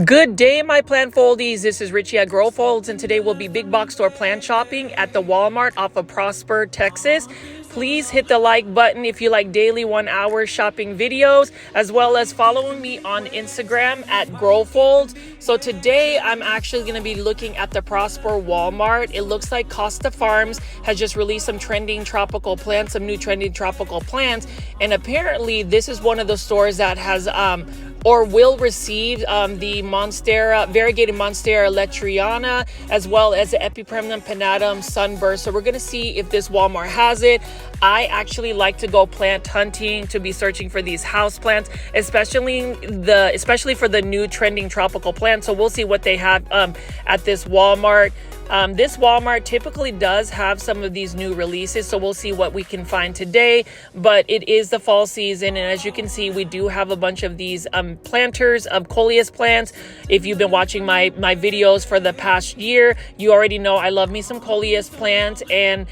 Good day, my plant foldies. This is Richie at Grow Folds, and today we'll be big box store plant shopping at the Walmart off of Prosper, Texas. Please hit the like button if you like daily 1 hour shopping videos, as well as following me on Instagram at Grow Folds. So today I'm actually going to be looking at the Prosper Walmart. It looks like Costa Farms has just released some trending tropical plants, some new trending tropical plants, and apparently this is one of the stores that has or will receive the Variegated Monstera Lechleriana, as well as the Epipremnum Pinnatum Sunburst. So we're going to see if this Walmart has it. I actually like to go plant hunting, to be searching for these house plants, especially for the new trending tropical plants. So we'll see what they have at this Walmart. This Walmart typically does have some of these new releases, so we'll see what we can find today. But it is the fall season, and as you can see, we do have a bunch of these planters of coleus plants. If you've been watching my videos for the past year, you already know I love me some coleus plants, and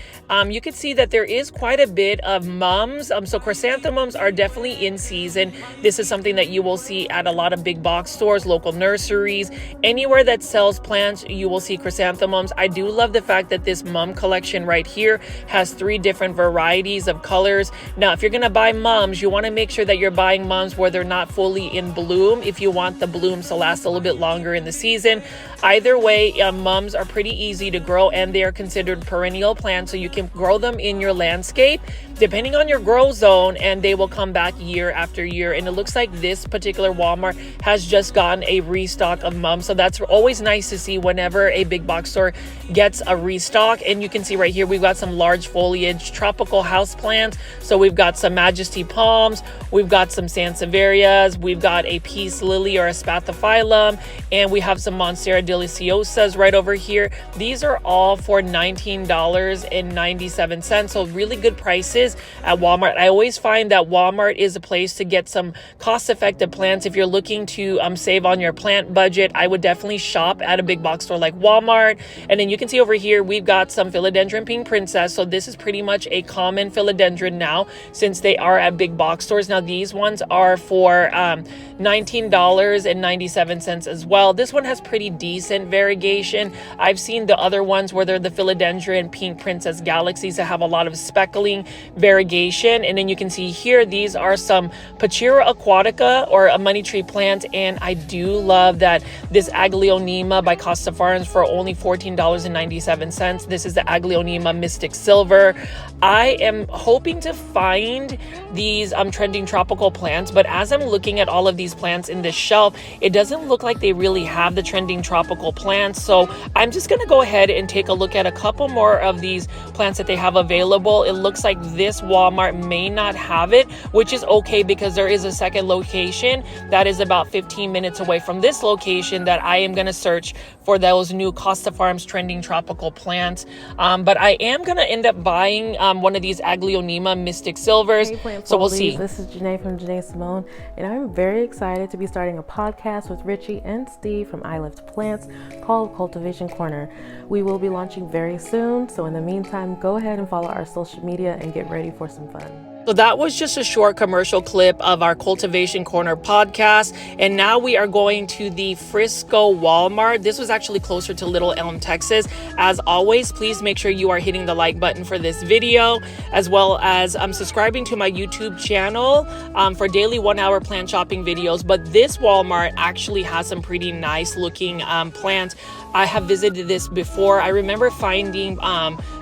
you can see that there is quite a bit of mums. So chrysanthemums are definitely in season. This is something that you will see at a lot of big box stores, local nurseries, anywhere that sells plants, you will see chrysanthemums. I do love the fact that this mum collection right here has 3 different varieties of colors. Now, if you're going to buy mums, you want to make sure that you're buying mums where they're not fully in bloom if you want the blooms to last a little bit longer in the season. Either way, mums are pretty easy to grow, and they are considered perennial plants, so you can grow them in your landscape depending on your grow zone, and they will come back year after year. And it looks like this particular Walmart has just gotten a restock of mums, so that's always nice to see whenever a big box store gets a restock. And you can see right here we've got some large foliage tropical house plants. So we've got some majesty palms, we've got some sansevierias, we've got a peace lily or a spathiphyllum, and we have some monstera deliciosas right over here. These are all for $19.97, so really good prices at Walmart. I always find that Walmart is a place to get some cost-effective plants. If you're looking to save on your plant budget, I would definitely shop at a big box store like Walmart. And then you can see over here we've got some philodendron pink princess. So this is pretty much a common philodendron now, since they are at big box stores. Now these ones are for $19.97 as well. This one has pretty decent variegation. I've seen the other ones where they're the philodendron pink princess galaxies that have a lot of speckling variegation. And then you can see here these are some Pachira aquatica or a money tree plant, and I do love that this Aglaonema by Costa Farms for only $14.97. This is the Aglaonema Mystic Silver. I am hoping to find these trending tropical plants, but as I'm looking at all of these plants in this shelf, it doesn't look like they really have the trending tropical plants. So I'm just going to go ahead and take a look at a couple more of these plants that they have available. It looks like this Walmart may not have it, which is okay because there is a second location that is about 15 minutes away from this location that I am going to search for those new Costa Farms trending tropical plants. But I am going to end up buying one of these Aglaonema Mystic Silvers. Hey, so we'll see. This is Janae from Janae Simone, and I'm very excited to be starting a podcast with Richie and Steve from I Lift Plants called Cultivation Corner. We will be launching very soon, so in the meantime, go ahead and follow our social media and get ready for some fun. So that was just a short commercial clip of our Cultivation Corner podcast. And now we are going to the Frisco Walmart. This was actually closer to Little Elm, Texas. As always, please make sure you are hitting the like button for this video, as well as subscribing to my YouTube channel for daily 1 hour plant shopping videos. But this Walmart actually has some pretty nice looking plants. I have visited this before. I remember finding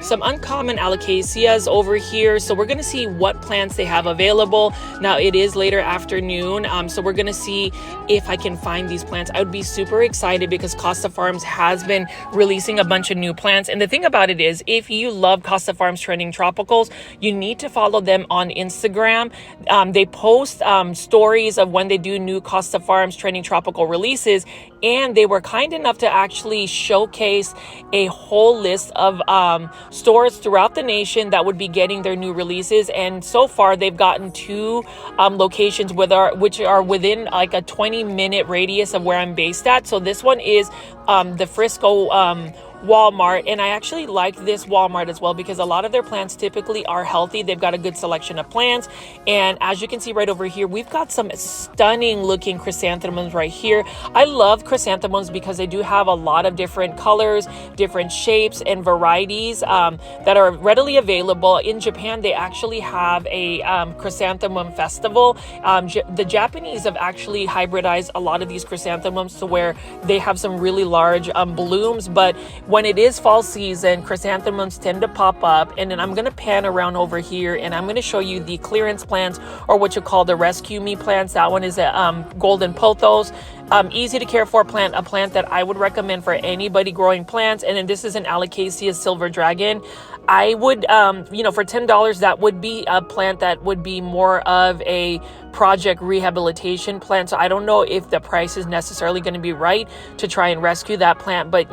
some uncommon alocasias over here. So we're going to see what plants they have available. Now it is later afternoon, so we're going to see if I can find these plants. I would be super excited because Costa Farms has been releasing a bunch of new plants. And the thing about it is, if you love Costa Farms Trending Tropicals, you need to follow them on Instagram. They post stories of when they do new Costa Farms Trending Tropical releases, and they were kind enough to actually showcase a whole list of stores throughout the nation that would be getting their new releases. And so far they've gotten 2 locations which are within like a 20-minute radius of where I'm based at. So this one is the Frisco Walmart, and I actually like this Walmart as well because a lot of their plants typically are healthy. They've got a good selection of plants, and as you can see right over here, we've got some stunning looking chrysanthemums right here. I love chrysanthemums because they do have a lot of different colors, different shapes, and varieties that are readily available. In Japan, they actually have a chrysanthemum festival. The Japanese have actually hybridized a lot of these chrysanthemums to where they have some really large blooms, but when it is fall season, chrysanthemums tend to pop up. And then I'm going to pan around over here and I'm going to show you the clearance plants, or what you call the rescue me plants. That one is a golden pothos. Easy to care for plant, a plant that I would recommend for anybody growing plants. And then this is an Alocasia silver dragon. I would, for $10, that would be a plant that would be more of a project rehabilitation plant. So I don't know if the price is necessarily going to be right to try and rescue that plant. But,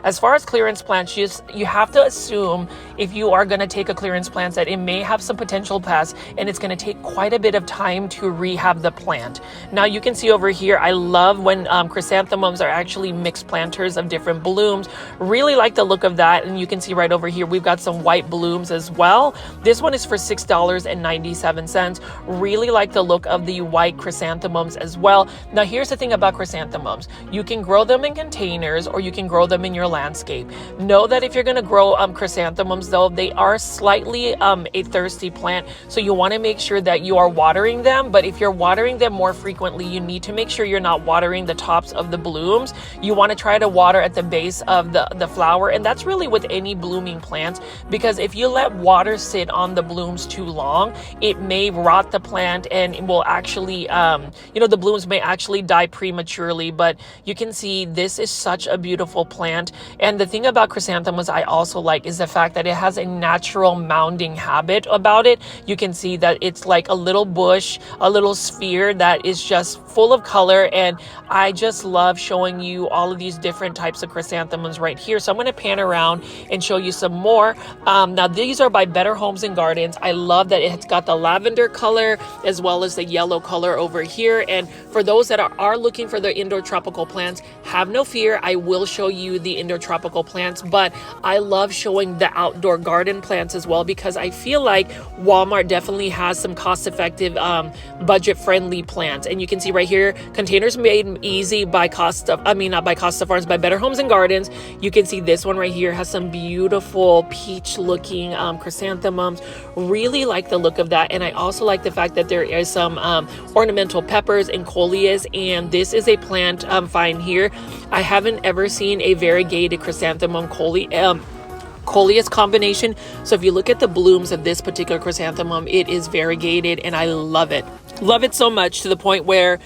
as far as clearance plants, you have to assume if you are going to take a clearance plant that it may have some potential pests and it's going to take quite a bit of time to rehab the plant. Now you can see over here, I love when chrysanthemums are actually mixed planters of different blooms. Really like the look of that. And you can see right over here, we've got some white blooms as well. This one is for $6.97. Really like the look of the white chrysanthemums as well. Now here's the thing about chrysanthemums. You can grow them in containers or you can grow them in your landscape. Know that if you're going to grow chrysanthemums, though, they are slightly a thirsty plant. So you want to make sure that you are watering them. But if you're watering them more frequently, you need to make sure you're not watering the tops of the blooms. You want to try to water at the base of the flower. And that's really with any blooming plants, because if you let water sit on the blooms too long, it may rot the plant and it will actually, the blooms may actually die prematurely. But you can see this is such a beautiful plant. And the thing about chrysanthemums I also like is the fact that it has a natural mounding habit about it. You can see that it's like a little bush, a little sphere that is just full of color. And I just love showing you all of these different types of chrysanthemums right here. So I'm going to pan around and show you some more. Now these are by Better Homes and Gardens. I love that it's got the lavender color as well as the yellow color over here. And for those that are looking for the indoor tropical plants, have no fear. I will show you the indoor tropical plants, but I love showing the outdoor garden plants as well, because I feel like Walmart definitely has some cost-effective, budget-friendly plants. And you can see right here, containers made easy by not by Costa Farms, by Better Homes and Gardens. You can see this one right here has some beautiful peach-looking chrysanthemums. Really like the look of that. And I also like the fact that there is some ornamental peppers and coleus, and this is a plant find here. I haven't ever seen a variegated chrysanthemum coleus combination. So if you look at the blooms of this particular chrysanthemum, it is variegated, and I love it. Love it so much to the point where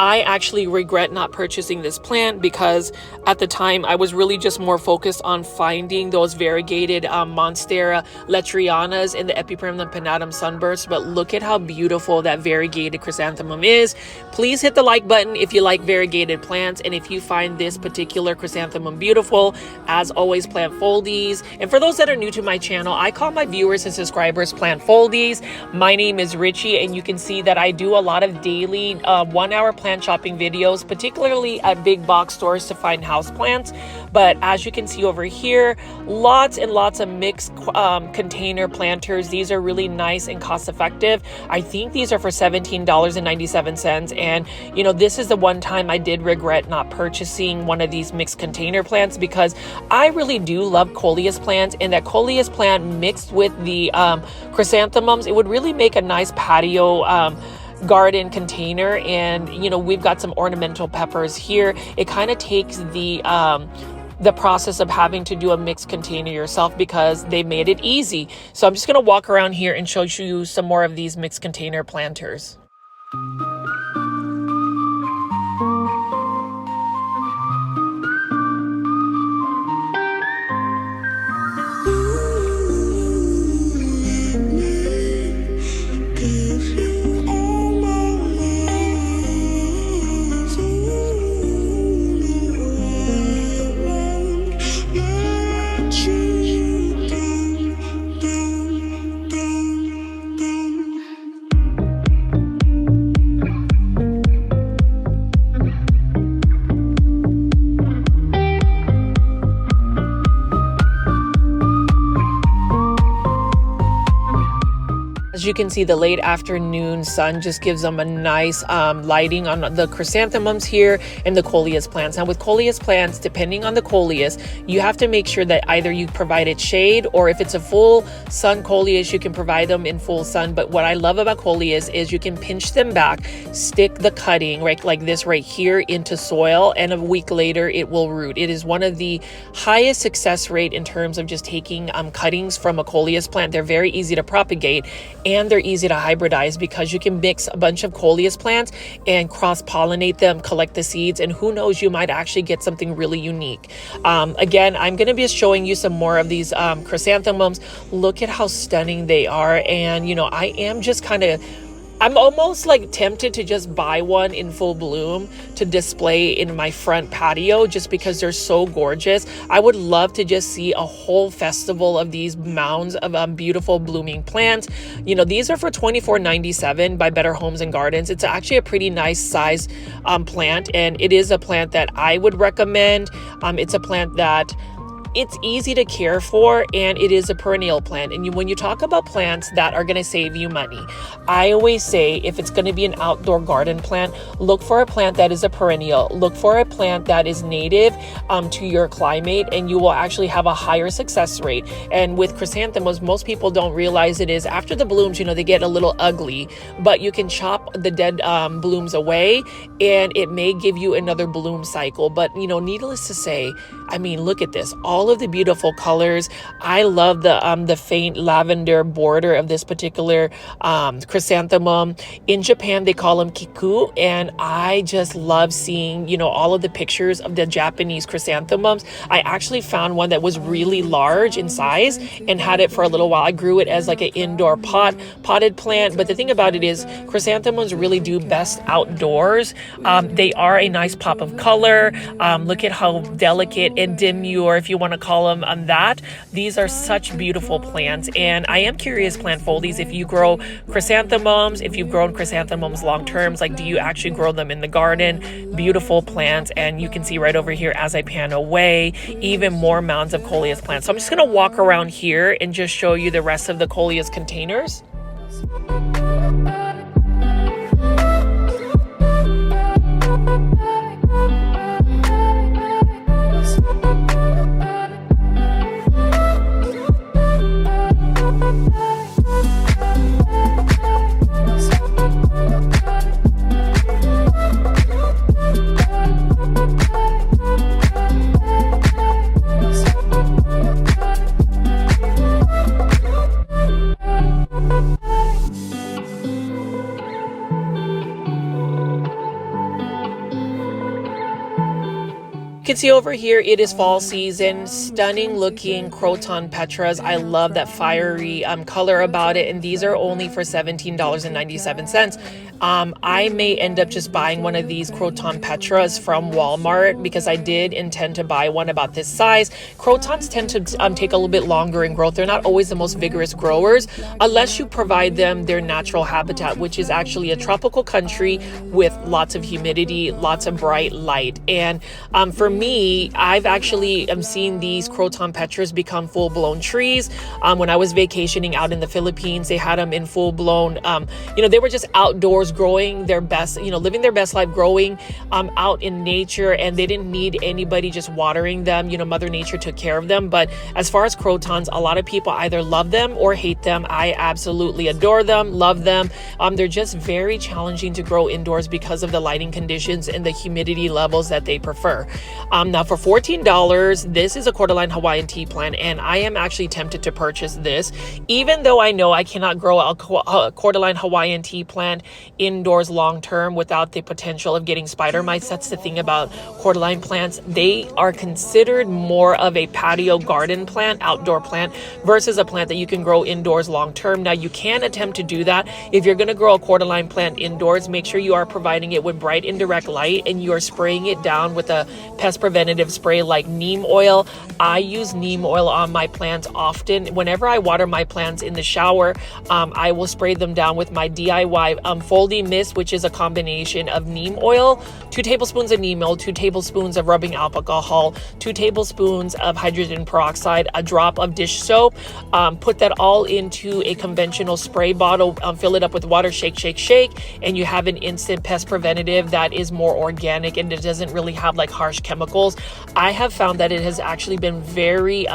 I actually regret not purchasing this plant, because at the time I was really just more focused on finding those variegated Monstera Lechlerianas in the Epipremnum Pinnatum Sunburst. But look at how beautiful that variegated chrysanthemum is. Please hit the like button if you like variegated plants, and if you find this particular chrysanthemum beautiful. As always, plant foldies. And for those that are new to my channel, I call my viewers and subscribers plant foldies. My name is Richie, and you can see that I do a lot of daily 1-hour plant shopping videos, particularly at big box stores to find houseplants. But as you can see over here, lots and lots of mixed container planters. These are really nice and cost effective. I think these are for $17.97. And this is the one time I did regret not purchasing one of these mixed container plants, because I really do love coleus plants, and that coleus plant mixed with the chrysanthemums, it would really make a nice patio garden container. And we've got some ornamental peppers here. It kind of takes the process of having to do a mixed container yourself, because they made it easy. So I'm just going to walk around here and show you some more of these mixed container planters. you can see, the late afternoon sun just gives them a nice lighting on the chrysanthemums here and the coleus plants. Now with coleus plants, depending on the coleus, you have to make sure that either you provide it shade, or if it's a full sun coleus, you can provide them in full sun. But what I love about coleus is you can pinch them back, stick the cutting right like this right here into soil, and a week later it will root. It is one of the highest success rate in terms of just taking cuttings from a coleus plant. They're very easy to propagate and they're easy to hybridize because you can mix a bunch of coleus plants and cross-pollinate them, collect the seeds, and who knows, you might actually get something really unique. Again, I'm going to be showing you some more of these chrysanthemums. Look at how stunning they are, and you know, I am just I'm almost like tempted to just buy one in full bloom to display in my front patio just because they're so gorgeous. I would love to just see a whole festival of these mounds of beautiful blooming plants. You know, these are for $24.97 by Better Homes and Gardens. It's actually a pretty nice size plant, and it is a plant that I would recommend. It's a plant that it's easy to care for, and it is a perennial plant. And when you talk about plants that are going to save you money, I always say if it's going to be an outdoor garden plant, look for a plant that is a perennial. Look for a plant that is native to your climate, and you will actually have a higher success rate. And with chrysanthemums, most people don't realize it is after the blooms, you know, they get a little ugly, but you can chop the dead blooms away and it may give you another bloom cycle. But, you know, needless to say, I mean, look at this, all of the beautiful colors. I love the faint lavender border of this particular chrysanthemum. In Japan, they call them kiku, and I just love seeing, you know, all of the pictures of the Japanese chrysanthemums. I actually found one that was really large in size and had it for a little while. I grew it as like an indoor potted plant, but the thing about it is chrysanthemums really do best outdoors. They are a nice pop of color. Look at how delicate and demure, if you want to call them that. These are such beautiful plants, and I am curious, plant foldies, if you grow chrysanthemums, if you've grown chrysanthemums long terms, like do you actually grow them in the garden? Beautiful plants, and you can see right over here as I pan away, even more mounds of coleus plants. So I'm just going to walk around here and just show you the rest of the coleus containers. You can see over here, it is fall season. Stunning looking Croton Petras. I love that fiery color about it, and these are only for $17.97. I may end up just buying one of these Croton Petras from Walmart because I did intend to buy one about this size. Crotons tend to take a little bit longer in growth. They're not always the most vigorous growers unless you provide them their natural habitat, which is actually a tropical country with lots of humidity, lots of bright light. And for me, I've actually seen these Croton Petras become full-blown trees. When I was vacationing out in the Philippines, they had them in full-blown, they were just outdoors growing their best, living their best life, growing out in nature, and they didn't need anybody just watering them. Mother Nature took care of them. But as far as crotons, a lot of people either love them or hate them. I absolutely adore them, love them. They're just very challenging to grow indoors because of the lighting conditions and the humidity levels that they prefer. Now for $14, this is a quarter-line Hawaiian tea plant, and I am actually tempted to purchase this, even though I know I cannot grow a quarter-line Hawaiian tea plant indoors long-term without the potential of getting spider mites. That's the thing about quarter-line plants. They are considered more of a patio garden plant, outdoor plant, versus a plant that you can grow indoors long-term. Now, you can attempt to do that. If you're going to grow a quarter-line plant indoors, make sure you are providing it with bright indirect light and you are spraying it down with a pest pest preventative spray like neem oil. I use neem oil on my plants often. Whenever I water my plants in the shower, I will spray them down with my DIY Foldy mist, which is a combination of neem oil, 2 tablespoons of neem oil, 2 tablespoons of rubbing alcohol, 2 tablespoons of hydrogen peroxide, a drop of dish soap. Put that all into a conventional spray bottle, fill it up with water, shake, and you have an instant pest preventative that is more organic and it doesn't really have like harsh chemicals. I have found that it has actually been very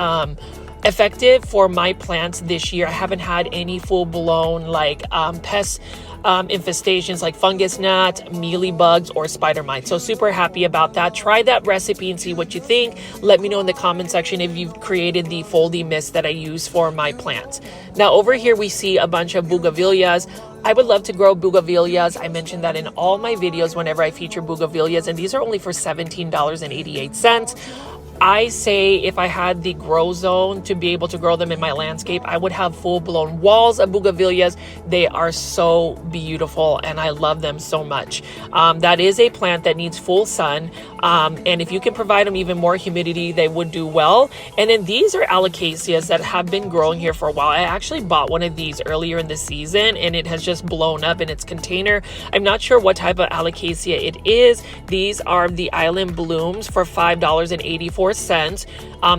effective for my plants this year. I haven't had any full-blown like pest infestations like fungus gnats, mealybugs, or spider mites. So super happy about that. Try that recipe and see what you think. Let me know in the comment section if you've created the foldy mist that I use for my plants. Now over here we see a bunch of bougainvilleas. I would love to grow bougainvilleas. I mentioned that in all my videos whenever I feature bougainvilleas, and these are only for $17.88. I say if I had the grow zone to be able to grow them in my landscape, I would have full-blown walls of bougainvilleas. They are so beautiful and I love them so much. That is a plant that needs full sun. And if you can provide them even more humidity, they would do well. And then these are alocasias that have been growing here for a while. I actually bought one of these earlier in the season and it has just blown up in its container. I'm not sure what type of alocasia it is. These are the Island Blooms for $5.84.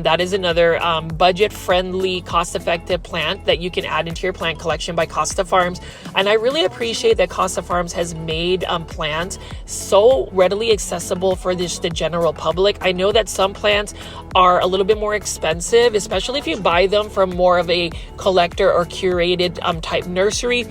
That is another budget-friendly, cost-effective plant that you can add into your plant collection by Costa Farms. And I really appreciate that Costa Farms has made plants so readily accessible for the general public. I know that some plants are a little bit more expensive, especially if you buy them from more of a collector or curated type nursery.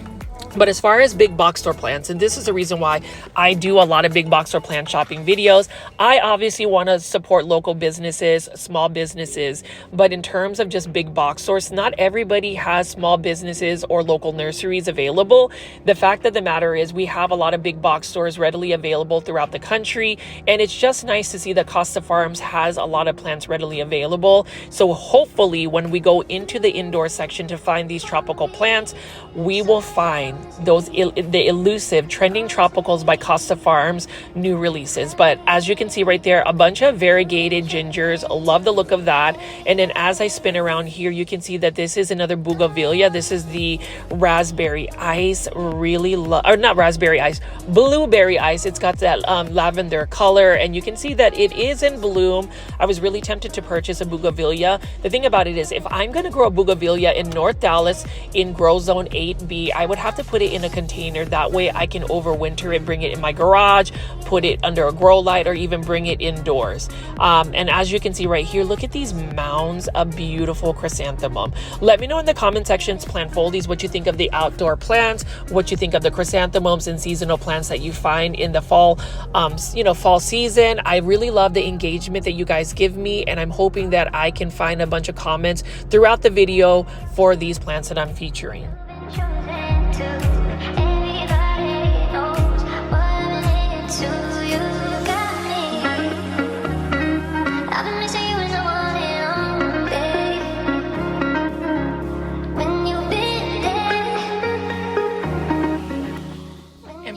But as far as big box store plants, and this is the reason why I do a lot of big box store plant shopping videos, I obviously want to support local businesses, small businesses, but in terms of just big box stores, not everybody has small businesses or local nurseries available. The fact of the matter is we have a lot of big box stores readily available throughout the country, and it's just nice to see that Costa Farms has a lot of plants readily available. So hopefully when we go into the indoor section to find these tropical plants, we will find the elusive trending tropicals by Costa Farms new releases. But as you can see right there, a bunch of variegated gingers. Love the look of that. And then as I spin around here, you can see that this is another bougainvillea. This is the raspberry ice. Really love, or not raspberry ice, blueberry ice. It's got that lavender color, and you can see that it is in bloom. I was really tempted to purchase a bougainvillea. The thing about it is, if I'm going to grow a bougainvillea in North Dallas in Grow Zone 8B, I would have to put it in a container. That way I can overwinter it, bring it in my garage, put it under a grow light, or even bring it indoors. And as you can see right here, look at these mounds of beautiful chrysanthemum. Let me know in the comment sections, plant foldies, what you think of the outdoor plants, what you think of the chrysanthemums and seasonal plants that you find in the fall, fall season. I really love the engagement that you guys give me, and I'm hoping that I can find a bunch of comments throughout the video for these plants that I'm featuring.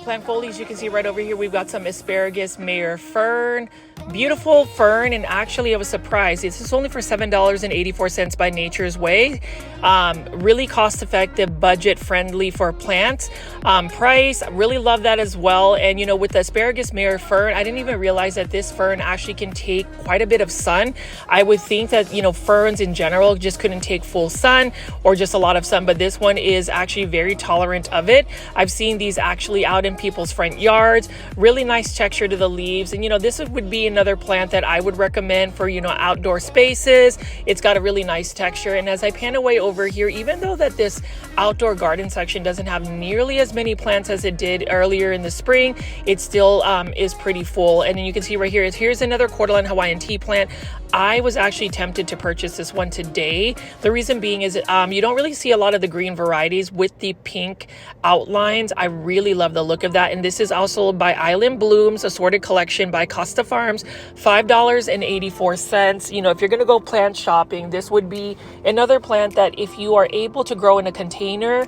Plant foliage, you can see right over here, we've got some asparagus Mayor fern. Beautiful fern, and actually I was surprised. This is only for $7.84 by Nature's Way. Really cost-effective, budget-friendly for plants. Price, really love that as well. And with the asparagus Mayor fern, I didn't even realize that this fern actually can take quite a bit of sun. I would think that ferns in general just couldn't take full sun or just a lot of sun, but this one is actually very tolerant of it. I've seen these actually out in people's front yards. Really nice texture to the leaves, and this would be another plant that I would recommend for outdoor spaces. It's got a really nice texture. And as I pan away over here, even though that this outdoor garden section doesn't have nearly as many plants as it did earlier in the spring, it still is pretty full. And then you can see right here, here's another cordyline Hawaiian tea plant. I was actually tempted to purchase this one today. The reason being is you don't really see a lot of the green varieties with the pink outlines. I really love the look of that. that. And this is also by Island Blooms Assorted Collection by Costa Farms, $5.84. You know, if you're going to go plant shopping, this would be another plant that if you are able to grow in a container,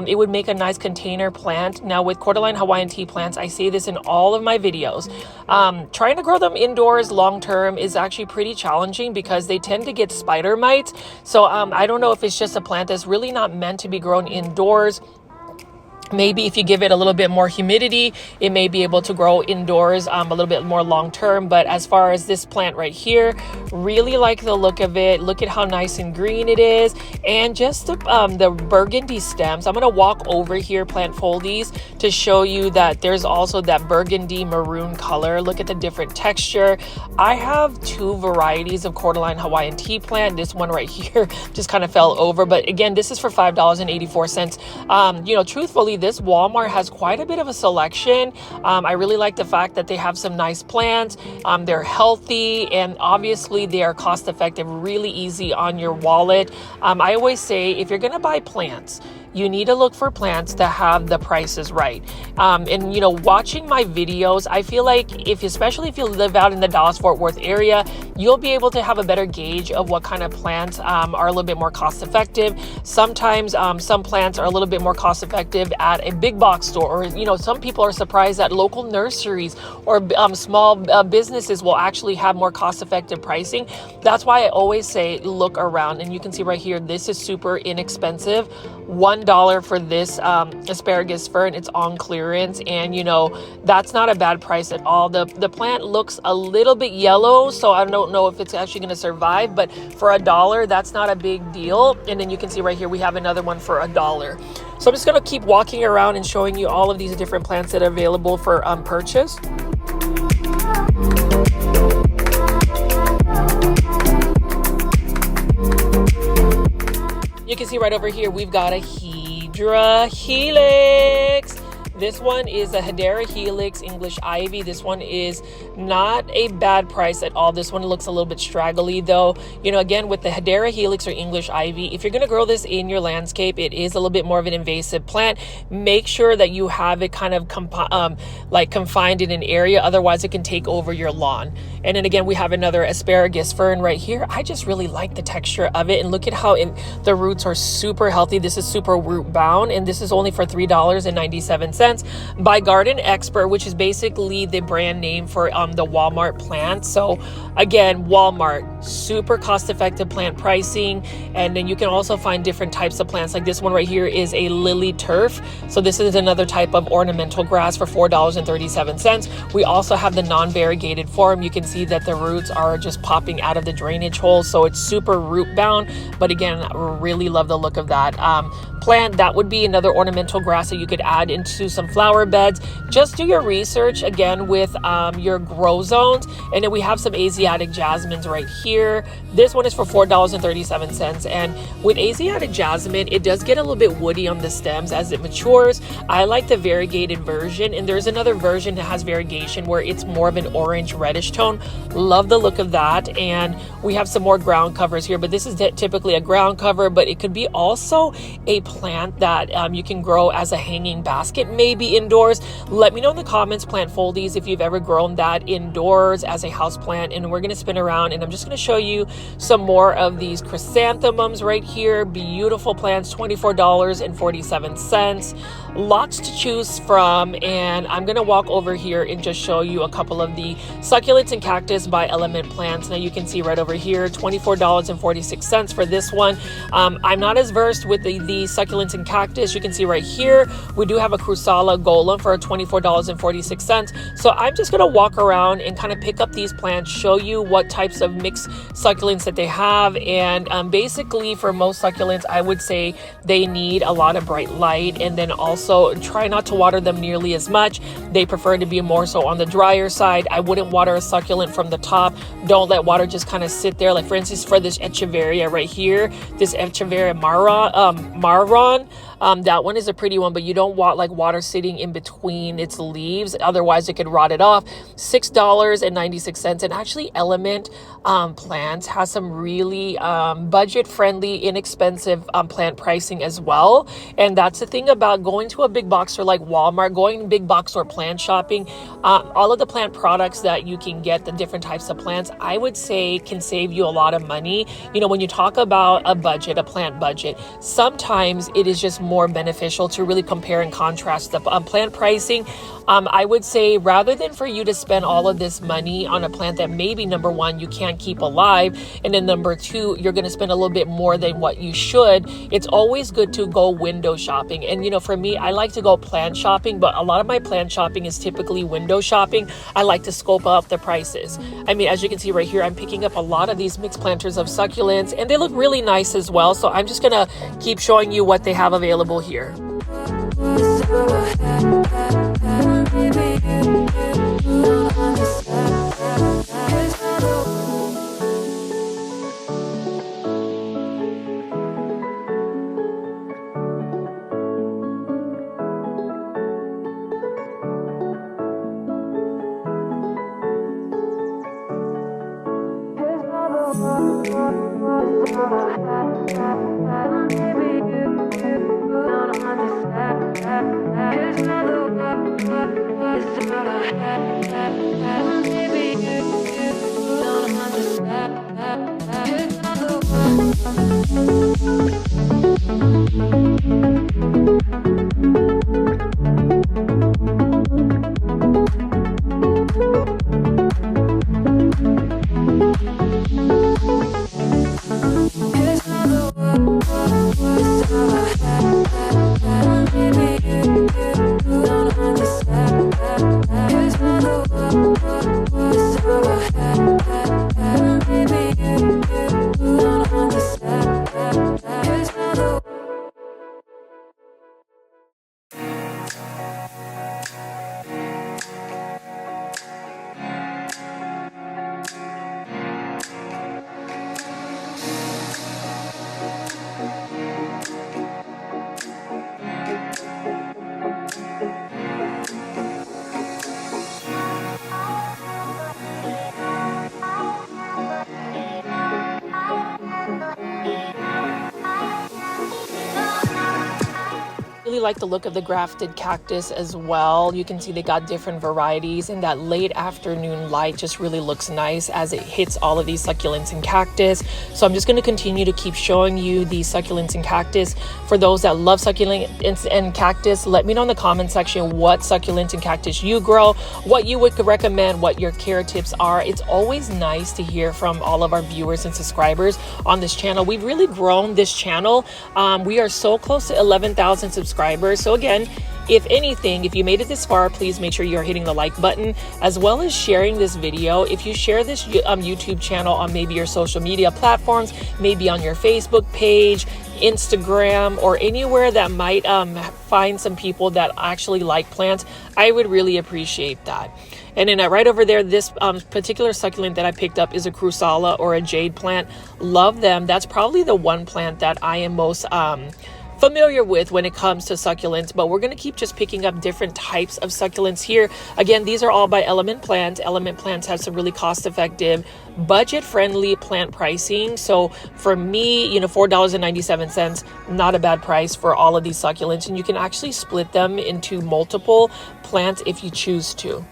it would make a nice container plant. Now with Cordyline Hawaiian tea plants, I say this in all of my videos, trying to grow them indoors long term is actually pretty challenging because they tend to get spider mites. So I don't know if it's just a plant that's really not meant to be grown indoors. Maybe if you give it a little bit more humidity, it may be able to grow indoors a little bit more long term. But as far as this plant right here, really like the look of it. Look at how nice and green it is. And just the burgundy stems. I'm going to walk over here, plant foldies, to show you that there's also that burgundy maroon color. Look at the different texture. I have two varieties of Cordyline Hawaiian tea plant. This one right here just kind of fell over. But again, this is for $5.84. You know, truthfully, this Walmart has quite a bit of a selection. I really like the fact that they have some nice plants. They're healthy, and obviously they are cost effective, really easy on your wallet. I always say if you're going to buy plants, you need to look for plants that have the prices right. And you know, watching my videos, I feel like especially if you live out in the Dallas-Fort Worth area, you'll be able to have a better gauge of what kind of plants are a little bit more cost effective. Sometimes some plants are a little bit more cost effective at a big box store, or you know, some people are surprised that local nurseries or small businesses will actually have more cost effective pricing. That's why I always say look around. And you can see right here, this is super inexpensive. $1 for this asparagus fern. It's on clearance, and you know, that's not a bad price at all. The plant looks a little bit yellow, so I don't know if it's actually going to survive, but for $1, that's not a big deal. And then you can see right here we have another one for $1. So I'm just going to keep walking around and showing you all of these different plants that are available for purchase. You can see right over here, we've got a Hydra Helix. This one is a Hedera Helix English Ivy. This one is not a bad price at all. This one looks a little bit straggly though. You know, again, with the Hedera Helix or English Ivy, if you're going to grow this in your landscape, it is a little bit more of an invasive plant. Make sure that you have it kind of confined in an area. Otherwise, it can take over your lawn. And then again, we have another asparagus fern right here. I just really like the texture of it. And look at how the roots are super healthy. This is super root bound. And this is only for $3.97 by Garden Expert, which is basically the brand name for the Walmart plant. So again, Walmart, super cost effective plant pricing. And then you can also find different types of plants. Like this one right here is a lily turf. So this is another type of ornamental grass for $4.37. We also have the non-variegated form. You can see that the roots are just popping out of the drainage holes, so it's super root bound. But again, really love the look of that plant. That would be another ornamental grass that you could add into some flower beds. Just do your research again with your grow zones. And then we have some Asiatic jasmines right here. This one is for $4.37. And with Asiatic jasmine, it does get a little bit woody on the stems as it matures. I like the variegated version, and there's another version that has variegation where it's more of an orange reddish tone. Love the look of that. And we have some more ground covers here, but this is typically a ground cover, but it could be also a plant that you can grow as a hanging basket, maybe indoors. Let me know in the comments, plant foldies, if you've ever grown that indoors as a house plant. And we're going to spin around, and I'm just going to show you some more of these chrysanthemums right here. Beautiful plants, $24.47. Lots to choose from, and I'm going to walk over here and just show you a couple of the succulents and cactus by Element Plants. Now you can see right over here, $24.46 for this one. I'm not as versed with the succulents and cactus. You can see right here, we do have a Crusala Golem for $24.46. So I'm just going to walk around and kind of pick up these plants, show you what types of mixed succulents that they have. And basically for most succulents, I would say they need a lot of bright light, and then also try not to water them nearly as much. They prefer to be more so on the drier side. I wouldn't water a succulent from the top. Don't let water just kind of sit there. Like for instance, for this Echeveria right here, this Echeveria marron, That one is a pretty one, but you don't want like water sitting in between its leaves. Otherwise, it could rot it off. $6.96. And actually, Element Plants has some really budget-friendly, inexpensive plant pricing as well. And that's the thing about going to a big box store like Walmart, going big box store plant shopping. All of the plant products that you can get, the different types of plants, I would say can save you a lot of money. You know, when you talk about a budget, a plant budget, sometimes it is just more beneficial to really compare and contrast the plant pricing. I would say rather than for you to spend all of this money on a plant that maybe number one, you can't keep alive, and then number two, you're going to spend a little bit more than what you should, it's always good to go window shopping. And you know, for me, I like to go plant shopping, but a lot of my plant shopping is typically window shopping. I like to scope up the prices. I mean, as you can see right here, I'm picking up a lot of these mixed planters of succulents, and they look really nice as well. So I'm just going to keep showing you what they have available here. Really like the look of the grafted cactus as well. You can see they got different varieties, and that late afternoon light just really looks nice as it hits all of these succulents and cactus. So I'm just going to continue to keep showing you these succulents and cactus. For those that love succulents and cactus, let me know in the comment section what succulents and cactus you grow, what you would recommend, what your care tips are. It's always nice to hear from all of our viewers and subscribers on this channel. We've really grown this channel. We are so close to 11,000 subscribers. So again, if anything, if you made it this far, please make sure you're hitting the like button as well as sharing this video. If you share this YouTube channel on maybe your social media platforms, maybe on your Facebook page, Instagram, or anywhere that might find some people that actually like plants, I would really appreciate that. And then right over there, this particular succulent that I picked up is a Crusala or a jade plant. Love them. That's probably the one plant that I am most familiar with when it comes to succulents, but we're going to keep just picking up different types of succulents here. Again, these are all by Element Plants. Element Plants have some really cost-effective, budget-friendly plant pricing. So for me, you know, $4.97, not a bad price for all of these succulents, and you can actually split them into multiple plants if you choose to.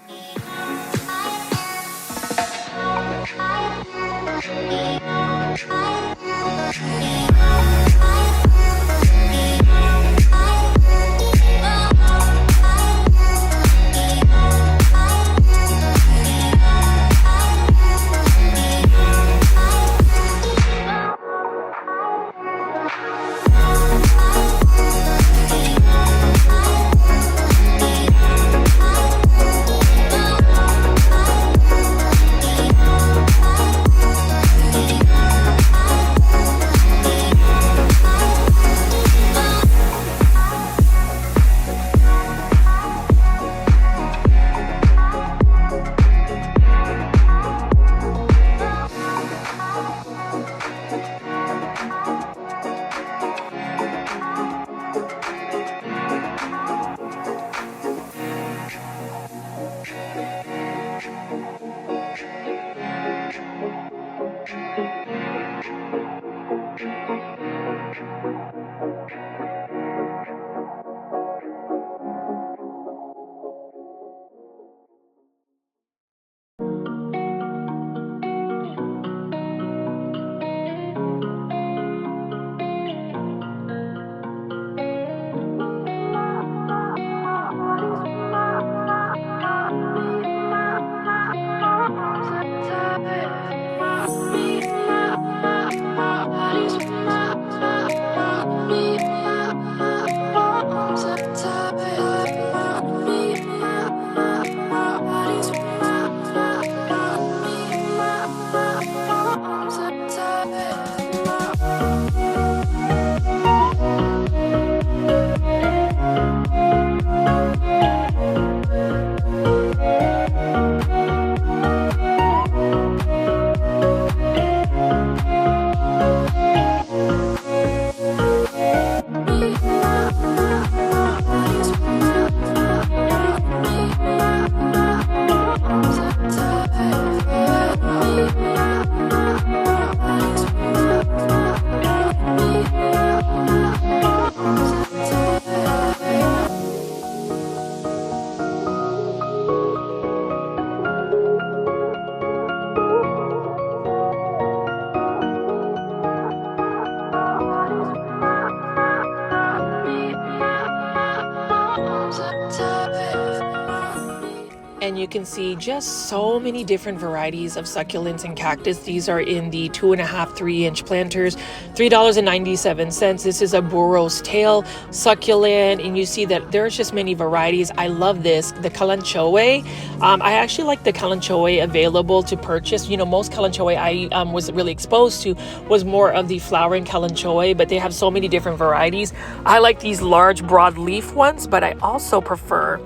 can see just so many different varieties of succulents and cactus. These are in the 2.5, 3-inch planters, $3.97. This is a burro's tail succulent, and you see that there's just many varieties. I love this, the kalanchoe. I actually like the kalanchoe available to purchase. You know, most kalanchoe I was really exposed to was more of the flowering kalanchoe, but they have so many different varieties. I like these large broadleaf ones, but I also prefer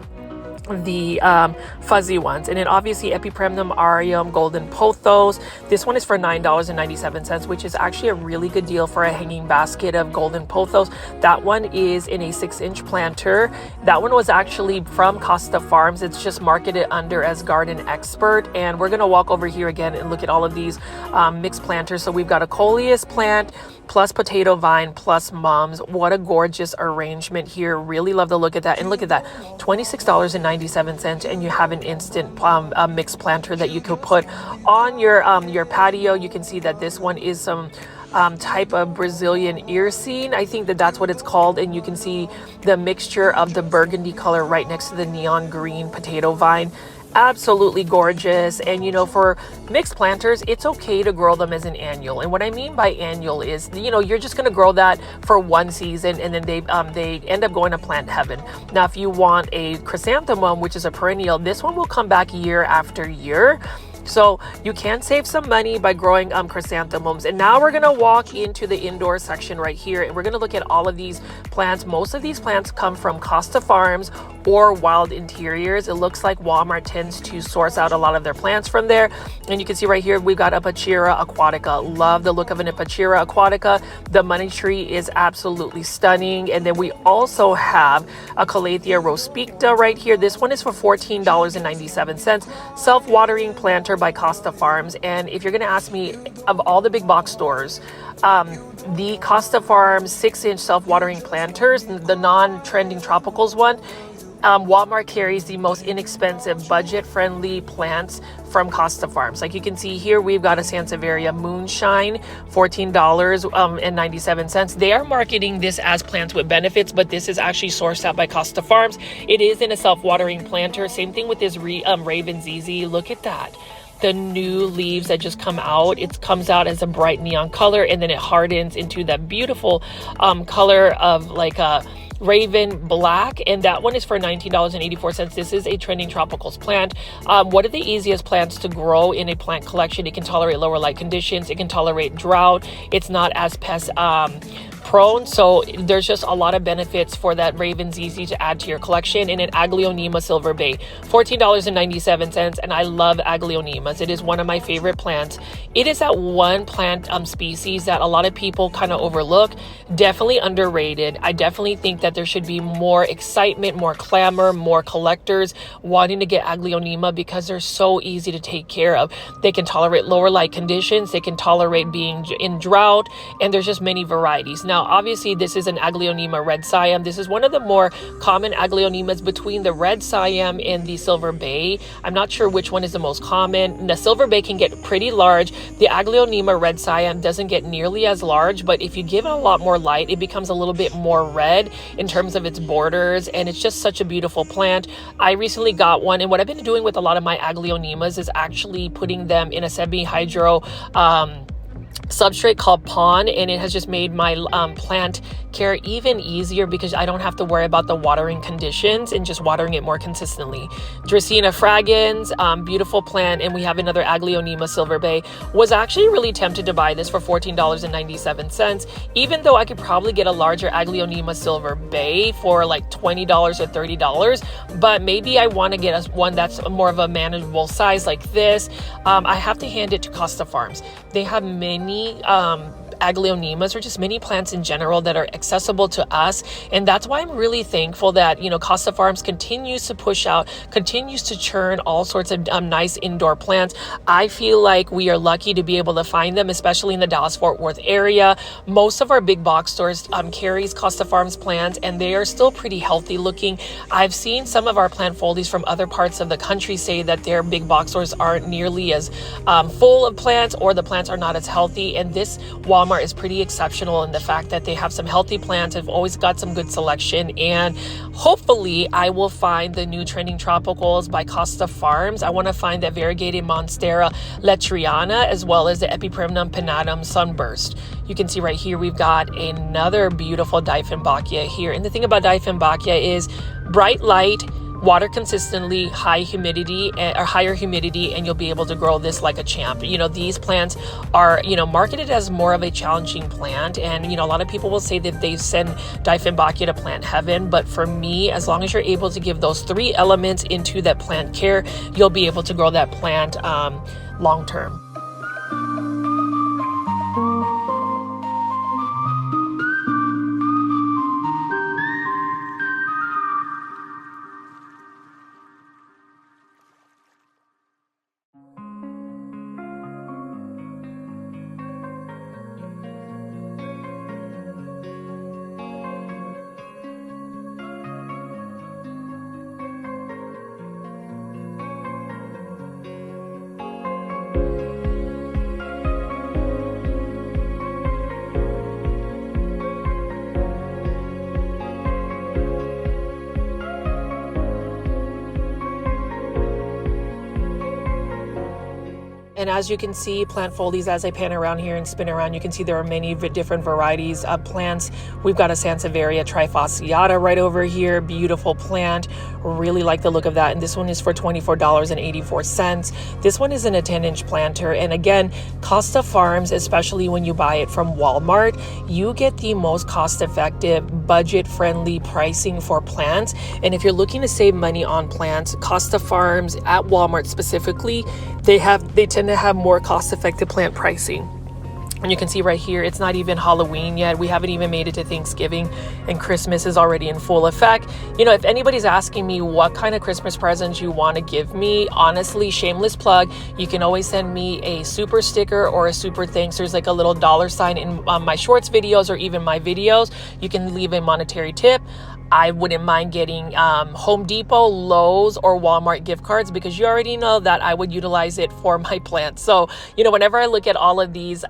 the fuzzy ones. And then obviously Epipremnum Aureum Golden Pothos. This one is for $9.97, which is actually a really good deal for a hanging basket of Golden Pothos. That one is in a 6-inch planter. That one was actually from Costa Farms. It's just marketed under as Garden Expert. And we're going to walk over here again and look at all of these mixed planters. So we've got a coleus plant plus potato vine plus mums. What a gorgeous arrangement here. Really love the look at that. And look at that, $26.97, and you have an instant mixed planter that you could put on your patio. You can see that this one is some type of Brazilian ear scene. I think that that's what it's called, and you can see the mixture of the burgundy color right next to the neon green potato vine. Absolutely gorgeous. And you know, for mixed planters, it's okay to grow them as an annual. And what I mean by annual is, you know, you're just going to grow that for one season, and then they end up going to plant heaven. Now, if you want a chrysanthemum, which is a perennial, this one will come back year after year. So you can save some money by growing chrysanthemums. And now we're going to walk into the indoor section right here, and we're going to look at all of these plants. Most of these plants come from Costa Farms or Wild Interiors. It looks like Walmart tends to source out a lot of their plants from there. And you can see right here, we've got Epiphyra aquatica. Love the look of an Epiphyra aquatica. The money tree is absolutely stunning. And then we also have a Calathea rospicta right here. This one is for $14.97. Self-watering planter by Costa Farms. And if you're going to ask me, of all the big box stores, the Costa Farms 6-inch self-watering planters, the non-trending tropicals one, Walmart carries the most inexpensive, budget-friendly plants from Costa Farms. Like you can see here, we've got a Sansevieria Moonshine, $14.97. They are marketing this as plants with benefits, but this is actually sourced out by Costa Farms. It is in a self-watering planter. Same thing with this Raven ZZ. Look at that. The new leaves that just come out, it comes out as a bright neon color, and then it hardens into that beautiful color of like a Raven Black, and that one is for $19.84. This is a trending tropicals plant. One of the easiest plants to grow in a plant collection. It can tolerate lower light conditions. It can tolerate drought. It's not as pest prone, so there's just a lot of benefits for that Raven ZZ to add to your collection. And an Aglaonema Silver Bay, $14.97, and I love Aglaonemas. It is one of my favorite plants. It is that one plant species that a lot of people kind of overlook. Definitely underrated. I definitely think that there should be more excitement, more clamor, more collectors wanting to get Aglaonema because they're so easy to take care of. They can tolerate lower light conditions. They can tolerate being in drought, and there's just many varieties. Now, obviously, this is an Aglaonema Red Siam. This is one of the more common Aglaonemas between the Red Siam and the Silver Bay. I'm not sure which one is the most common. The Silver Bay can get pretty large. The Aglaonema Red Siam doesn't get nearly as large, but if you give it a lot more light, it becomes a little bit more red in terms of its borders, and it's just such a beautiful plant. I recently got one, and what I've been doing with a lot of my Aglaonemas is actually putting them in a semi-hydro substrate called Pond, and it has just made my plant care even easier because I don't have to worry about the watering conditions and just watering it more consistently. Dracaena fragrans, beautiful plant, and we have another Aglaonema Silver Bay. Was actually really tempted to buy this for $14.97, even though I could probably get a larger Aglaonema Silver Bay for like $20 or $30, but maybe I want to get one that's more of a manageable size like this. I have to hand it to Costa Farms. They have many Aglaonemas, or just many plants in general that are accessible to us, and that's why I'm really thankful that, you know, Costa Farms continues to push out, continues to churn all sorts of nice indoor plants. I feel like we are lucky to be able to find them, especially in the Dallas-Fort Worth area. Most of our big box stores carries Costa Farms plants, and they are still pretty healthy looking. I've seen some of our plant foldies from other parts of the country say that their big box stores aren't nearly as full of plants, or the plants are not as healthy, and this Walmart Walmart is pretty exceptional in the fact that they have some healthy plants. I've always got some good selection, and hopefully I will find the new trending tropicals by Costa Farms. I want to find that Variegated Monstera Lechleriana as well as the Epipremnum Pinnatum Sunburst. You can see right here we've got another beautiful Dieffenbachia here. And the thing about Dieffenbachia is bright light, water consistently, high humidity or higher humidity, and you'll be able to grow this like a champ. You know, these plants are, you know, marketed as more of a challenging plant, and you know, a lot of people will say that they send Dieffenbachia to plant heaven, but for me, as long as you're able to give those 3 elements into that plant care, you'll be able to grow that plant long term. And as you can see, plant foldies, as I pan around here and spin around, you can see there are many different varieties of plants. We've got a Sansevieria trifasciata right over here. Beautiful plant. Really like the look of that. And this one is for $24.84. This one is an a 10-inch planter. And again, Costa Farms, especially when you buy it from Walmart, you get the most cost-effective, budget-friendly pricing for plants. And if you're looking to save money on plants, Costa Farms at Walmart specifically, they tend to have more cost-effective plant pricing. And you can see right here, it's not even Halloween yet. We haven't even made it to Thanksgiving, and Christmas is already in full effect. You know, if anybody's asking me what kind of Christmas presents you want to give me, honestly, shameless plug, you can always send me a super sticker or a super thanks. There's like a little $ in my shorts videos or even my videos. You can leave a monetary tip. I wouldn't mind getting Home Depot, Lowe's, or Walmart gift cards, because you already know that I would utilize it for my plants. So, you know, whenever I look at all of these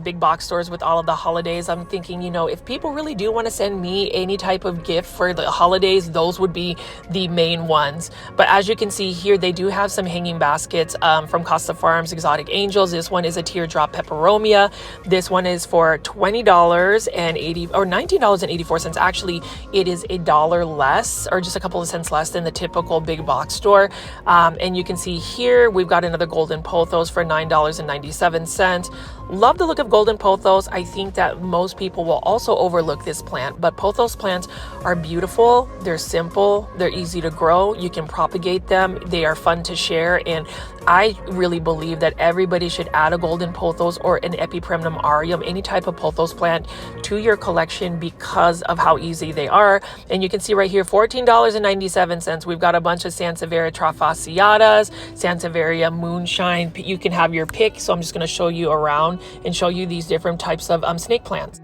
big box stores with all of the holidays, I'm thinking, you know, if people really do want to send me any type of gift for the holidays, those would be the main ones. But as you can see here, they do have some hanging baskets from Costa Farms, Exotic Angels. This one is a teardrop peperomia. This one is for $19.84. Actually, it is $1 less, or just a couple of cents less than the typical big box store. And you can see here, we've got another golden pothos for $9.97. Love the look of golden pothos. I think that most people will also overlook this plant, but pothos plants are beautiful. They're simple. They're easy to grow. You can propagate them. They are fun to share. And I really believe that everybody should add a golden pothos or an Epipremnum aureum, any type of pothos plant, to your collection because of how easy they are. And you can see right here, $14.97. We've got a bunch of Sansevieria trifasciatas, Sansevieria moonshine. You can have your pick. So I'm just going to show you around and show you these different types of snake plants.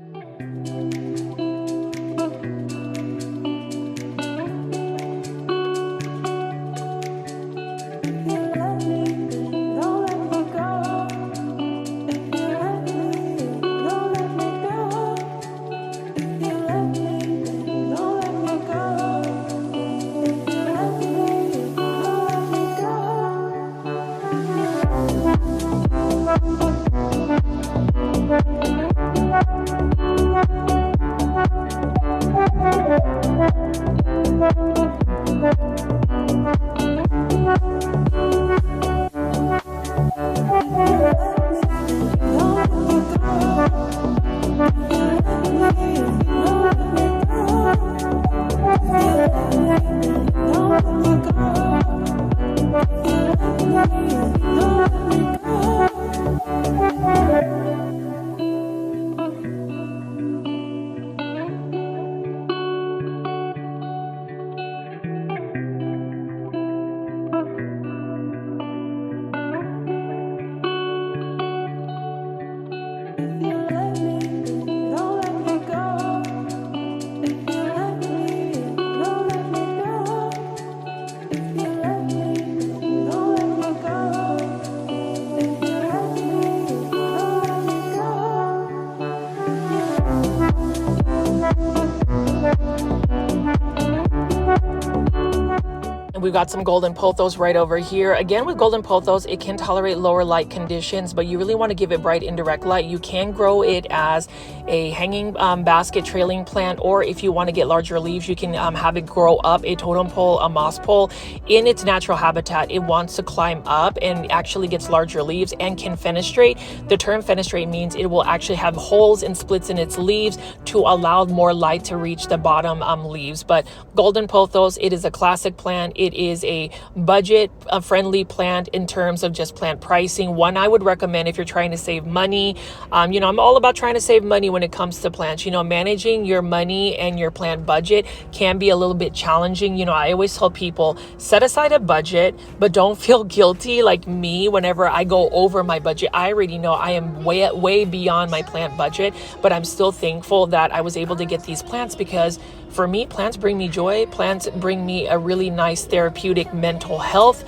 we got some golden pothos right over here. Again, with golden pothos, it can tolerate lower light conditions, but you really want to give it bright indirect light. You can grow it as a hanging basket trailing plant, or if you want to get larger leaves, you can have it grow up a totem pole, a moss pole. In its natural habitat, it wants to climb up and actually gets larger leaves and can fenestrate. The term fenestrate means it will actually have holes and splits in its leaves to allow more light to reach the bottom leaves. But golden pothos, it is a classic plant. It is a budget friendly plant in terms of just plant pricing. One I would recommend if you're trying to save money. I'm all about trying to save money when it comes to plants. Managing your money and your plant budget can be a little bit challenging. I always tell people, set aside a budget, but don't feel guilty like me whenever I go over my budget. I already know I am way beyond my plant budget, but I'm still thankful that I was able to get these plants, because for me, plants bring me joy. Plants bring me a really nice therapeutic mental health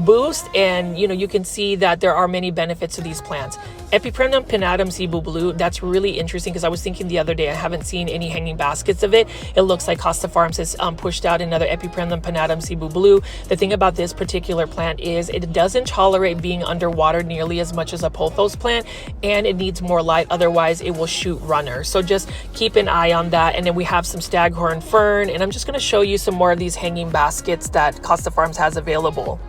boost. And, you can see that there are many benefits to these plants. Epipremnum Pinnatum Sunburst, that's really interesting, because I was thinking the other day, I haven't seen any hanging baskets of it. It looks like Costa Farms has pushed out another Epipremnum Pinnatum Sunburst. The thing about this particular plant is it doesn't tolerate being underwater nearly as much as a pothos plant, and it needs more light. Otherwise, it will shoot runner. So just keep an eye on that. And then we have some staghorn fern, and I'm just going to show you some more of these hanging baskets that Costa Farms has available.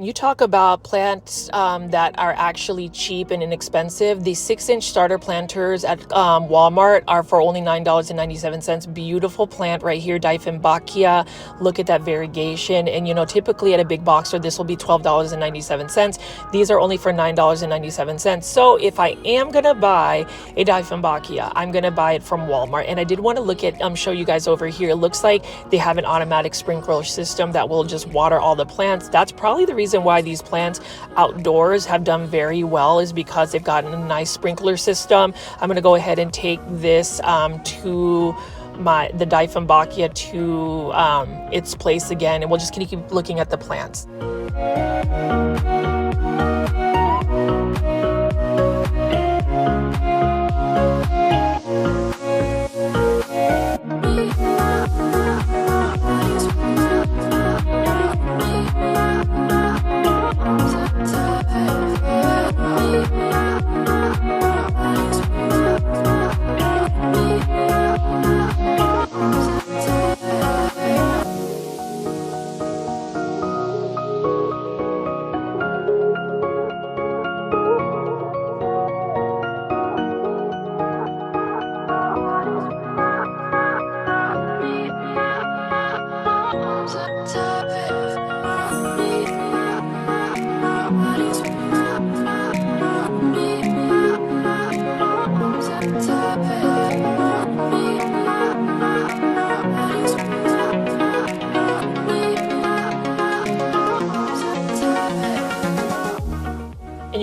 You talk about plants that are actually cheap and inexpensive. The 6-inch starter planters at Walmart are for only $9.97. Beautiful plant right here, Dieffenbachia. Look at that variegation. And typically at a big box store, this will be $12.97. These are only for $9.97. So if I am gonna buy a Dieffenbachia, I'm gonna buy it from Walmart. And I did want to look at show you guys over here. It looks like they have an automatic sprinkler system that will just water all the plants. That's probably the reason why these plants outdoors have done very well, is because they've gotten a nice sprinkler system. I'm going to go ahead and take this to the Dieffenbachia to its place again, and we'll just keep looking at the plants.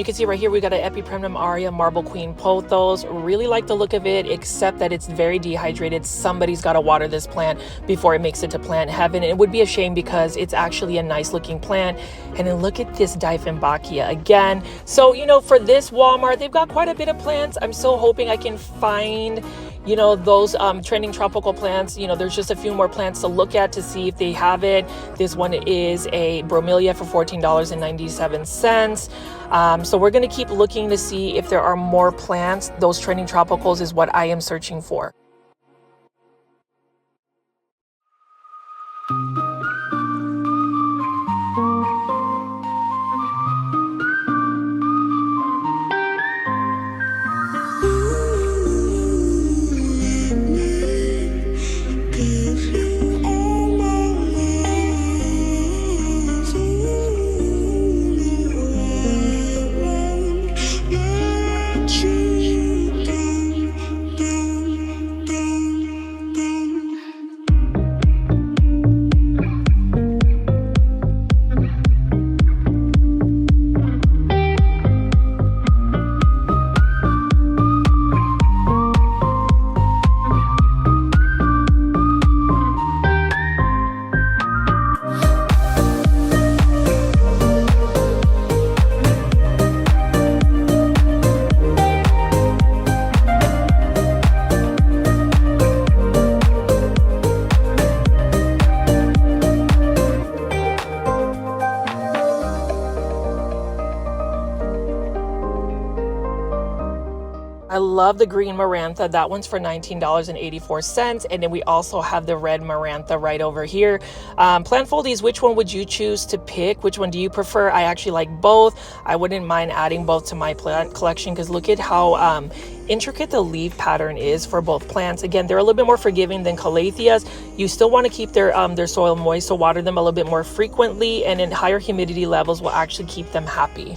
can see right here, we got an Epipremnum Aria Marble Queen Pothos. Really like the look of it, except that it's very dehydrated. Somebody's got to water this plant before it makes it to plant heaven. And it would be a shame because it's actually a nice looking plant. And then look at this Dieffenbachia again. So, you know, for this Walmart, they've got quite a bit of plants. I'm so hoping I can find, you know, those trending tropical plants. You know, there's just a few more plants to look at to see if they have it. This one is a bromelia for $14.97. So we're going to keep looking to see if there are more plants. Those trending tropicals is what I am searching for. I love the green Marantha. That one's for $19.84. And then we also have the red Marantha right over here. Plant foldies, which one would you choose to pick? Which one do you prefer? I actually like both. I wouldn't mind adding both to my plant collection because look at how intricate the leaf pattern is for both plants. Again, they're a little bit more forgiving than calatheas. You still want to keep their soil moist, so water them a little bit more frequently, and in higher humidity levels will actually keep them happy.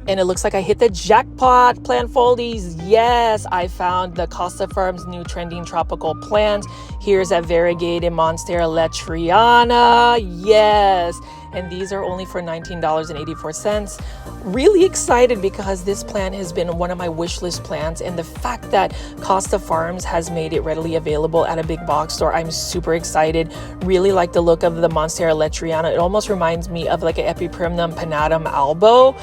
And it looks like I hit the jackpot, plant foldies. Yes, I found the Costa Farms new trending tropical plant. Here's a Variegated Monstera Lechleriana. Yes. And these are only for $19.84. Really excited because this plant has been one of my wish list plants, and the fact that Costa Farms has made it readily available at a big box store, I'm super excited. Really like the look of the Monstera Lechleriana. It almost reminds me of like an Epipremnum Pinnatum Albo.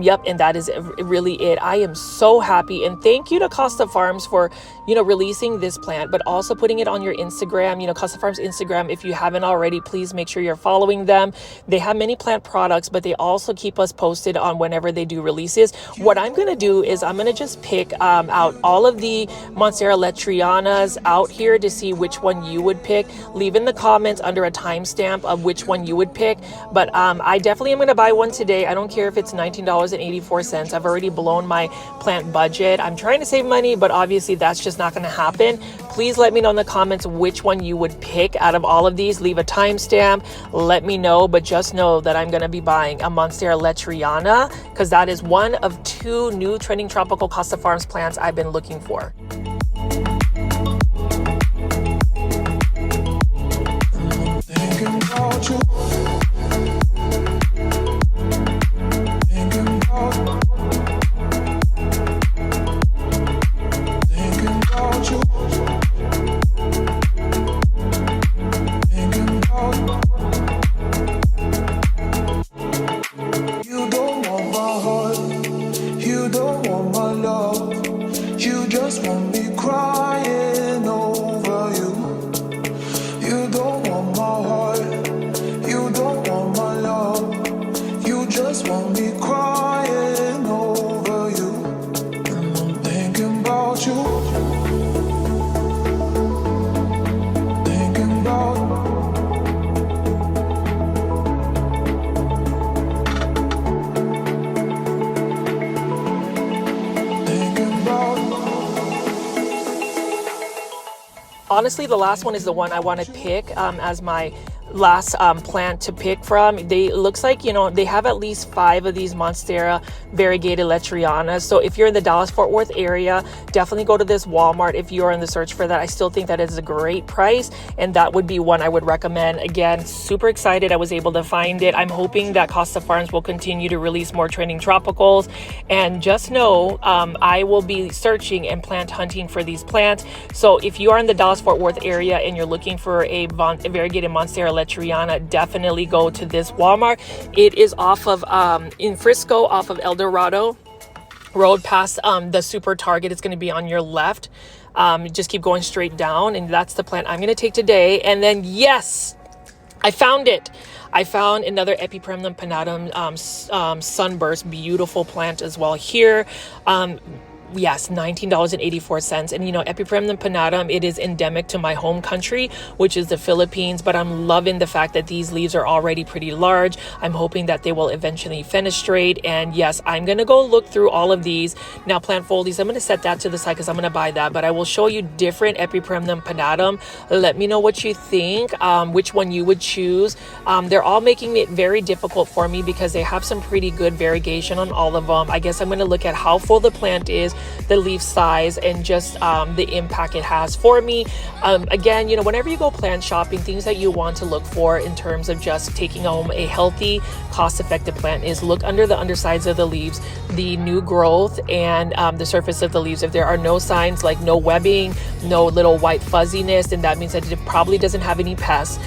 Yep, and that is really it. I am so happy, and thank you to Costa Farms for, you know, releasing this plant, but also putting it on your Instagram. You know, Costa Farms Instagram, if you haven't already, please make sure you're following them. They have many plant products, but they also keep us posted on whenever they do releases. What I'm going to do is I'm going to just pick out all of the Monstera Lechlerianas out here to see which one you would pick. Leave in the comments under a timestamp of which one you would pick. But I definitely am going to buy one today. I don't care if it's $19.84. I've already blown my plant budget. I'm trying to save money, but obviously that's just not going to happen. Please let me know in the comments which one you would pick out of all of these. Leave a timestamp. Let me know, but just know that I'm going to be buying a Monstera Lechleriana because that is one of two new trending tropical Costa Farms plants I've been looking for. Honestly, the last one is the one I want to pick as my plant to pick from. They looks like, you know, they have at least 5 of these Monstera Variegated Lechleriana. So if you're in the Dallas-Fort Worth area, definitely go to this Walmart if you are in the search for that. I still think that is a great price, and that would be one I would recommend. Again, super excited I was able to find it. I'm hoping that Costa Farms will continue to release more trending tropicals, and just know I will be searching and plant hunting for these plants. So if you are in the Dallas-Fort Worth area and you're looking for a Variegated Monstera Lechleriana, definitely go to this Walmart. It is off of in Frisco, off of El Dorado Road, past the Super Target. It's going to be on your left. Just keep going straight down, and that's the plant I'm going to take today. And then, yes, I found it. I found another Epipremnum Pinnatum Sunburst, beautiful plant as well here. Yes, $19.84. And you know, Epipremnum Pinnatum, it is endemic to my home country, which is the Philippines, but I'm loving the fact that these leaves are already pretty large. I'm hoping that they will eventually fenestrate. And yes, I'm going to go look through all of these. Now, plant foldies, I'm going to set that to the side because I'm going to buy that, but I will show you different Epipremnum Pinnatum. Let me know what you think, which one you would choose. They're all making it very difficult for me because they have some pretty good variegation on all of them. I guess I'm going to look at how full the plant is, the leaf size, and just the impact it has for me. Again, you know, whenever you go plant shopping, things that you want to look for in terms of just taking home a healthy, cost-effective plant is look under the undersides of the leaves, the new growth, and the surface of the leaves. If there are no signs like no webbing, no little white fuzziness, then that means that it probably doesn't have any pests.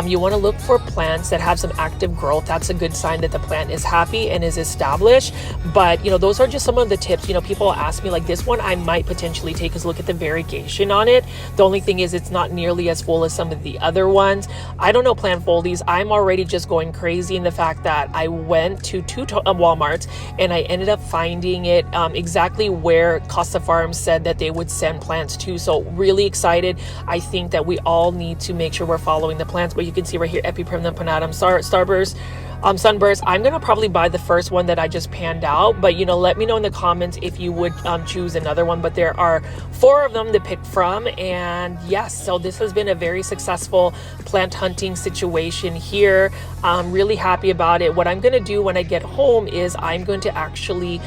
You want to look for plants that have some active growth. That's a good sign that the plant is happy and is established. But you know, those are just some of the tips. You know, people ask me, like, this one I might potentially take is look at the variegation on it. The only thing is it's not nearly as full as some of the other ones. I don't know, plant foldies, I'm already just going crazy in the fact that I went to 2 Walmarts and I ended up finding it exactly where Costa Farms said that they would send plants to. So really excited. I think that we all need to make sure we're following the plants, but you can see right here, Epipremnum Pinnatum Sunburst. I'm gonna probably buy the first one that I just panned out, but you know, let me know in the comments if you would choose another one. But there are 4 of them to pick from, and yes, so this has been a very successful plant hunting situation here. I'm really happy about it. What I'm gonna do when I get home is I'm going to actually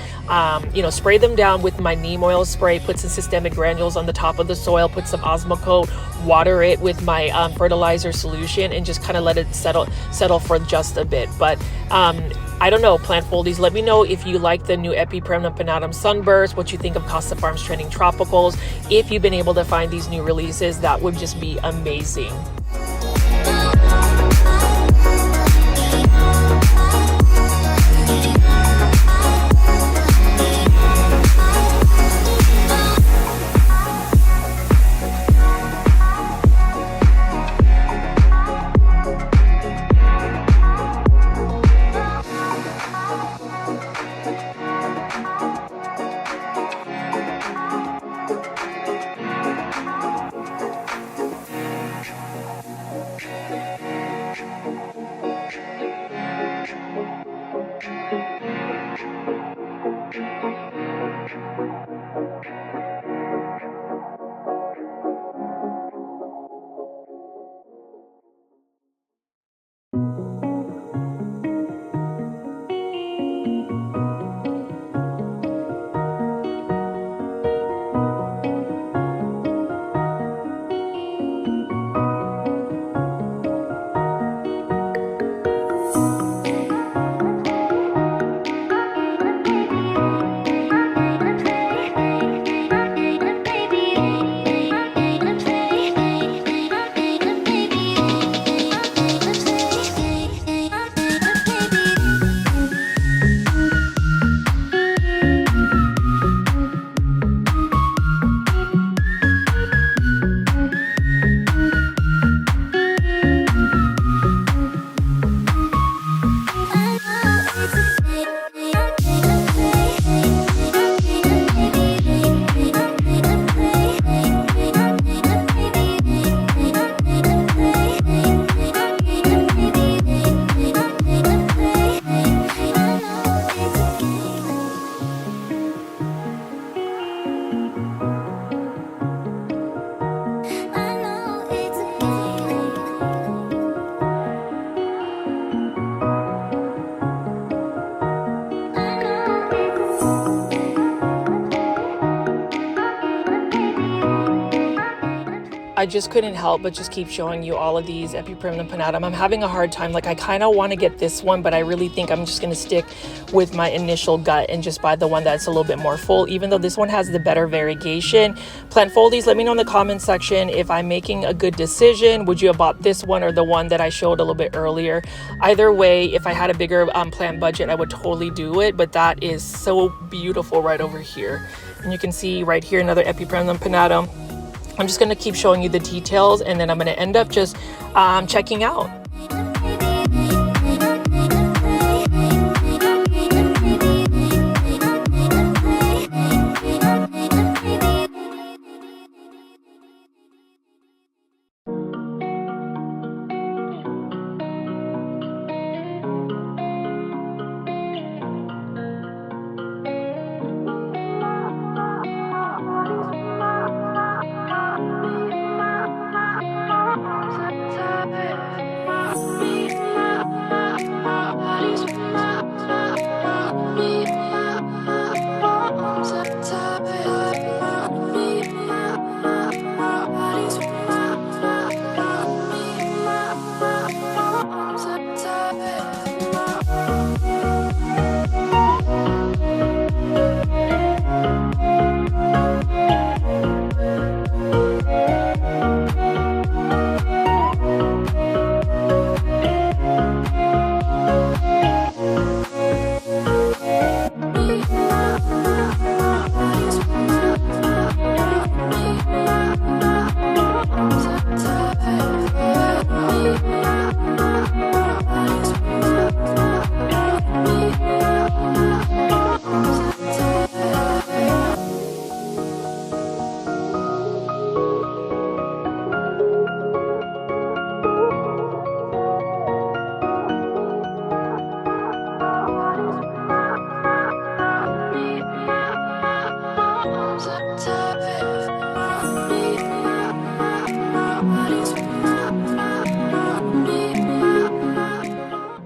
you know, spray them down with my neem oil spray, put some systemic granules on the top of the soil, put some Osmocote, water it with my fertilizer solution, and just kind of let it settle for just a bit. But I don't know, plant foldies, let me know if you like the new Epipremnum Pinnatum Sunburst, what you think of Costa Farms Trending Tropicals. If you've been able to find these new releases, that would just be amazing. I just couldn't help but just keep showing you all of these Epipremnum Pinnatum. I'm having a hard time. Like, I kind of want to get this one, but I really think I'm just going to stick with my initial gut and just buy the one that's a little bit more full, even though this one has the better variegation. Plant foldies, let me know in the comment section if I'm making a good decision. Would you have bought this one or the one that I showed a little bit earlier? Either way, if I had a bigger plant budget, I would totally do it, but that is so beautiful right over here. And you can see right here another Epipremnum Pinnatum. I'm just going to keep showing you the details, and then I'm going to end up just checking out.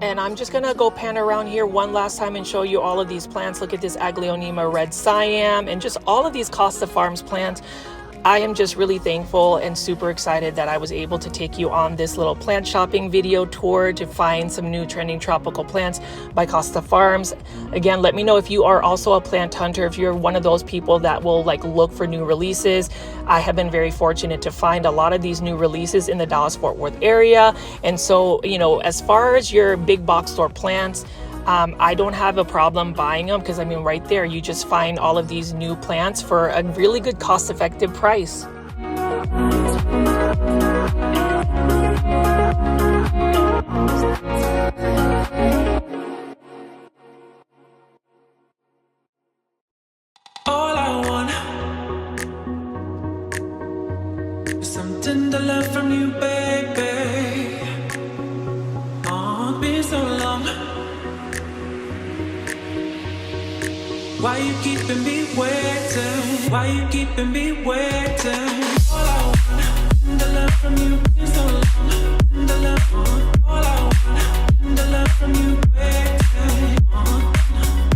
And I'm just gonna go pan around here one last time and show you all of these plants. Look at this Aglaonema red Siam and just all of these Costa Farms plants. I am just really thankful and super excited that I was able to take you on this little plant shopping video tour to find some new trending tropical plants by Costa Farms. Again, let me know if you are also a plant hunter, if you're one of those people that will like look for new releases. I have been very fortunate to find a lot of these new releases in the Dallas-Fort Worth area. And so, you know, as far as your big box store plants, I don't have a problem buying them because I mean right there you just find all of these new plants for a really good cost-effective price. All I want is some tender love from you, baby. Oh, been so long. Why you keeping me waiting? Why you keeping me waiting? All I want, the love from you, been so long. The love, all I want, the love from you, waiting.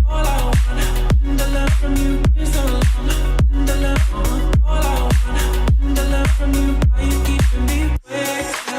All I want, the love from you, been so long. The love, all I want, the love from you. Why you keeping me waiting?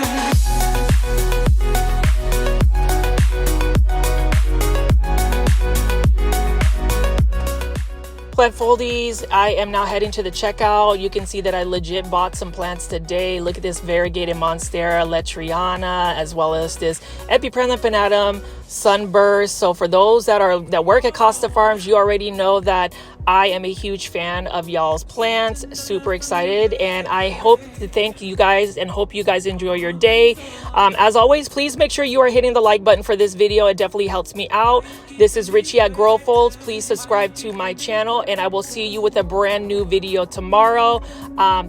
Plant foldies, I am now heading to the checkout. You can see that I legit bought some plants today. Look at this Variegated Monstera Lechleriana, as well as this Epipremnum Pinnatum Sunburst. So for those that work at Costa Farms, you already know that I am a huge fan of y'all's plants. Super excited, and I hope to thank you guys and hope you guys enjoy your day. As always, please make sure you are hitting the like button for this video. It definitely helps me out. This is Richie at Grow Folds. Please subscribe to my channel, and I will see you with a brand new video tomorrow.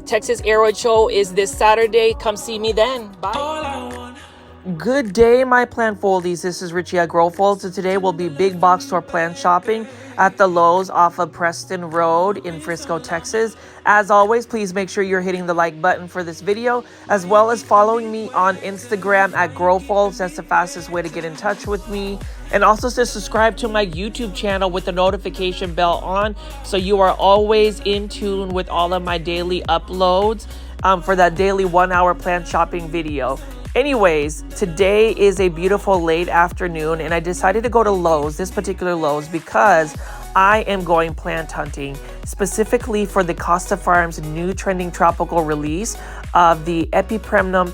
Texas Aroid Show is this Saturday. Come see me then. Bye. Good day, my plant foldies. This is Richie at Grow Folds, and today will be big box store plant shopping at the Lowe's off of Preston Road in Frisco, Texas. As always, please make sure you're hitting the like button for this video, as well as following me on Instagram at Grow Folds. That's the fastest way to get in touch with me. And also to subscribe to my YouTube channel with the notification bell on, so you are always in tune with all of my daily uploads. for that daily 1-hour plant shopping video. Anyways, today is a beautiful late afternoon and I decided to go to Lowe's, this particular Lowe's, because I am going plant hunting, specifically for the Costa Farms new trending tropical release of the Epipremnum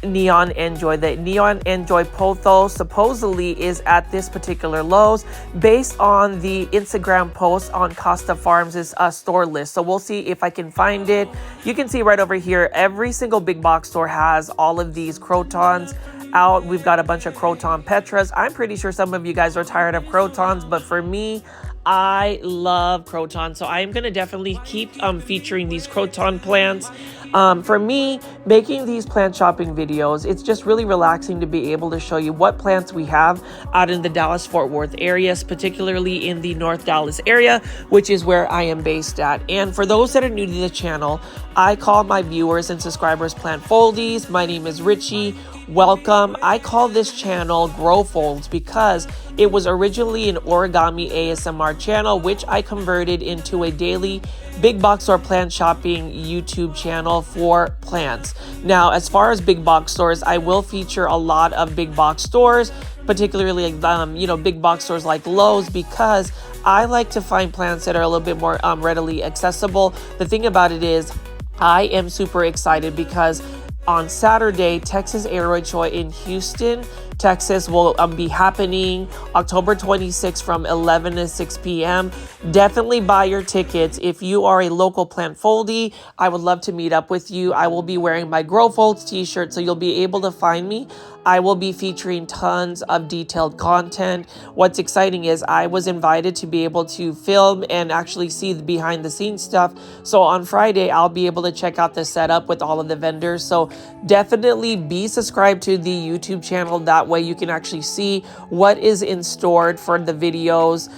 Neon NJoy. The Neon NJoy Pothos supposedly is at this particular Lowe's based on the Instagram post on Costa Farms' store list. So we'll see if I can find it. You can see right over here, every single big box store has all of these crotons out. We've got a bunch of croton petras. I'm pretty sure some of you guys are tired of crotons, but for me, I love crotons, so I'm going to definitely keep featuring these croton plants. For me, making these plant shopping videos, it's just really relaxing to be able to show you what plants we have out in the Dallas-Fort Worth area, particularly in the North Dallas area, which is where I am based at. And for those that are new to the channel, I call my viewers and subscribers plant foldies. My name is Richie. Welcome. I call this channel Grow Folds because it was originally an origami ASMR channel, which I converted into a daily big box store plant shopping YouTube channel for plants. Now, as far as big box stores, I will feature a lot of big box stores, particularly big box stores like Lowe's, because I like to find plants that are a little bit more readily accessible. The thing about it is, I am super excited because on Saturday, Texas Aroid Show in Houston, Texas will be happening October 26th from 11 to 6 p.m. Definitely buy your tickets. If you are a local plant foldie, I would love to meet up with you. I will be wearing my Grow Folds t-shirt, so you'll be able to find me. I will be featuring tons of detailed content. What's exciting is I was invited to be able to film and actually see the behind the scenes stuff. So on Friday, I'll be able to check out the setup with all of the vendors. So definitely be subscribed to the YouTube channel. That way you can actually see what is in store for the videos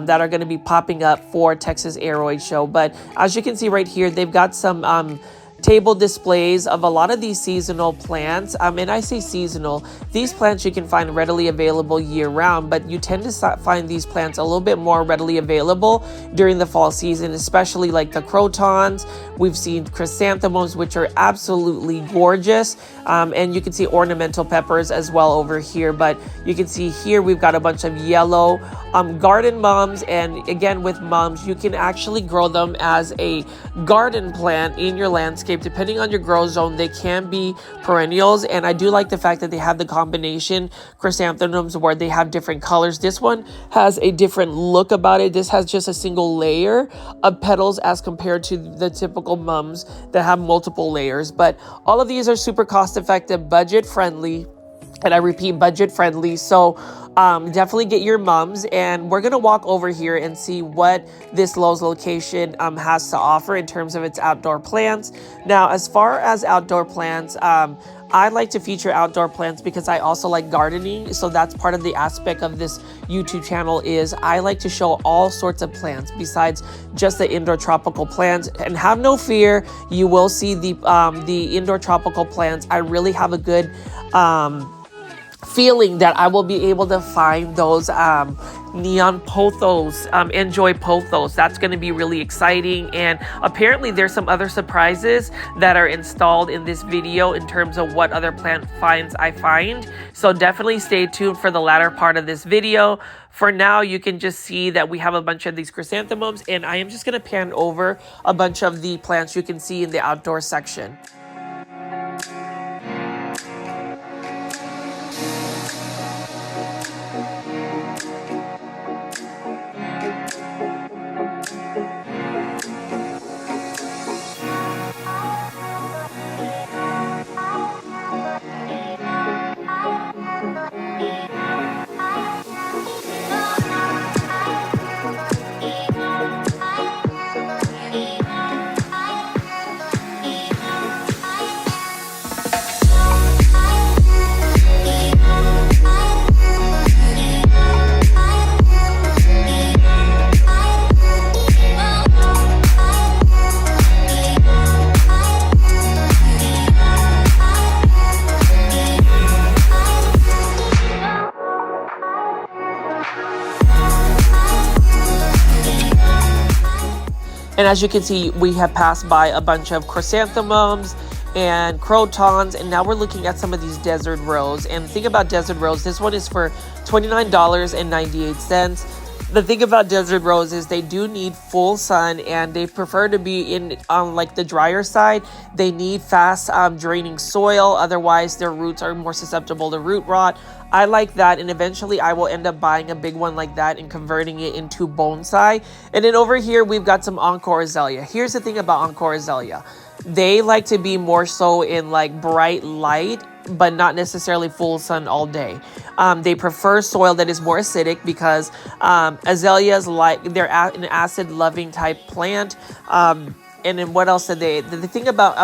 that are going to be popping up for Texas Aroid Show. But as you can see right here, they've got some table displays of a lot of these seasonal plants. And I say seasonal, these plants you can find readily available year round, but you tend to find these plants a little bit more readily available during the fall season, especially like the crotons. We've seen chrysanthemums, which are absolutely gorgeous. And you can see ornamental peppers as well over here, but you can see here we've got a bunch of yellow garden mums. And again, with mums, you can actually grow them as a garden plant in your landscape. Depending on your grow zone, they can be perennials, and I do like the fact that they have the combination chrysanthemums where they have different colors. This one has a different look about it. This has just a single layer of petals as compared to the typical mums that have multiple layers. But all of these are super cost effective, budget friendly, and I repeat, budget friendly. So definitely get your mums, and we're gonna walk over here and see what this Lowe's location has to offer in terms of its outdoor plants. Now, as far as outdoor plants, I like to feature outdoor plants because I also like gardening. So that's part of the aspect of this YouTube channel is I like to show all sorts of plants besides just the indoor tropical plants. And have no fear, you will see the indoor tropical plants. I really have a good feeling that I will be able to find those Neon Pothos, NJoy Pothos. That's going to be really exciting. And apparently there's some other surprises that are installed in this video in terms of what other plant finds I find. So definitely stay tuned for the latter part of this video. For now, you can just see that we have a bunch of these chrysanthemums, and I am just going to pan over a bunch of the plants you can see in the outdoor section. And as you can see, we have passed by a bunch of chrysanthemums and crotons, and now we're looking at some of these desert rose. And the thing about desert rose, this one is for $29.98. The thing about desert rose is they do need full sun, and they prefer to be on like the drier side. They need fast draining soil, otherwise their roots are more susceptible to root rot. I like that, and eventually I will end up buying a big one like that and converting it into bonsai. And then over here we've got some Encore azalea. Here's the thing about Encore azalea. They like to be more so in like bright light, but not necessarily full sun all day. They prefer soil that is more acidic because azaleas, they're an acid loving type plant. And then what else did the thing about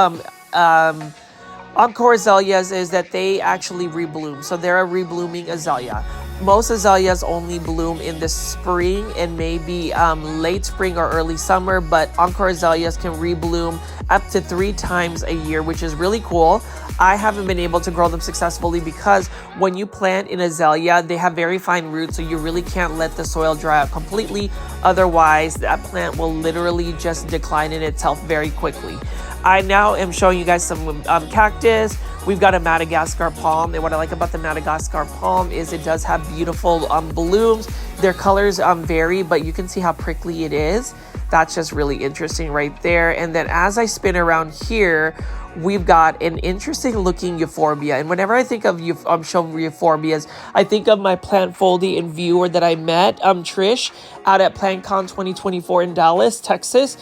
Encore azaleas is that they actually rebloom. So they're a reblooming azalea. Most azaleas only bloom in the spring and maybe late spring or early summer, but Encore azaleas can rebloom up to 3 times a year, which is really cool. I haven't been able to grow them successfully because when you plant an azalea, they have very fine roots, so you really can't let the soil dry out completely. Otherwise, that plant will literally just decline in itself very quickly. I now am showing you guys some cactus. We've got a Madagascar palm, and what I like about the Madagascar palm is it does have beautiful blooms. Their colors vary, but you can see how prickly it is. That's just really interesting right there. And then as I spin around here, we've got an interesting looking euphorbia. And whenever I think of showing euphorbias, I think of my plant foldy and viewer that I met, Trish, out at PlantCon 2024 in Dallas, Texas.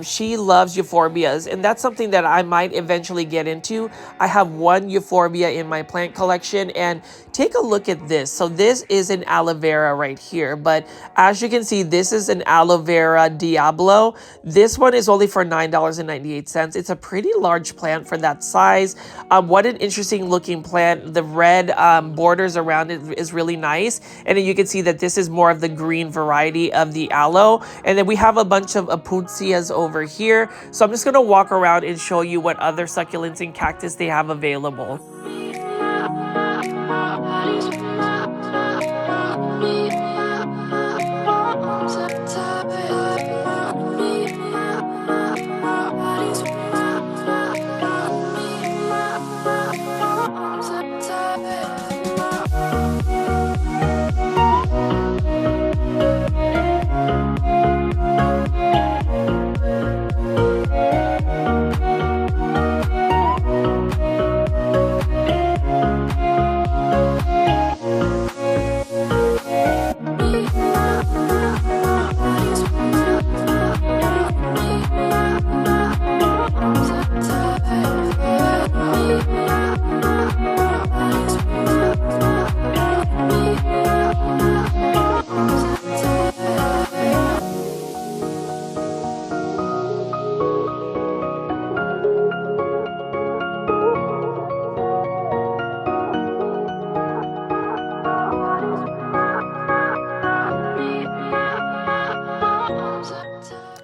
She loves euphorbias, and that's something that I might eventually get into. I have one euphorbia in my plant collection, and take a look at this. So this is an aloe vera right here, but as you can see, this is an aloe vera Diablo. This one is only for $9.98. It's a pretty large plant for that size. What an interesting looking plant. The red borders around it is really nice, and then you can see that this is more of the green variety of the aloe. And then we have a bunch of Apuntias over here. So I'm just going to walk around and show you what other succulents and cactus they have available.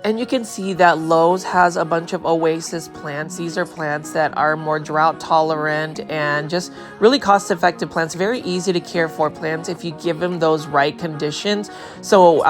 And you can see that Lowe's has a bunch of oasis plants. These are plants that are more drought tolerant and just really cost effective plants. Very easy to care for plants if you give them those right conditions. So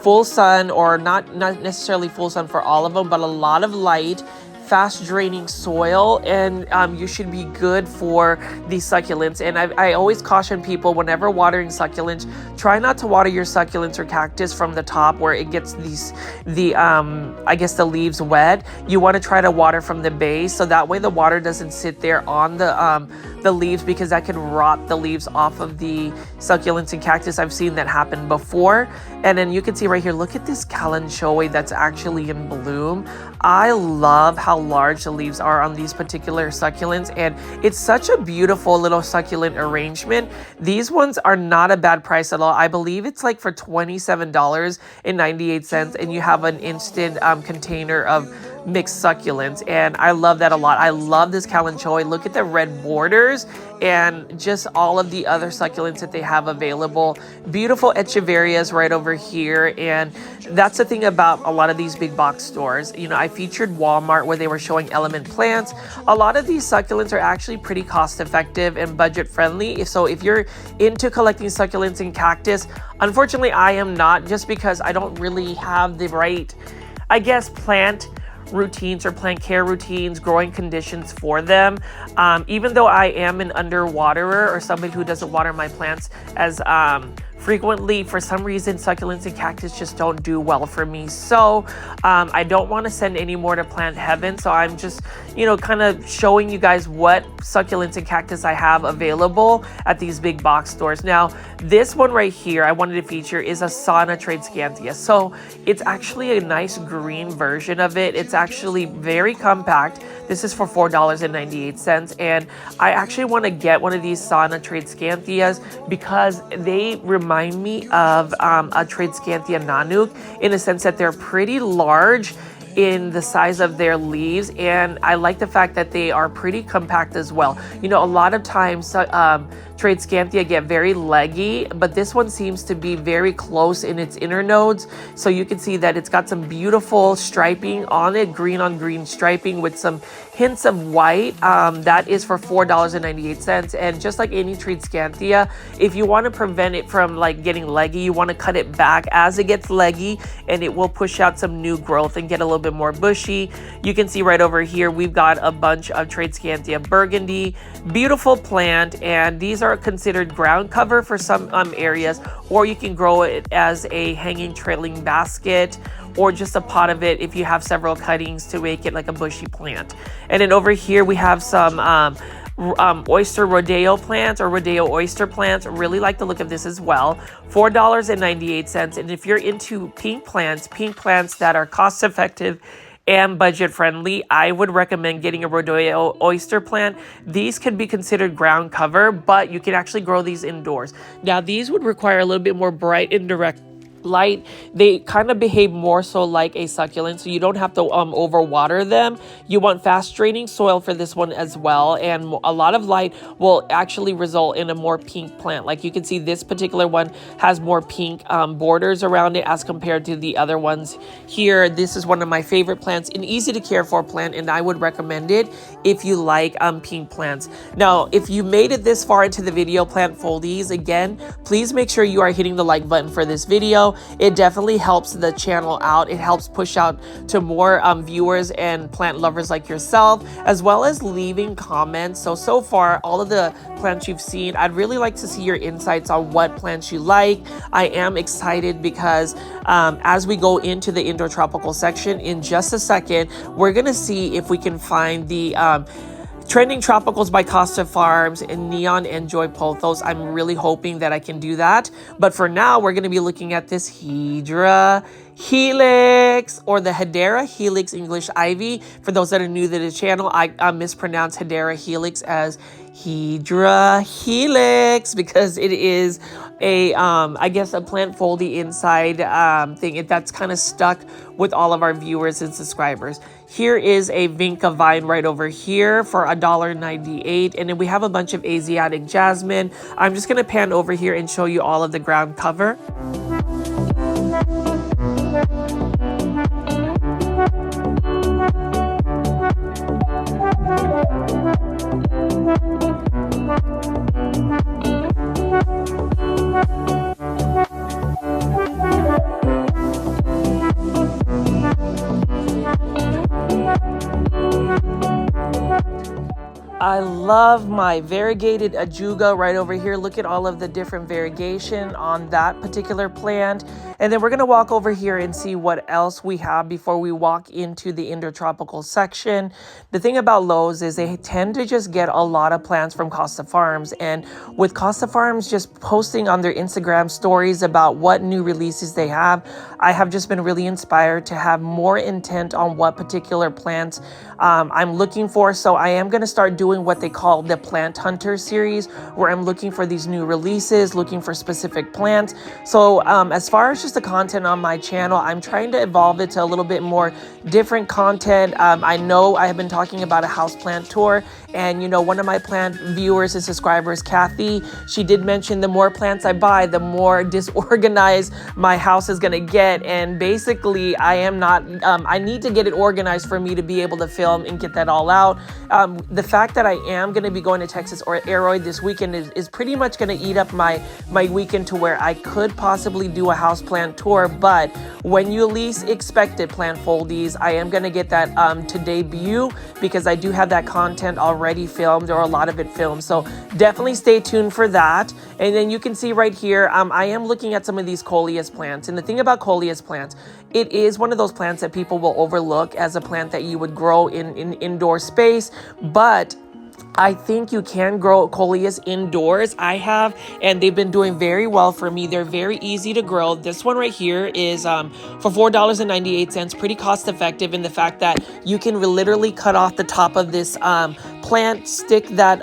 full sun, or not necessarily full sun for all of them, but a lot of light, fast draining soil, and you should be good for these succulents. And I always caution people, whenever watering succulents, try not to water your succulents or cactus from the top where it gets I guess the leaves wet. You want to try to water from the base, so that way the water doesn't sit there on the leaves, because that can rot the leaves off of the succulents and cactus. I've seen that happen before. And then you can see right here, look at this kalanchoe that's actually in bloom. I love how large the leaves are on these particular succulents, and it's such a beautiful little succulent arrangement. These ones are not a bad price at all. I believe it's like for $27.98, and you have an instant container of mixed succulents, and I love that a lot. I love this kalanchoe. Look at the red borders and just all of the other succulents that they have available. Beautiful echeverias right over here. And that's the thing about a lot of these big box stores. You know, I featured Walmart where they were showing element plants. A lot of these succulents are actually pretty cost effective and budget friendly. So if you're into collecting succulents and cactus, unfortunately I am not, just because I don't really have the right I guess, plant routines or plant care routines, growing conditions for them. Even though I am an underwaterer or somebody who doesn't water my plants as frequently, for some reason succulents and cactus just don't do well for me. So I don't want to send any more to Plant Heaven. So I'm just, kind of showing you guys what succulents and cactus I have available at these big box stores. Now, this one right here I wanted to feature is a Sauna Tradescantia. So it's actually a nice green version of it. It's actually very compact. This is for $4.98, and I actually want to get one of these Sauna Tradescantias because they remind me of a Tradescantia Nanook in a sense that they're pretty large in the size of their leaves, and I like the fact that they are pretty compact as well. A lot of times Tradescantia get very leggy, but this one seems to be very close in its inner nodes. So you can see that it's got some beautiful striping on it, green on green striping with some hints of white. That is for $4.98. And just like any Tradescantia, if you want to prevent it from getting leggy, you want to cut it back as it gets leggy, and it will push out some new growth and get a little bit more bushy. You can see right over here, we've got a bunch of Tradescantia burgundy, beautiful plant, and these are considered ground cover for some areas, or you can grow it as a hanging trailing basket or just a pot of it if you have several cuttings to make it like a bushy plant. And then over here we have some oyster rodeo plants or rodeo oyster plants. Really like the look of this as well. $4.98. And if you're into pink plants that are cost effective and budget friendly, I would recommend getting a rodeo oyster plant. These can be considered ground cover, but you can actually grow these indoors. Now, these would require a little bit more bright and direct light. They kind of behave more so like a succulent, so you don't have to overwater them. You want fast draining soil for this one as well, and a lot of light will actually result in a more pink plant. Like you can see, this particular one has more pink borders around it as compared to the other ones here. This is one of my favorite plants, an easy to care for plant, and I would recommend it if you like pink plants. Now, if you made it this far into the video, plant foldies, again, please make sure you are hitting the like button for this video. It definitely helps the channel out. It helps push out to more viewers and plant lovers like yourself, as well as leaving comments. So far, all of the plants you've seen, I'd really like to see your insights on what plants you like. I am excited because as we go into the indoor tropical section in just a second, we're going to see if we can find the Trending Tropicals by Costa Farms and Neon NJoy Pothos. I'm really hoping that I can do that. But for now, we're going to be looking at this Hedera Helix, or the Hedera Helix English Ivy. For those that are new to the channel, I mispronounce Hedera Helix as Hedera Helix because it is a I guess a plant foldy inside thing that's kind of stuck with all of our viewers and subscribers. Here is a Vinca vine right over here for $1.98, and then we have a bunch of Asiatic jasmine. I'm just going to pan over here and show you all of the ground cover. I love my variegated ajuga right over here. Look at all of the different variegation on that particular plant. And then we're going to walk over here and see what else we have before we walk into the indoor tropical section. The thing about Lowe's is they tend to just get a lot of plants from Costa Farms. And with Costa Farms just posting on their Instagram stories about what new releases they have, I have just been really inspired to have more intent on what particular plants I'm looking for. So I am going to start doing what they call the Plant Hunter series, where I'm looking for these new releases, looking for specific plants. So as far as just the content on my channel, I'm trying to evolve it to a little bit more different content. I know I have been talking about a houseplant tour, and one of my plant viewers and subscribers, Kathy, she did mention the more plants I buy, the more disorganized my house is going to get. And basically, I need to get it organized for me to be able to film and get that all out. The fact that I am going to be going to Texas or Aroid this weekend is pretty much going to eat up my weekend to where I could possibly do a houseplant plant tour, but when you least expect it, plant foldies, I am going to get that to debut because I do have that content already filmed, or a lot of it filmed. So definitely stay tuned for that. And then you can see right here, I am looking at some of these coleus plants. And the thing about coleus plants, it is one of those plants that people will overlook as a plant that you would grow in indoor space, but I think you can grow coleus indoors. I have, and they've been doing very well for me. They're very easy to grow. This one right here is for $4.98, pretty cost effective in the fact that you can literally cut off the top of this plant, stick that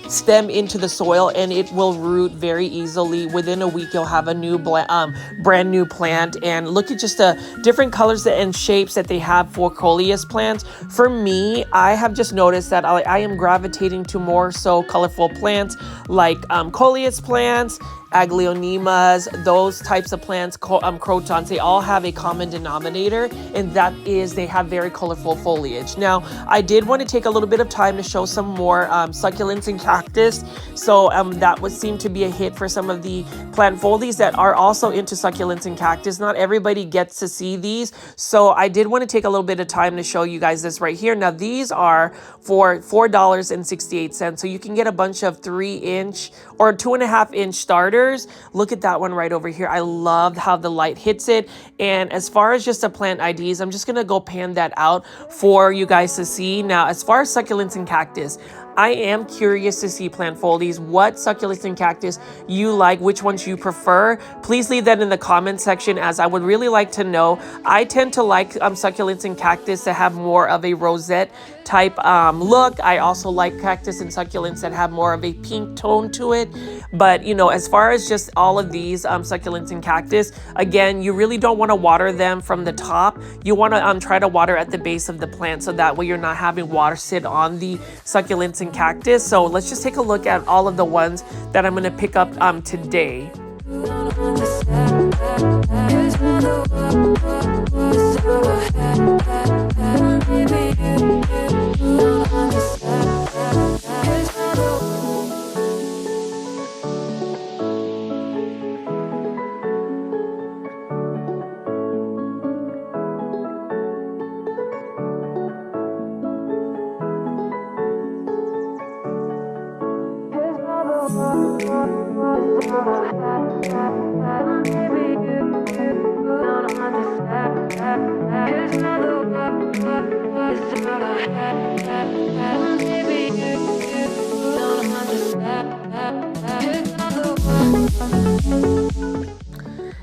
stem into the soil, and it will root very easily. Within a week, you'll have a new brand new plant. And look at just the different colors and shapes that they have for coleus plants. For me, I have just noticed that I am gravitating to more so colorful plants like coleus plants, aglaonemas, those types of plants, crotons. They all have a common denominator, and that is they have very colorful foliage. Now, I did want to take a little bit of time to show some more succulents and cactus. So that would seem to be a hit for some of the plant foldies that are also into succulents and cactus. Not everybody gets to see these, so I did want to take a little bit of time to show you guys this right here. Now, these are for $4.68, so you can get a bunch of 3-inch or 2.5-inch starters. Look at that one right over here. I love how the light hits it. And as far as just the plant IDs, I'm just gonna go pan that out for you guys to see. Now, as far as succulents and cactus, I am curious to see plant foldies, what succulents and cactus you like, which ones you prefer. Please leave that in the comment section, as I would really like to know. I tend to like succulents and cactus that have more of a rosette type look. I also like cactus and succulents that have more of a pink tone to it. But you know, as far as just all of these succulents and cactus, again, you really don't want to water them from the top. You want to try to water at the base of the plant, so that way you're not having water sit on the succulents and cactus. So let's just take a look at all of the ones that I'm going to pick up today.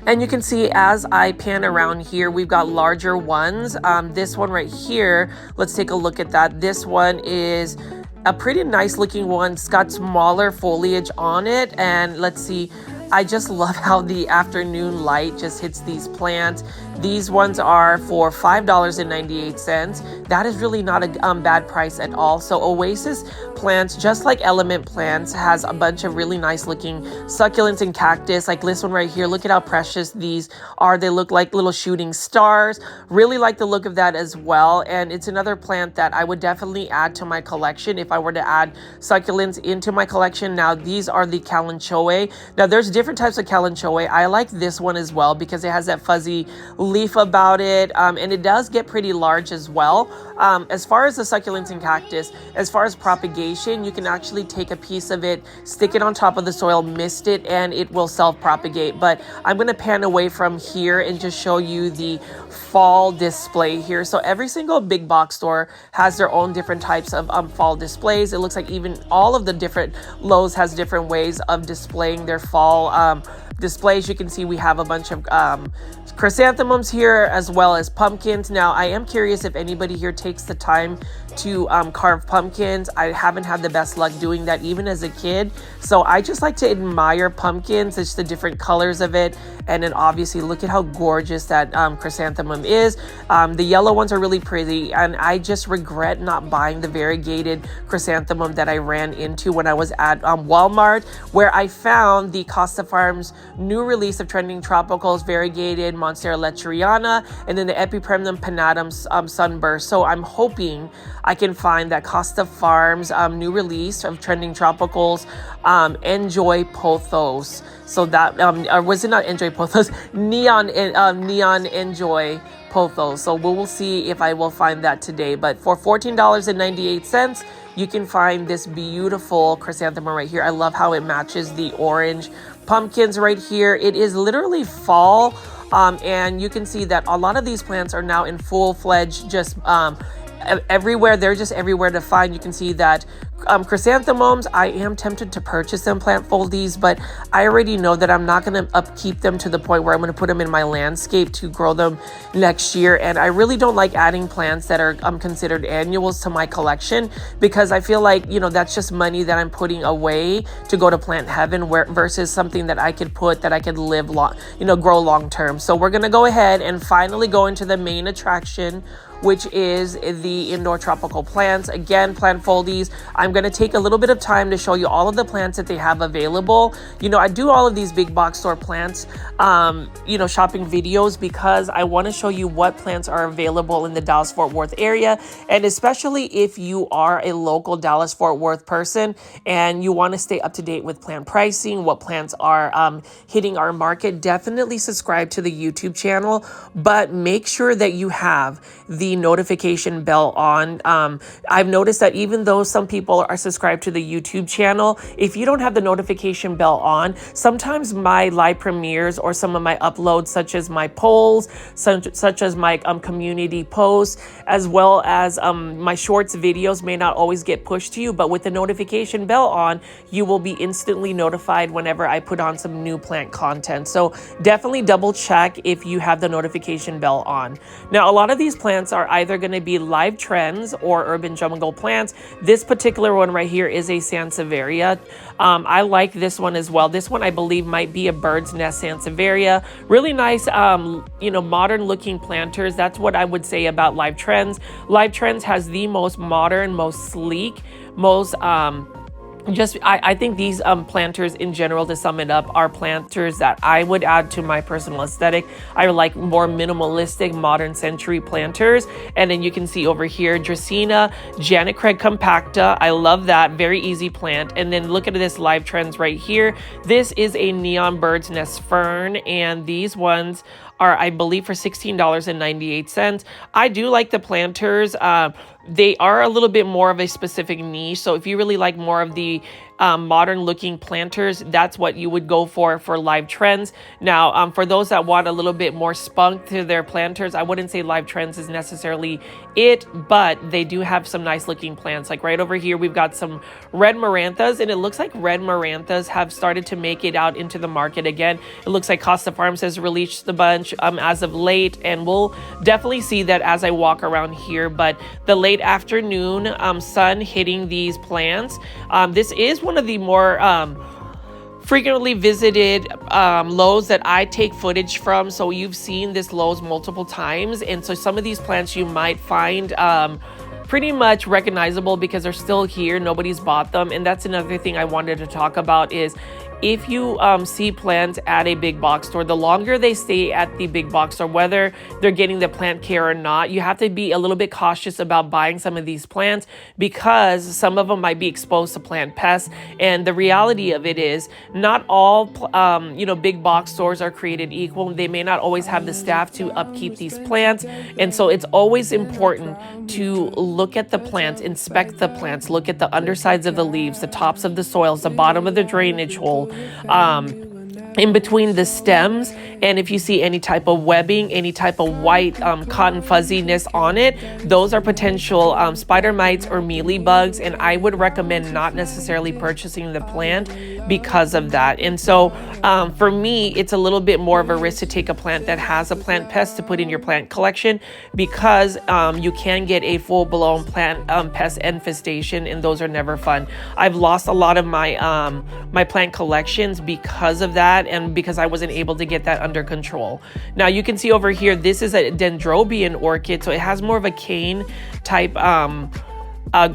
And you can see as I pan around here, we've got larger ones. This one right here, let's take a look at that. This one is a pretty nice looking one. It's got smaller foliage on it. And let's see, I just love how the afternoon light just hits these plants. These ones are for $5.98. That is really not a bad price at all. So Oasis plants, just like Element plants, has a bunch of really nice looking succulents and cactus. Like this one right here, look at how precious these are. They look like little shooting stars. Really like the look of that as well. And it's another plant that I would definitely add to my collection if I were to add succulents into my collection. Now, these are the Kalanchoe. Now, there's different types of Kalanchoe. I like this one as well because it has that fuzzy leaf about it, and it does get pretty large as well. As far as the succulents and cactus, as far as propagation, you can actually take a piece of it, stick it on top of the soil, mist it, and it will self-propagate. But I'm going to pan away from here and just show you the fall display here. So every single big box store has their own different types of fall displays. It looks like even all of the different Lowe's has different ways of displaying their fall displays. You can see we have a bunch of chrysanthemums here, as well as pumpkins. Now, I am curious if anybody here takes the time to carve pumpkins. I haven't had the best luck doing that even as a kid. So I just like to admire pumpkins. It's the different colors of it. And then obviously look at how gorgeous that chrysanthemum is. The yellow ones are really pretty. And I just regret not buying the variegated chrysanthemum that I ran into when I was at Walmart, where I found the Costa Farms new release of trending tropicals, Variegated Monstera Lechleriana, and then the Epipremnum Pinnatum Sunburst. So I'm hoping I can find that Costa Farms new release of trending tropicals, NJoy Pothos. So that or was it not NJoy Pothos? Neon NJoy Pothos. So we will see if I will find that today. But for $14.98, you can find this beautiful chrysanthemum right here. I love how it matches the orange pumpkins right here. It is literally fall, and you can see that a lot of these plants are now in full-fledged just everywhere. They're just everywhere to find. You can see that chrysanthemums, I am tempted to purchase them, plant foldies, but I already know that I'm not going to upkeep them to the point where I'm going to put them in my landscape to grow them next year. And I really don't like adding plants that are considered annuals to my collection, because I feel like, you know, that's just money that I'm putting away to go to plant heaven, versus something that I could live long, grow long term. So we're going to go ahead and finally go into the main attraction, which is the indoor tropical plants. Again, plant foldies. I'm going to take a little bit of time to show you all of the plants that they have available. I do all of these big box store plants, shopping videos, because I want to show you what plants are available in the Dallas-Fort Worth area. And especially if you are a local Dallas-Fort Worth person and you want to stay up to date with plant pricing, what plants are hitting our market, definitely subscribe to the YouTube channel, but make sure that you have the notification bell on. I've noticed that even though some people are subscribed to the YouTube channel, if you don't have the notification bell on, sometimes my live premieres or some of my uploads, such as my polls, such as my community posts, as well as my shorts videos, may not always get pushed to you. But with the notification bell on, you will be instantly notified whenever I put on some new plant content. So definitely double check if you have the notification bell on. Now, a lot of these plants are either going to be live trends or urban jungle plants. This particular one right here is a Sansevieria. I like this one as well. This one I believe might be a bird's nest Sansevieria. Really nice, modern looking planters. That's what I would say about Live Trends. Live Trends has the most modern, most sleek, most I think these planters in general, to sum it up, are planters that I would add to my personal aesthetic. I like more minimalistic, modern century planters. And then you can see over here, Dracaena, Janet Craig compacta. I love that. Very easy plant. And then look at this Live Trends right here. This is a neon bird's nest fern, and these ones are, I believe, for $16.98. I do like the planters. They are a little bit more of a specific niche. So if you really like more of the modern looking planters, that's what you would go for Live Trends. Now, for those that want a little bit more spunk to their planters, I wouldn't say Live Trends is necessarily it, but they do have some nice looking plants. Like right over here, we've got some red maranthas, and it looks like red maranthas have started to make it out into the market again. It looks like Costa Farms has released a bunch as of late, and we'll definitely see that as I walk around here. But the late afternoon sun hitting these plants, this is one of the more frequently visited lows that I take footage from. So you've seen this lows multiple times, and so some of these plants you might find pretty much recognizable because they're still here, nobody's bought them. And that's another thing I wanted to talk about is, if you see plants at a big box store, the longer they stay at the big box store, whether they're getting the plant care or not, you have to be a little bit cautious about buying some of these plants, because some of them might be exposed to plant pests. And the reality of it is, not all big box stores are created equal. They may not always have the staff to upkeep these plants, and so it's always important to look at the plants, inspect the plants, look at the undersides of the leaves, the tops of the soils, the bottom of the drainage hole, in between the stems. And if you see any type of webbing, any type of white cotton fuzziness on it, those are potential spider mites or mealy bugs, and I would recommend not necessarily purchasing the plant because of that. And so for me, it's a little bit more of a risk to take a plant that has a plant pest to put in your plant collection, because you can get a full-blown plant pest infestation, and those are never fun. I've lost a lot of my my plant collections because of that, and because I wasn't able to get that under control. Now you can see over here, this is a dendrobian orchid, so it has more of a cane type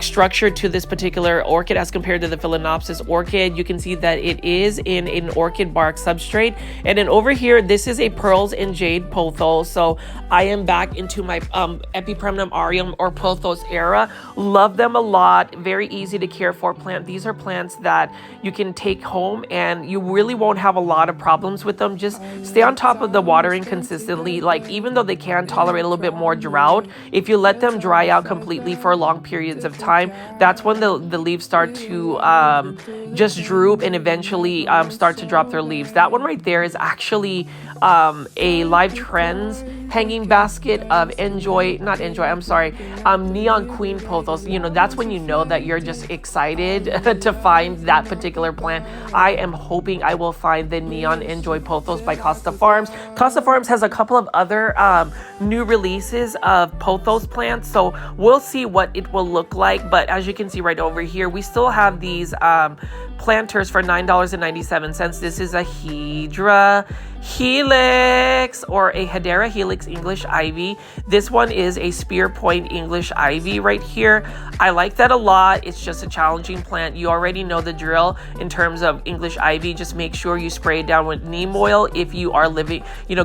structure to this particular orchid as compared to the Phalaenopsis orchid. You can see that it is in an orchid bark substrate. And then over here, this is a Pearls and Jade Pothos. So I am back into my Epipremnum aureum or Pothos era. Love them a lot. Very easy to care for plant. These are plants that you can take home and you really won't have a lot of problems with them. Just stay on top of the watering consistently. Like, even though they can tolerate a little bit more drought, if you let them dry out completely for long periods of time, that's when the leaves start to just droop and eventually start to drop their leaves. That one right there is actually a Live Trends hanging basket of Neon Queen Pothos. You know, that's when you know that you're just excited to find that particular plant. I am hoping I will find the Neon NJoy Pothos by Costa Farms. Costa Farms has a couple of other new releases of Pothos plants, so we'll see what it will look like. But as you can see right over here, we still have these planters for $9.97. This is a Hedera Helix or a Hedera Helix English Ivy. This one is a Spear Point English Ivy right here. I like that a lot. It's just a challenging plant. You already know the drill in terms of English Ivy. Just make sure you spray it down with neem oil if you are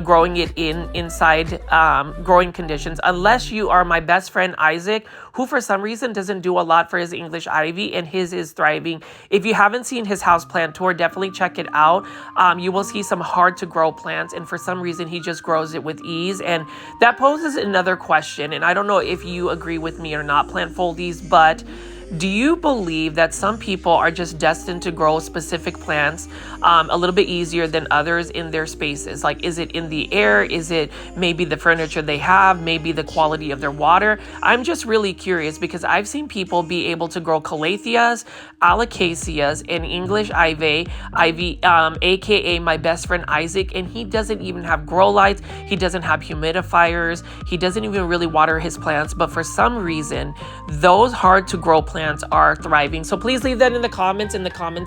growing it inside growing conditions. Unless you are my best friend Isaac, who for some reason doesn't do a lot for his English Ivy, and his is thriving. If you haven't seen his houseplant tour, definitely check it out. You will see some hard to grow plants, and for some reason he just grows it with ease. And that poses another question, and I don't know if you agree with me or not, plant foldies, but do you believe that some people are just destined to grow specific plants a little bit easier than others in their spaces? Like, is it in the air? Is it maybe the furniture they have? Maybe the quality of their water? I'm just really curious because I've seen people be able to grow calatheas, alocasias, and English ivy, aka my best friend Isaac, and he doesn't even have grow lights. He doesn't have humidifiers. He doesn't even really water his plants, but for some reason, those hard to grow plants are thriving. So please leave that in the comment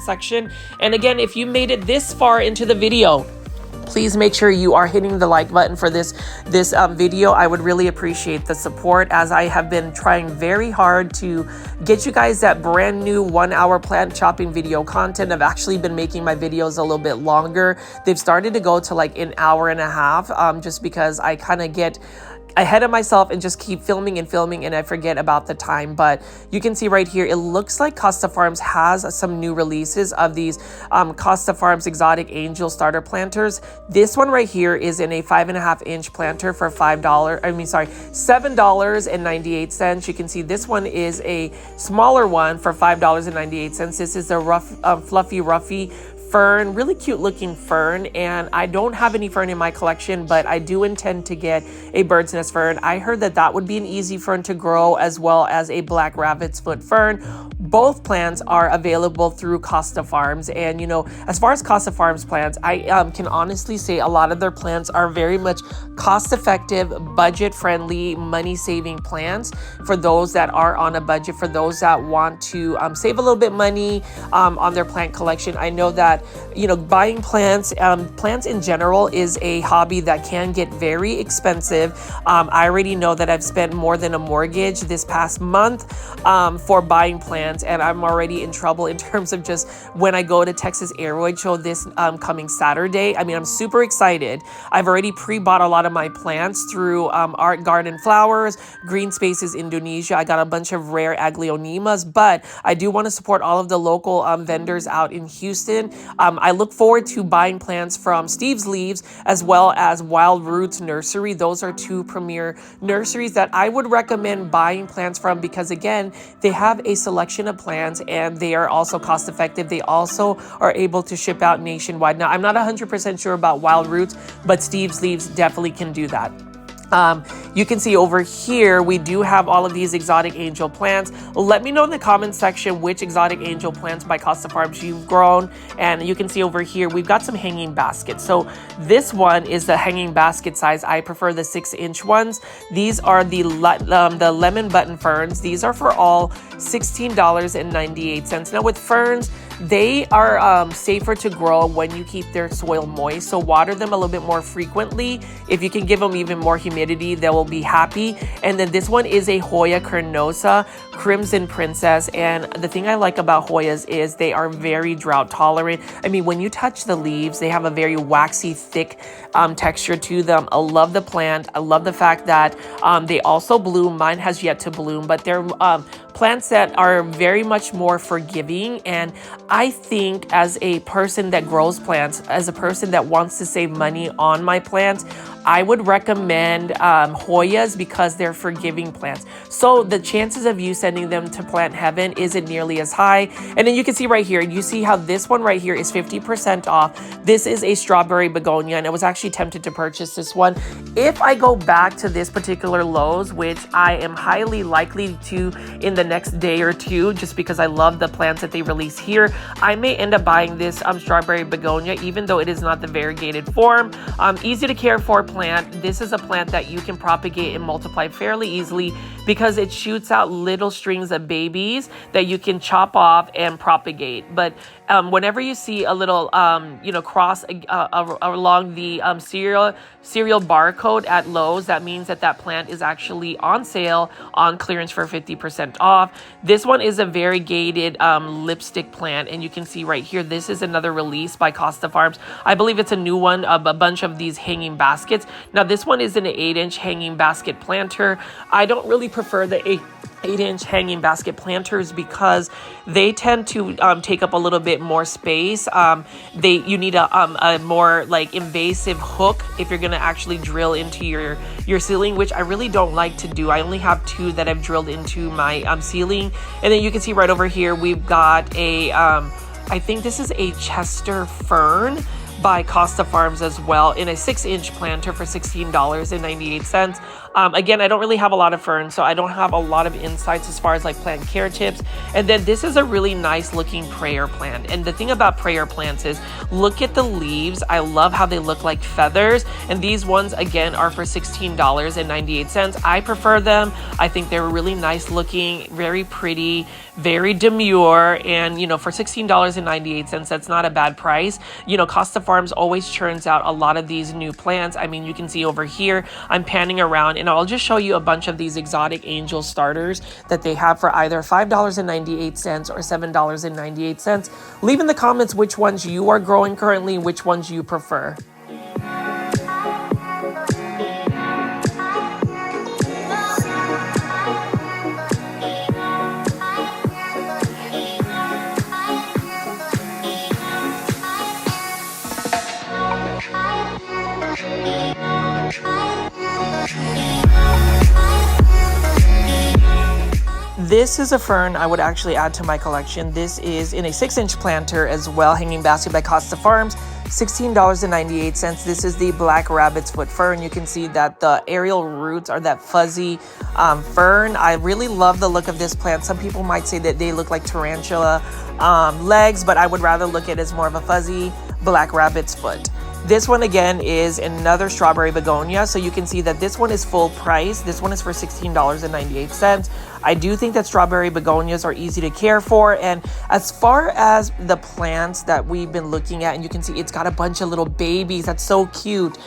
section. And again, if you made it this far into the video, please make sure you are hitting the like button for this video. I would really appreciate the support, as I have been trying very hard to get you guys that brand new 1 hour plant chopping video content. I've actually been making my videos a little bit longer. They've started to go to like an hour and a half, just because I kind of get ahead of myself and just keep filming and I forget about the time. But you can see right here, it looks like Costa Farms has some new releases of these Costa Farms Exotic Angel starter planters. This one right here is in a 5.5-inch planter for $7.98. You can see this one is a smaller one for $5.98. This is a fluffy ruffy fern, really cute looking fern, and I don't have any fern in my collection, but I do intend to get a bird's nest fern. I heard that would be an easy fern to grow, as well as a black rabbit's foot fern. Both plants are available through Costa Farms, and you know, as far as Costa Farms plants, I can honestly say a lot of their plants are very much cost-effective, budget-friendly, money-saving plants for those that are on a budget, for those that want to save a little bit money on their plant collection. I know that, you know, buying plants in general is a hobby that can get very expensive. I already know that I've spent more than a mortgage this past month for buying plants, and I'm already in trouble in terms of just when I go to Texas Aroid Show this coming Saturday. I mean, I'm super excited. I've already pre-bought a lot of my plants through Art Garden Flowers, Green Spaces Indonesia. I got a bunch of rare Aglaonemas, but I do want to support all of the local vendors out in Houston. I look forward to buying plants from Steve's Leaves as well as Wild Roots Nursery. Those are two premier nurseries that I would recommend buying plants from, because again, they have a selection of plants and they are also cost effective. They also are able to ship out nationwide. Now, I'm not 100% sure about Wild Roots, but Steve's Leaves definitely can do that. You can see over here, we do have all of these exotic angel plants. Let me know in the comment section which exotic angel plants by Costa Farms you've grown. And you can see over here, we've got some hanging baskets. So this one is the hanging basket size. I prefer the 6-inch ones. These are the lemon button ferns. These are for all $16.98. Now with ferns, they are safer to grow when you keep their soil moist. So water them a little bit more frequently. If you can give them even more humidity, they will will be happy. And then this one is a Hoya carnosa Crimson Princess. And the thing I like about Hoyas is they are very drought tolerant. I mean, when you touch the leaves, they have a very waxy, thick texture to them. I love the plant. I love the fact that they also bloom. Mine has yet to bloom, but they're plants that are very much more forgiving. And I think as a person that grows plants, as a person that wants to save money on my plants, I would recommend Hoyas because they're forgiving plants. So the chances of you sending them to plant heaven isn't nearly as high. And then you can see right here, you see how this one right here is 50% off. This is a strawberry begonia, and I was actually tempted to purchase this one. If I go back to this particular Lowe's, which I am highly likely to in the next day or two, just because I love the plants that they release here, I may end up buying this strawberry begonia, even though it is not the variegated form. Easy to care for plant. This is a plant that you can propagate and multiply fairly easily because it shoots out little strings of babies that you can chop off and propagate. But whenever you see a little cross along the cereal barcode at Lowe's, that means that that plant is actually on sale on clearance for 50% off. This one is a variegated lipstick plant, and you can see right here, this is another release by Costa Farms. I believe it's a new one of a bunch of these hanging baskets. Now this one is an 8-inch hanging basket planter. I don't really prefer the 8-inch hanging basket planters because they tend to take up a little bit more space. You need a more like invasive hook if you're gonna actually drill into your ceiling, which I really don't like to do. I only have 2 that I've drilled into my ceiling. And then you can see right over here we've got a I think this is a Chester fern by Costa Farms as well in a 6-inch planter for $16.98. Again, I don't really have a lot of ferns, so I don't have a lot of insights as far as like plant care tips. And then this is a really nice looking prayer plant. And the thing about prayer plants is look at the leaves. I love how they look like feathers. And these ones again are for $16.98. I prefer them. I think they're really nice looking, very pretty, very demure. And for $16.98, that's not a bad price. Costa Farms always churns out a lot of these new plants. I mean, you can see over here, I'm panning around and I'll just show you a bunch of these exotic angel starters that they have for either $5.98 or $7.98. Leave in the comments which ones you are growing currently, which ones you prefer. This is a fern I would actually add to my collection. This is in a 6-inch planter as well, hanging basket by Costa Farms, $16.98. This is the black rabbit's foot fern. You can see that the aerial roots are that fuzzy fern. I really love the look of this plant. Some people might say that they look like tarantula legs, but I would rather look at it as more of a fuzzy black rabbit's foot. This one again is another strawberry begonia. So you can see that this one is full price. This one is for $16.98. I do think that strawberry begonias are easy to care for. And as far as the plants that we've been looking at, and you can see it's got a bunch of little babies. That's so cute.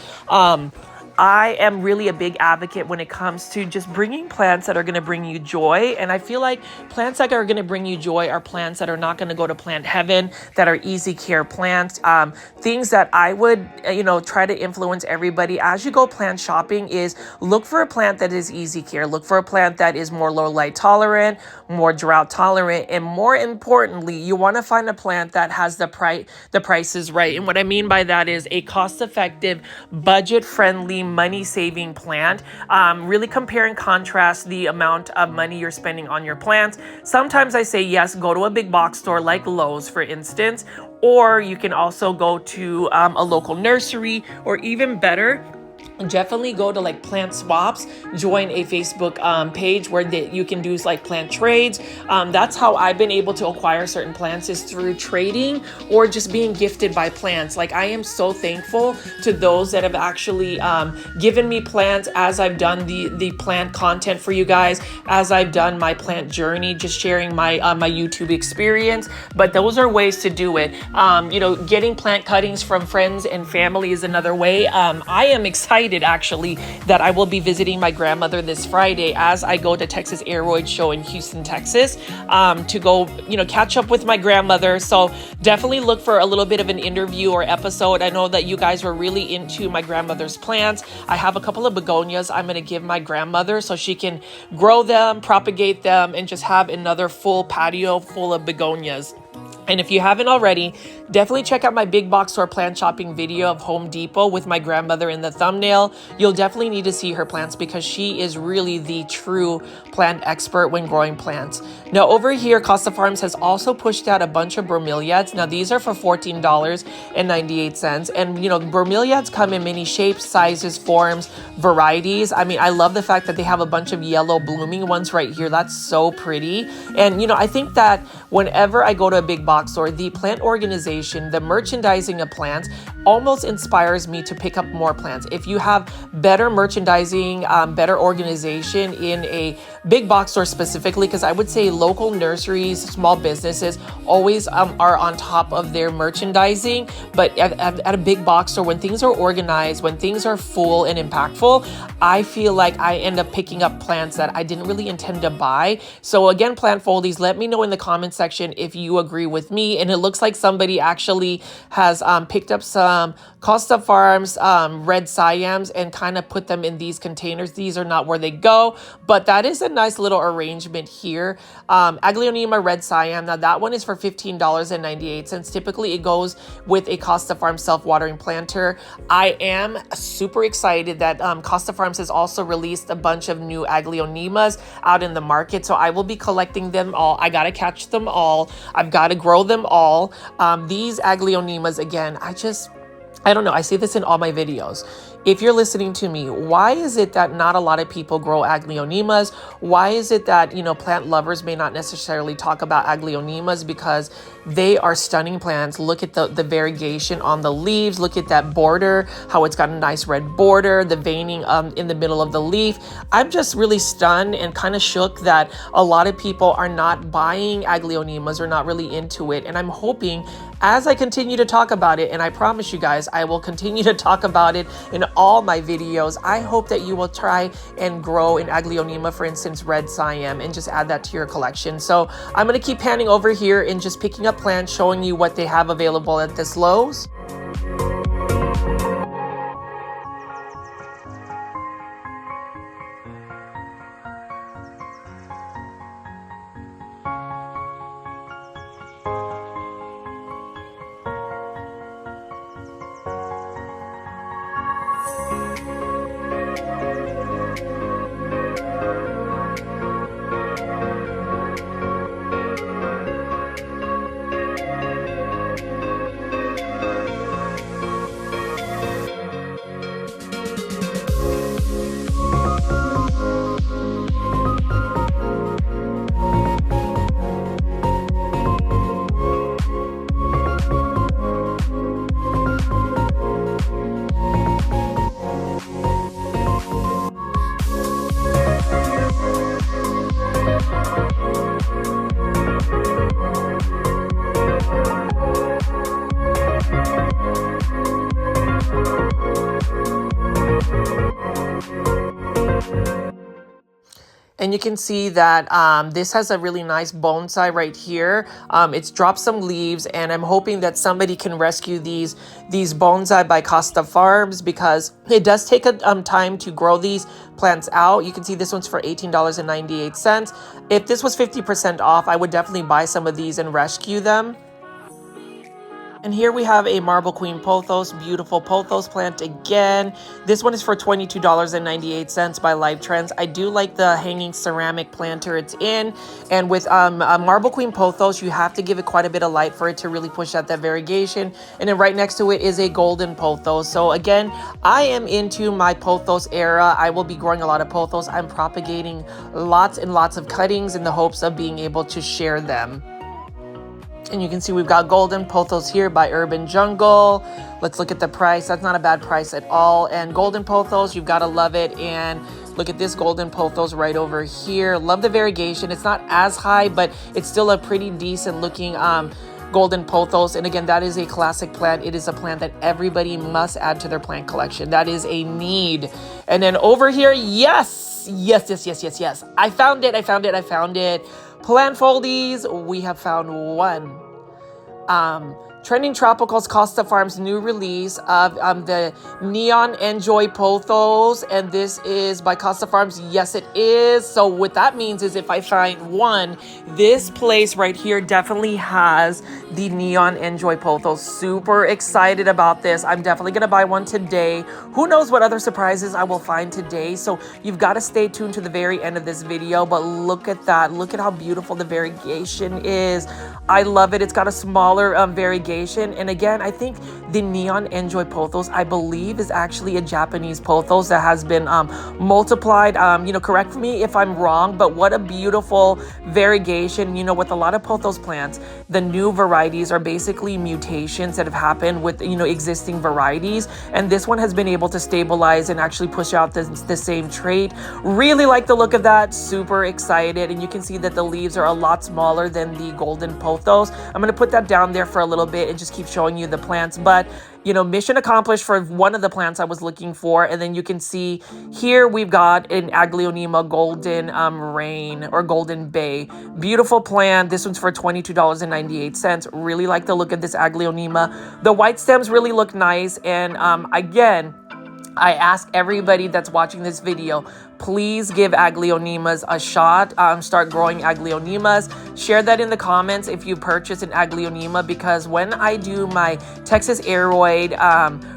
I am really a big advocate when it comes to just bringing plants that are going to bring you joy. And I feel like plants that are going to bring you joy are plants that are not going to go to plant heaven, that are easy care plants. Things that I would, try to influence everybody as you go plant shopping is look for a plant that is easy care. Look for a plant that is more low light tolerant, more drought tolerant, and more importantly, you want to find a plant that has the prices right. And what I mean by that is a cost-effective, budget-friendly, money-saving plant. Really compare and contrast the amount of money you're spending on your plants. Sometimes I say, yes, go to a big box store like Lowe's, for instance, or you can also go to a local nursery, or even better, definitely go to like plant swaps, join a Facebook page where you can do like plant trades. That's how I've been able to acquire certain plants, is through trading or just being gifted by plants. Like, I am so thankful to those that have actually given me plants as I've done the plant content for you guys, as I've done my plant journey, just sharing my my YouTube experience. But those are ways to do it. Getting plant cuttings from friends and family is another way. I am excited excited actually that I will be visiting my grandmother this Friday as I go to Texas Aeroid Show in Houston, Texas, to go, catch up with my grandmother. So definitely look for a little bit of an interview or episode. I know that you guys were really into my grandmother's plants. I have a couple of begonias I'm going to give my grandmother so she can grow them, propagate them, and just have another full patio full of begonias. And if you haven't already, definitely check out my big box store plant shopping video of Home Depot with my grandmother in the thumbnail. You'll definitely need to see her plants because she is really the true plant expert when growing plants. Now over here, Costa Farms has also pushed out a bunch of bromeliads. Now these are for $14.98. And bromeliads come in many shapes, sizes, forms, varieties. I mean, I love the fact that they have a bunch of yellow blooming ones right here. That's so pretty. And I think that whenever I go to a big box store, the plant organization, the merchandising of plants almost inspires me to pick up more plants. If you have better merchandising, better organization in a big box store specifically, because I would say local nurseries, small businesses always are on top of their merchandising. But at a big box store, when things are organized, when things are full and impactful, I feel like I end up picking up plants that I didn't really intend to buy. So again, plant foldies, let me know in the comment section if you agree with me. And it looks like somebody actually has picked up some Costa Farms red Siams and kind of put them in these containers. These are not where they go, but that is a nice little arrangement here. Aglaonema red Siam. Now that one is for $15.98. Typically it goes with a Costa Farms self-watering planter. I am super excited that Costa Farms has also released a bunch of new Aglaonemas out in the market. So I will be collecting them all. I got to catch them all. I've got to grow them all. These Aglaonemas, again, I don't know. I see this in all my videos. If you're listening to me, why is it that not a lot of people grow Aglaonemas? Why is it that, plant lovers may not necessarily talk about Aglaonemas? Because they are stunning plants. Look at the variegation on the leaves. Look at that border, how it's got a nice red border, the veining in the middle of the leaf. I'm just really stunned and kind of shook that a lot of people are not buying Aglaonemas or not really into it. And I'm hoping as I continue to talk about it, and I promise you guys, I will continue to talk about it in all my videos. I hope that you will try and grow an Aglaonema, for instance, red Siam, and just add that to your collection. So I'm going to keep panning over here and just picking up plants, showing you what they have available at this Lowe's. And you can see that this has a really nice bonsai right here. It's dropped some leaves, and I'm hoping that somebody can rescue these bonsai by Costa Farms, because it does take a time to grow these plants out. You can see this one's for $18.98. If this was 50% off, I would definitely buy some of these and rescue them. And here we have a Marble Queen Pothos, beautiful Pothos plant again. This one is for $22.98 by Live Trends. I do like the hanging ceramic planter it's in. And with a Marble Queen Pothos, you have to give it quite a bit of light for it to really push out that variegation. And then right next to it is a golden Pothos. So again, I am into my Pothos era. I will be growing a lot of Pothos. I'm propagating lots and lots of cuttings in the hopes of being able to share them. And you can see we've got golden Pothos here by Urban Jungle. Let's look at the price. That's not a bad price at all. And golden Pothos, you've got to love it. And look at this golden Pothos right over here. Love the variegation. It's not as high, but it's still a pretty decent looking golden pothos. And again, that is a classic plant. It is a plant that everybody must add to their plant collection. That is a need. And then over here, yes. I found it. Plant foldies, we have found one. Trending Tropicals Costa Farms new release of the Neon NJoy Pothos, and this is by Costa Farms. Yes, it is. So what that means is if I find one, this place right here definitely has the Neon NJoy Pothos. Super excited about this. I'm definitely gonna buy one today. Who knows what other surprises I will find today? So you've got to stay tuned to the very end of this video. But look at that. Look at how beautiful the variegation is. I love it. It's got a smaller variegation. And again, I think the Neon NJoy Pothos, I believe, is actually a Japanese pothos that has been multiplied. Correct me if I'm wrong, but what a beautiful variegation. With a lot of pothos plants, the new varieties are basically mutations that have happened with, existing varieties. And this one has been able to stabilize and actually push out the same trait. Really like the look of that. Super excited. And you can see that the leaves are a lot smaller than the golden pothos. I'm going to put that down there for a little bit and just keep showing you the plants. But mission accomplished for one of the plants I was looking for. And then you can see here we've got an Aglaonema Golden Rain or Golden Bay. Beautiful plant. This one's for $22.98. Really like the look of this Aglaonema. The white stems really look nice. And again, I ask everybody that's watching this video, please give Aglaonemas a shot. Start growing Aglaonemas. Share that in the comments if you purchase an Aglaonema, because when I do my Texas Aeroid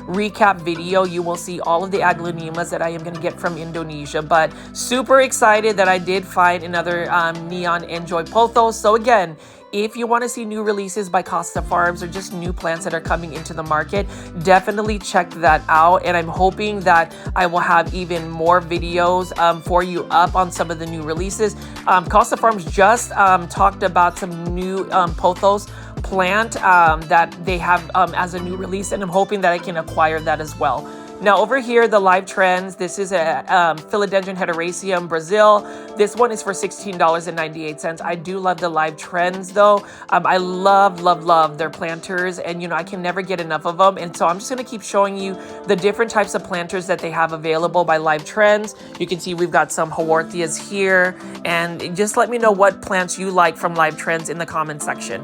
recap video, you will see all of the Aglaonemas that I am going to get from Indonesia. But super excited that I did find another Neon NJoy Pothos. So again, if you want to see new releases by Costa Farms or just new plants that are coming into the market, definitely check that out. And I'm hoping that I will have even more videos for you up on some of the new releases. Costa Farms just talked about some new pothos plant that they have as a new release, and I'm hoping that I can acquire that as well. Now over here, the live trends, this is a Philodendron Hederaceum Brazil. This one is for $16.98. I do love the live trends though. I love their planters, and I can never get enough of them. And so I'm just gonna keep showing you the different types of planters that they have available by live trends. You can see we've got some Haworthias here, and just let me know what plants you like from live trends in the comment section.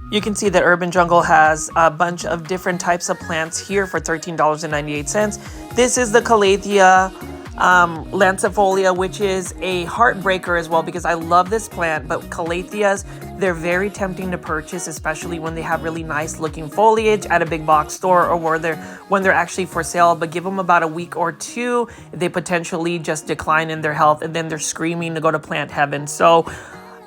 You can see that Urban Jungle has a bunch of different types of plants here for $13.98. This is the Calathea lancifolia, which is a heartbreaker as well, because I love this plant, but Calatheas, they're very tempting to purchase, especially when they have really nice looking foliage at a big box store or when they're actually for sale. But give them about a week or two, they potentially just decline in their health, and then they're screaming to go to plant heaven. So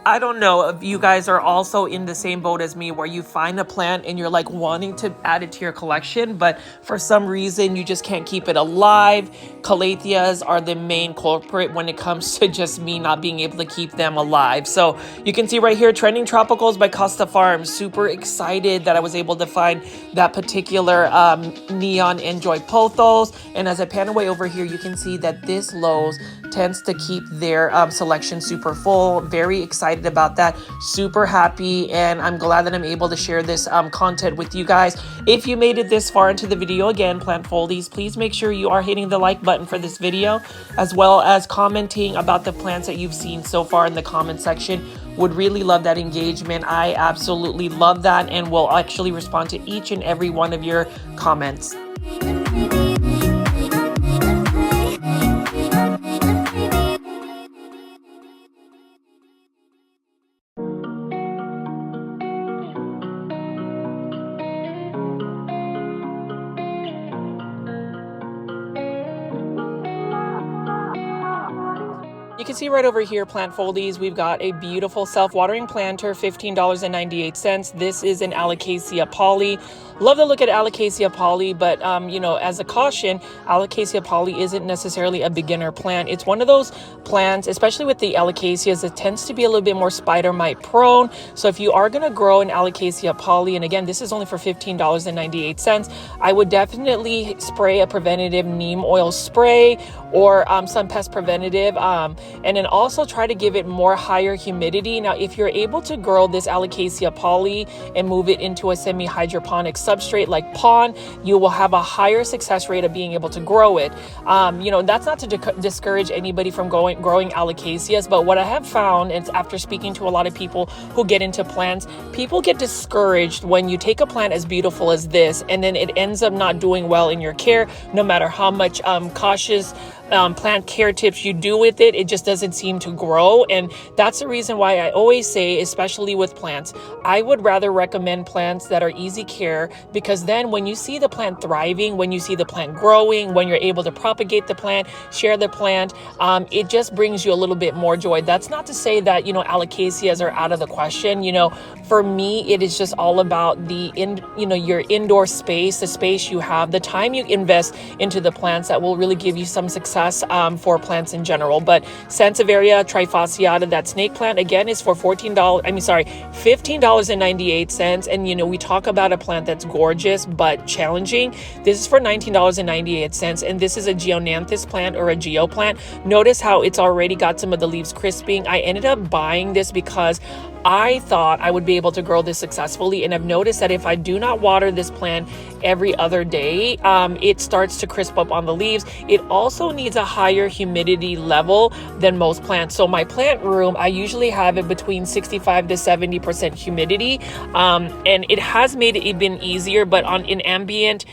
I don't know if you guys are also in the same boat as me where you find a plant and you're like wanting to add it to your collection, but for some reason you just can't keep it alive. Calatheas are the main culprit when it comes to just me not being able to keep them alive. So you can see right here, Trending Tropicals by Costa Farms. Super excited that I was able to find that particular Neon NJoy Pothos. And as I pan away over here, you can see that this Lowe's tends to keep their selection super full. Very excited about that. Super happy, and I'm glad that I'm able to share this content with you guys. If you made it this far into the video, again, Plant Foldies, please make sure you are hitting the like button for this video, as well as commenting about the plants that you've seen so far in the comment section. Would really love that engagement. I absolutely love that, and will actually respond to each and every one of your comments. You can see right over here, Plant Foldies, we've got a beautiful self-watering planter, $15.98. This is an Alocasia poly. Love the look at Alocasia poly, but you know, as a caution, Alocasia poly isn't necessarily a beginner plant. It's one of those plants, especially with the Alocasias, it tends to be a little bit more spider mite prone. So if you are going to grow an Alocasia poly, and again, this is only for $15.98, I would definitely spray a preventative neem oil spray or some pest preventative, and then also try to give it more higher humidity. Now, if you're able to grow this Alocasia poly and move it into a semi-hydroponic substrate like pond, you will have a higher success rate of being able to grow it. You know, that's not to discourage anybody from growing Alocasias, but what I have found, and after speaking to a lot of people who get into plants, people get discouraged when you take a plant as beautiful as this and then it ends up not doing well in your care, no matter how much cautious plant care tips you do with it. It just doesn't seem to grow. And that's the reason why I always say, especially with plants, I would rather recommend plants that are easy care, because then when you see the plant thriving, when you see the plant growing, when you're able to propagate the plant, share the plant, it just brings you a little bit more joy. That's not to say that, you know, Alocasias are out of the question. You know, for me, it is just all about your indoor space, the space you have, the time you invest into the plants that will really give you some success for plants in general. But Sansevieria trifasciata, that snake plant, again, is for $15.98. And you know, we talk about a plant that's gorgeous but challenging. This is for $19.98, and this is a geonanthus plant or a geo plant. Notice how it's already got some of the leaves crisping. I ended up buying this because I thought I would be able to grow this successfully, and I've noticed that if I do not water this plant every other day, it starts to crisp up on the leaves. It also needs a higher humidity level than most plants. So my plant room, I usually have it between 65 to 70% humidity, and it has made it even easier, but in ambient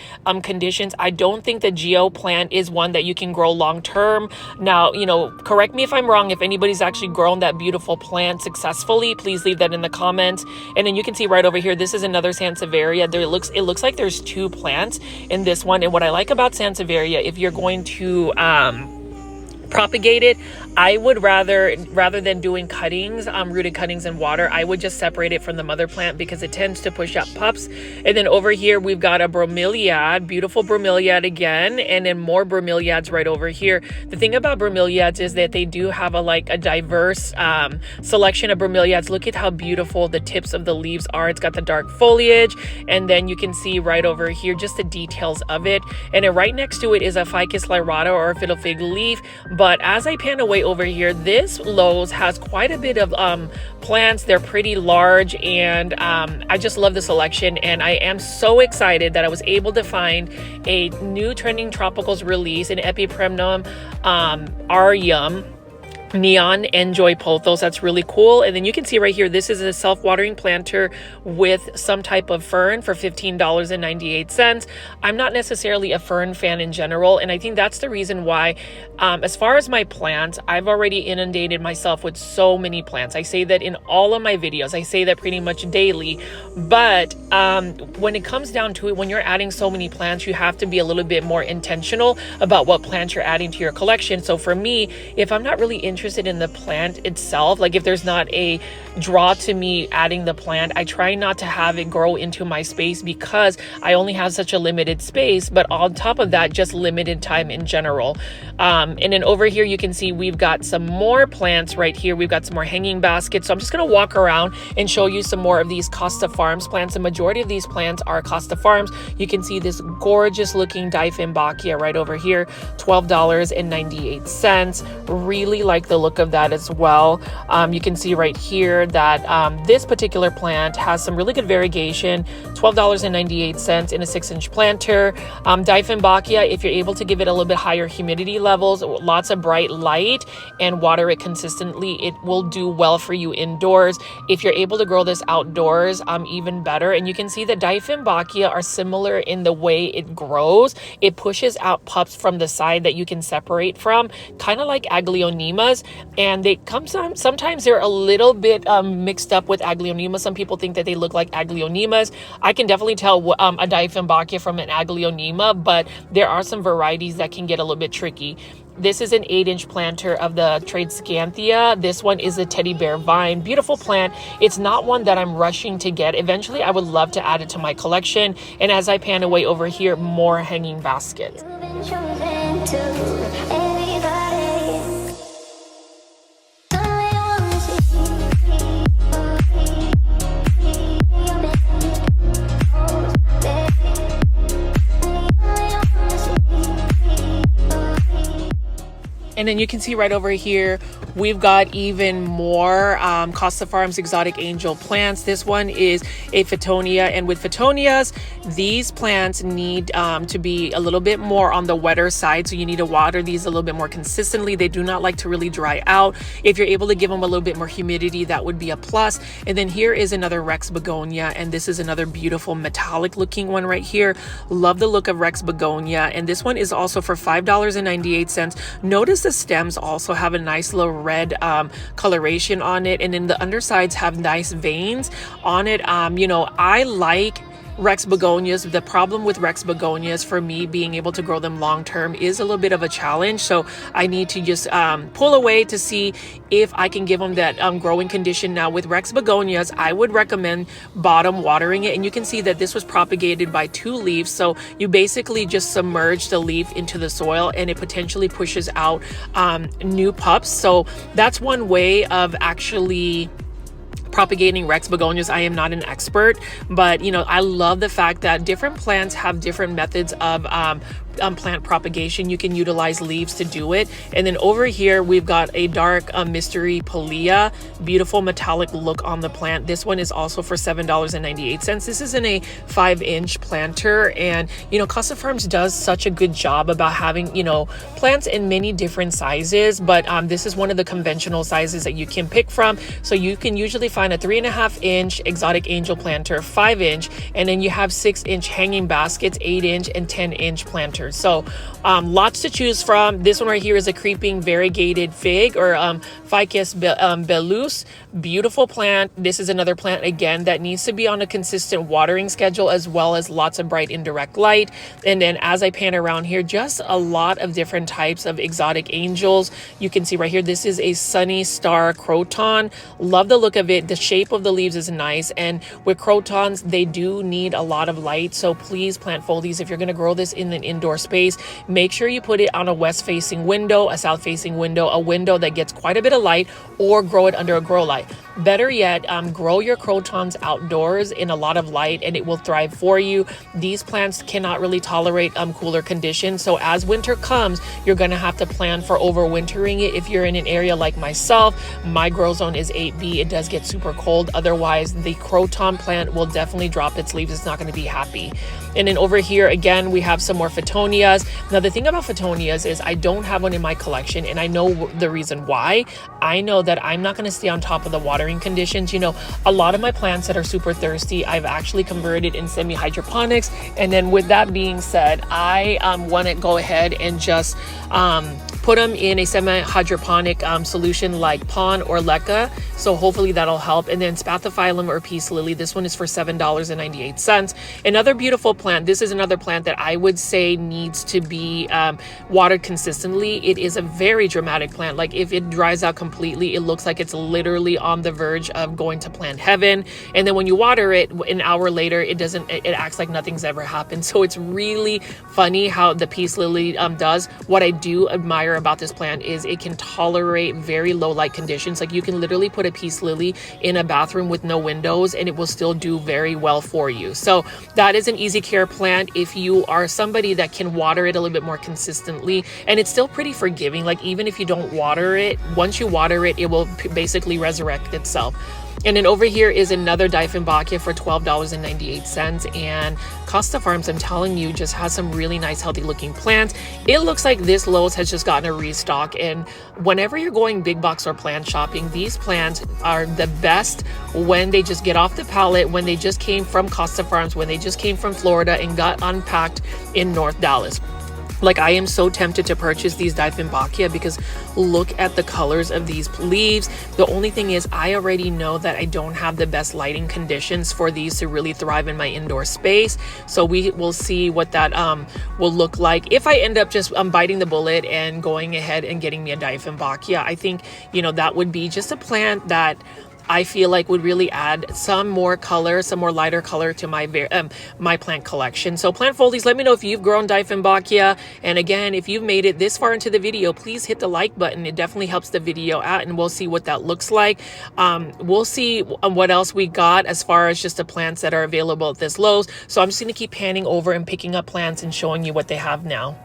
conditions, I don't think the geo plant is one that you can grow long term. Now, you know, correct me if I'm wrong. If anybody's actually grown that beautiful plant successfully, please leave that in the comments. And then you can see right over here, this is another Sansevieria. It looks like there's two plants in this one. And what I like about Sansevieria, if you're going to propagate it, I would rather than doing cuttings, rooted cuttings in water, I would just separate it from the mother plant because it tends to push out pups. And then over here, we've got a bromeliad, beautiful bromeliad again, and then more bromeliads right over here. The thing about bromeliads is that they do have a diverse selection of bromeliads. Look at how beautiful the tips of the leaves are. It's got the dark foliage, and then you can see right over here just the details of it. And then right next to it is a ficus lyrata or a fiddle fig leaf. But as I pan away over here, this Lowe's has quite a bit of plants. They're pretty large, and I just love the selection, and I am so excited that I was able to find a new Trending Tropicals release in Epipremnum Pinnatum Neon NJoy Pothos. That's really cool. And then you can see right here, this is a self-watering planter with some type of fern for $15.98. I'm not necessarily a fern fan in general, and I think that's the reason why, as far as my plants, I've already inundated myself with so many plants. I say that in all of my videos. I say that pretty much daily. But when it comes down to it, when you're adding so many plants, you have to be a little bit more intentional about what plants you're adding to your collection. So for me, if I'm not really interested in the plant itself, like if there's not a draw to me adding the plant, I try not to have it grow into my space because I only have such a limited space, but on top of that, just limited time in general. And then over here, you can see we've got some more plants right here. We've got some more hanging baskets. So I'm just going to walk around and show you some more of these Costa Farms plants. The majority of these plants are Costa Farms. You can see this gorgeous looking Dieffenbachia right over here, $12.98. Really like the look of that as well. You can see right here that this particular plant has some really good variegation, $12.98 in a 6-inch planter. Dieffenbachia, if you're able to give it a little bit higher humidity levels, lots of bright light, and water it consistently, it will do well for you indoors. If you're able to grow this outdoors, even better. And you can see that Dieffenbachia are similar in the way it grows. It pushes out pups from the side that you can separate from, kind of like Aglaonemas, and they come sometimes they're a little bit mixed up with Aglaonema. Some people think that they look like Aglaonemas. I can definitely tell a Dieffenbachia from an Aglaonema, but there are some varieties that can get a little bit tricky. This is an 8-inch planter of the Tradescanthia. This one is a teddy bear vine. Beautiful plant. It's not one that I'm rushing to get. Eventually, I would love to add it to my collection. And as I pan away over here, more hanging baskets. And then you can see right over here, we've got even more Costa Farms exotic angel plants. This one is a Phytonia, and with Phytonias, these plants need to be a little bit more on the wetter side. So you need to water these a little bit more consistently. They do not like to really dry out. If you're able to give them a little bit more humidity, that would be a plus. And then here is another Rex Begonia, and this is another beautiful metallic looking one right here. Love the look of Rex Begonia, and this one is also for $5.98. Notice the stems also have a nice little red coloration on it, and then the undersides have nice veins on it. You know, I like Rex Begonias. The problem with Rex Begonias for me being able to grow them long term is a little bit of a challenge. So I need to just pull away to see if I can give them that growing condition. Now with Rex Begonias, I would recommend bottom watering it. And you can see that this was propagated by 2 leaves. So you basically just submerge the leaf into the soil and it potentially pushes out new pups. So that's one way of actually propagating Rex Begonias. I am not an expert, but you know, I love the fact that different plants have different methods of plant propagation. You can utilize leaves to do it. And then over here we've got a dark mystery Polea, beautiful metallic look on the plant. This one is also for $7.98. This is in a 5-inch planter, and you know, Costa Farms does such a good job about having, you know, plants in many different sizes, but this is one of the conventional sizes that you can pick from. So you can usually find a 3.5-inch exotic angel planter, 5-inch, and then you have 6-inch hanging baskets, 8-inch and 10-inch planters. So lots to choose from. This one right here is a creeping variegated fig, or Ficus bellus. Beautiful plant. This is another plant again that needs to be on a consistent watering schedule, as well as lots of bright indirect light. And then as I pan around here, just a lot of different types of exotic angels. You can see right here, this is a Sunny Star Croton. Love the look of it. The shape of the leaves is nice, and with crotons, they do need a lot of light. So please plant foldies, if you're going to grow this in an indoor space, make sure you put it on a west facing window, a south facing window, a window that gets quite a bit of light, or grow it under a grow light. Better yet, grow your crotons outdoors in a lot of light, and it will thrive for you. These plants cannot really tolerate cooler conditions. So as winter comes, you're going to have to plan for overwintering it. If you're in an area like myself, my grow zone is 8B. It does get super cold. Otherwise, the croton plant will definitely drop its leaves. It's not going to be happy. And then over here, again, we have some more Phytonias. Now, the thing about Phytonias is I don't have one in my collection, and I know the reason why. I know that I'm not going to stay on top of the watering conditions. You know, a lot of my plants that are super thirsty, I've actually converted in semi-hydroponics. And then with that being said, I want to go ahead and just put them in a semi-hydroponic solution like Pond or Leca. So hopefully that'll help. And then Spathiphyllum or Peace Lily. This one is for $7.98. Another beautiful plant. This is another plant that I would say needs to be watered consistently. It is a very dramatic plant. Like if it dries out completely, it looks like it's literally on the verge of going to plant heaven. And then when you water it, an hour later, it acts like nothing's ever happened. So it's really funny how the Peace Lily does. What I do admire about this plant is it can tolerate very low light conditions. Like you can literally put a Peace Lily in a bathroom with no windows and it will still do very well for you. So that is an easy care plant if you are somebody that can water it a little bit more consistently, and it's still pretty forgiving. Like even if you don't water it, once you water it, it will basically resurrect itself. And then over here is another Dieffenbachia for $12.98. And Costa Farms, I'm telling you, just has some really nice, healthy looking plants. It looks like this Lowe's has just gotten a restock. And whenever you're going big box or plant shopping, these plants are the best when they just get off the pallet, when they just came from Costa Farms, when they just came from Florida and got unpacked in North Dallas. Like I am so tempted to purchase these Dieffenbachia because look at the colors of these leaves. The only thing is I already know that I don't have the best lighting conditions for these to really thrive in my indoor space. So we will see what that will look like. If I end up just biting the bullet and going ahead and getting me a Dieffenbachia, I think, you know, that would be just a plant that I feel like would really add some more color, some more lighter color to my my plant collection. So plant foldies, let me know if you've grown Dieffenbachia. And again, if you've made it this far into the video, please hit the like button. It definitely helps the video out, and we'll see what that looks like. We'll see what else we got as far as just the plants that are available at this Lowe's. So I'm just going to keep panning over and picking up plants and showing you what they have now.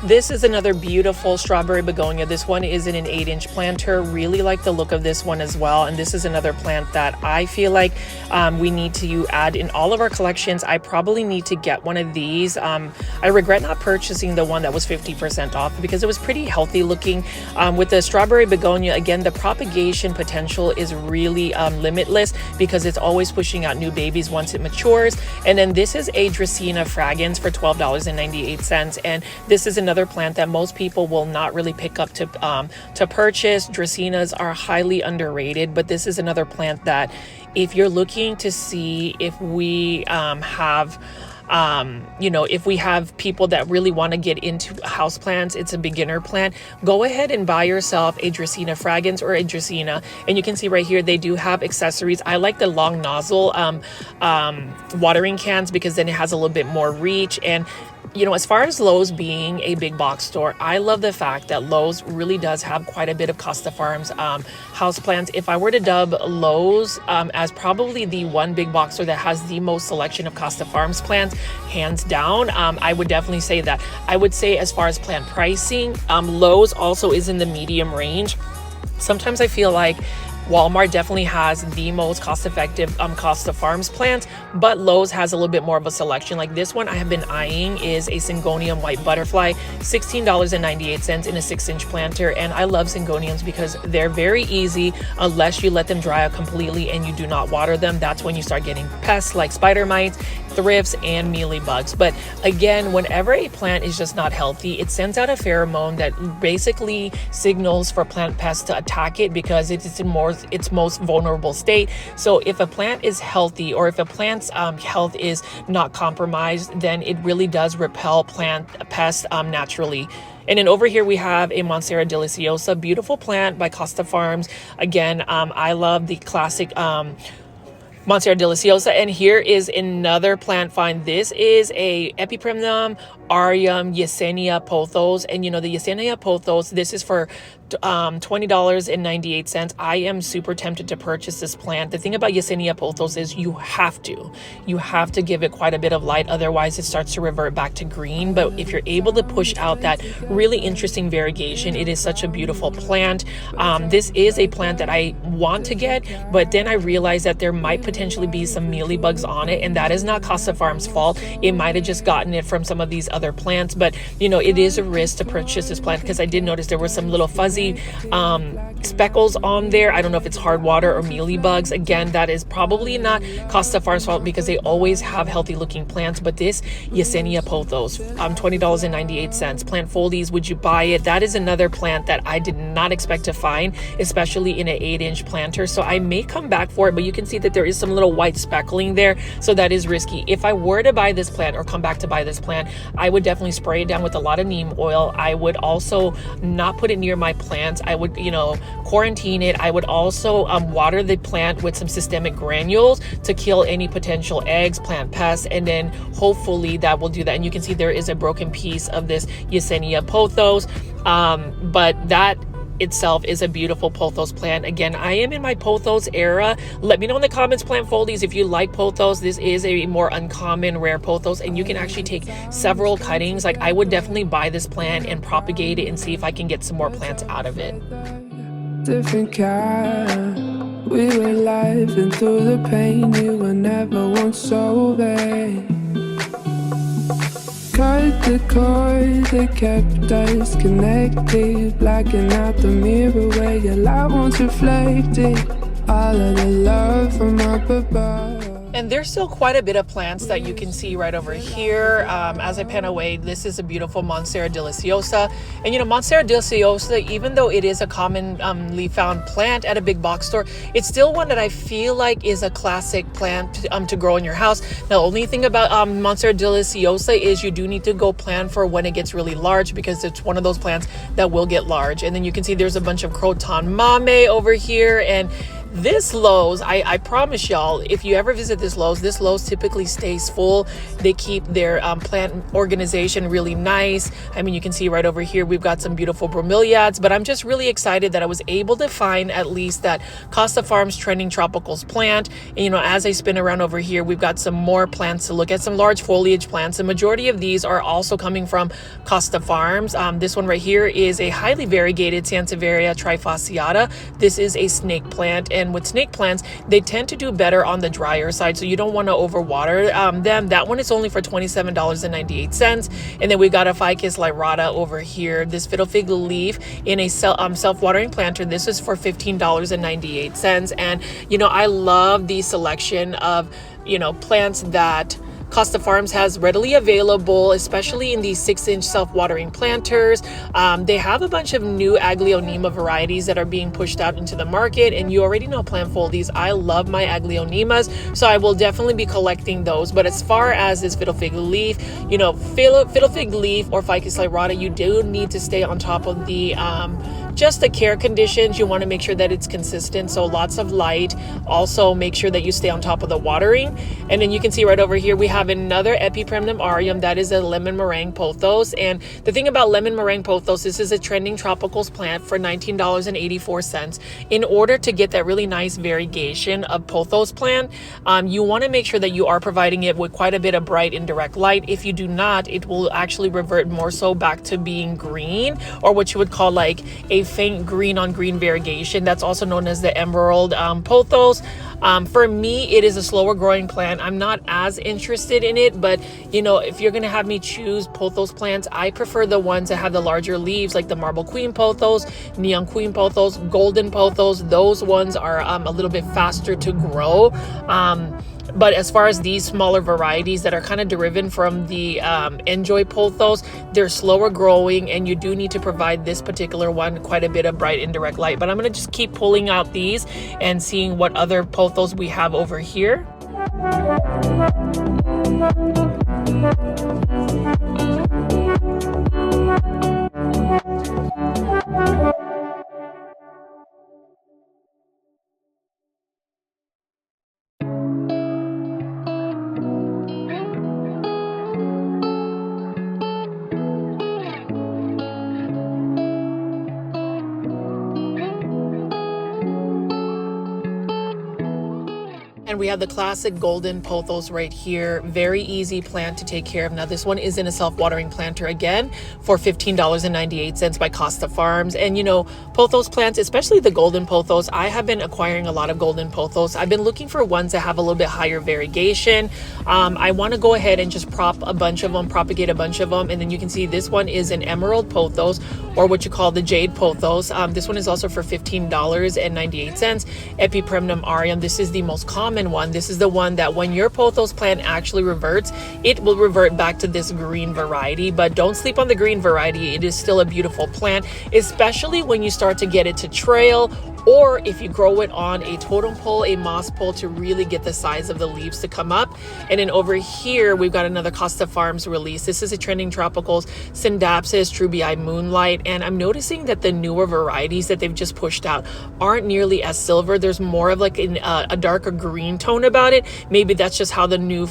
This is another beautiful strawberry begonia. This one is in an 8-inch planter. Really like the look of this one as well. And this is another plant that I feel like we need to add in all of our collections. I probably need to get one of these. I regret not purchasing the one that was 50% off because it was pretty healthy looking. With the strawberry begonia, again, the propagation potential is really limitless because it's always pushing out new babies once it matures. And then this is a Dracaena fragrans for $12.98. And this is another plant that most people will not really pick up to purchase. Dracaenas are highly underrated, but this is another plant that if you're looking to see if we have if we have people that really want to get into houseplants, it's a beginner plant, go ahead and buy yourself a Dracaena fragrans or a Dracaena. And you can see right here, they do have accessories. I like the long nozzle watering cans because then it has a little bit more reach. And as far as Lowe's being a big box store, I love the fact that Lowe's really does have quite a bit of Costa Farms houseplants. If I were to dub Lowe's as probably the one big box store that has the most selection of Costa Farms plants, hands down, I would definitely say that. I would say as far as plant pricing, Lowe's also is in the medium range. Sometimes I feel like Walmart definitely has the most cost-effective Costa Farms plants, but Lowe's has a little bit more of a selection. Like this one I have been eyeing is a Syngonium white butterfly, $16.98 in a 6-inch planter. And I love Syngoniums because they're very easy unless you let them dry out completely and you do not water them. That's when you start getting pests like spider mites, thrifts, and mealybugs. But again, whenever a plant is just not healthy, it sends out a pheromone that basically signals for plant pests to attack it because it is in its most vulnerable state. So if a plant is healthy, or if a plant's health is not compromised, then it really does repel plant pests naturally. And then over here we have a Monstera Deliciosa, beautiful plant by Costa Farms. Again, I love the classic Monstera Deliciosa. And here is another plant find. This is a Epipremnum Yesenia Pothos. And the Yesenia Pothos, this is for $20.98. I am super tempted to purchase this plant. The thing about Neon Pothos is you have to give it quite a bit of light, otherwise it starts to revert back to green. But if you're able to push out that really interesting variegation, it is such a beautiful plant. This is a plant that I want to get, but then I realized that there might potentially be some mealybugs on it, and that is not Costa Farms' fault. It might have just gotten it from some of these other plants, but it is a risk to purchase this plant because I did notice there were some little fuzzy speckles on there. I don't know if it's hard water or mealybugs. Again, that is probably not Costa Farms' fault because they always have healthy looking plants. But this Neon Pothos, $20.98. Plant Foldies, would you buy it? That is another plant that I did not expect to find, especially in an 8-inch planter. So I may come back for it, but you can see that there is some little white speckling there. So that is risky. If I were to buy this plant or come back to buy this plant, I would definitely spray it down with a lot of neem oil. I would also not put it near my plants. I would, quarantine it. I would also water the plant with some systemic granules to kill any potential eggs, plant pests, and then hopefully that will do that. And you can see there is a broken piece of this Neon Pothos, but that itself is a beautiful pothos plant. Again, I am in my pothos era. Let me know in the comments, plant foldies, if you like pothos. This is a more uncommon rare pothos, and you can actually take several cuttings. Like, I would definitely buy this plant and propagate it and see if I can get some more plants out of it. Different kind, we were laughing through the pain. You were never once so bad. Cut the cord that kept us connected, blacking out the mirror where your light once reflected all of the love from up above. And there's still quite a bit of plants that you can see right over here. As I pan away, this is a beautiful Monstera Deliciosa. And Monstera Deliciosa, even though it is a commonly found plant at a big box store, it's still one that I feel like is a classic plant to grow in your house. Now, the only thing about Monstera Deliciosa is you do need to go plan for when it gets really large, because it's one of those plants that will get large. And then you can see there's a bunch of Croton Mame over here, and this Lowe's, I promise y'all, if you ever visit this Lowe's typically stays full. They keep their plant organization really nice. I mean, you can see right over here, we've got some beautiful bromeliads, but I'm just really excited that I was able to find at least that Costa Farms Trending Tropicals plant. And, as I spin around over here, we've got some more plants to look at, some large foliage plants. The majority of these are also coming from Costa Farms. This one right here is a highly variegated Sansevieria trifasciata. This is a snake plant, and with snake plants, they tend to do better on the drier side, so you don't want to overwater them. That one is only for $27.98. And then we got a Ficus lyrata over here, this fiddle fig leaf in a self-watering planter. This is for $15.98. And I love the selection of plants that Costa Farms has readily available, especially in these 6-inch self-watering planters. They have a bunch of new Aglaonema varieties that are being pushed out into the market, and you already know, plant foldies, I love my Aglaonemas, so I will definitely be collecting those. But as far as this fiddle fig leaf, fiddle fig leaf or Ficus lyrata, you do need to stay on top of the just the care conditions. You want to make sure that it's consistent, so lots of light. Also make sure that you stay on top of the watering. And then you can see right over here we have another Epipremnum aureum. That is a lemon meringue pothos. And the thing about lemon meringue pothos, this is a trending tropicals plant for $19.84. In order to get that really nice variegation of pothos plant, you want to make sure that you are providing it with quite a bit of bright indirect light. If you do not, it will actually revert more so back to being green, or what you would call like a faint green on green variegation. That's also known as the emerald pothos. For me, it is a slower growing plant. I'm not as interested in it, but if you're gonna have me choose pothos plants, I prefer the ones that have the larger leaves, like the marble queen pothos, neon queen pothos, golden pothos. Those ones are a little bit faster to grow. But as far as these smaller varieties that are kind of derived from the NJoy Pothos, they're slower growing, and you do need to provide this particular one quite a bit of bright indirect light. But I'm going to just keep pulling out these and seeing what other pothos we have over here. And we have the classic golden pothos right here. Very easy plant to take care of. Now this one is in a self-watering planter again for $15.98 by Costa Farms. And you know, pothos plants, especially the golden pothos, I have been acquiring a lot of golden pothos. I've been looking for ones that have a little bit higher variegation. I want to go ahead and just propagate a bunch of them. And then you can see this one is an emerald pothos, or what you call the jade pothos. This one is also for $15.98. Epipremnum aureum. This is the most common one. This is the one that when your pothos plant actually reverts, it will revert back to this green variety. But don't sleep on the green variety. It is still a beautiful plant, especially when you start to get it to trail, or if you grow it on a totem pole, a moss pole, to really get the size of the leaves to come up. And then over here, we've got another Costa Farms release. This is a trending tropicals, Syndapsis, Trubii Moonlight. And I'm noticing that the newer varieties that they've just pushed out aren't nearly as silver. There's more of like a darker green tone about it. Maybe that's just how the new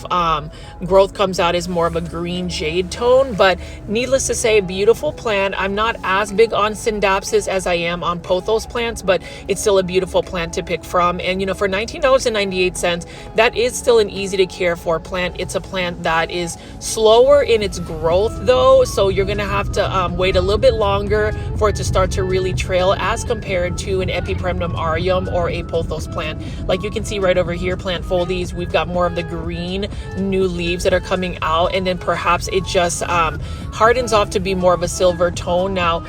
growth comes out, is more of a green jade tone. But needless to say, beautiful plant. I'm not as big on Syndapsis as I am on pothos plants, but it's still a beautiful plant to pick from. And you know, for $19.98, that is still an easy to care for plant. It's a plant that is slower in its growth though, so you're gonna have to wait a little bit longer for it to start to really trail as compared to an Epipremnum aureum or a pothos plant. Like you can see right over here, plant foldies, we've got more of the green new leaves that are coming out, and then perhaps it just hardens off to be more of a silver tone. Now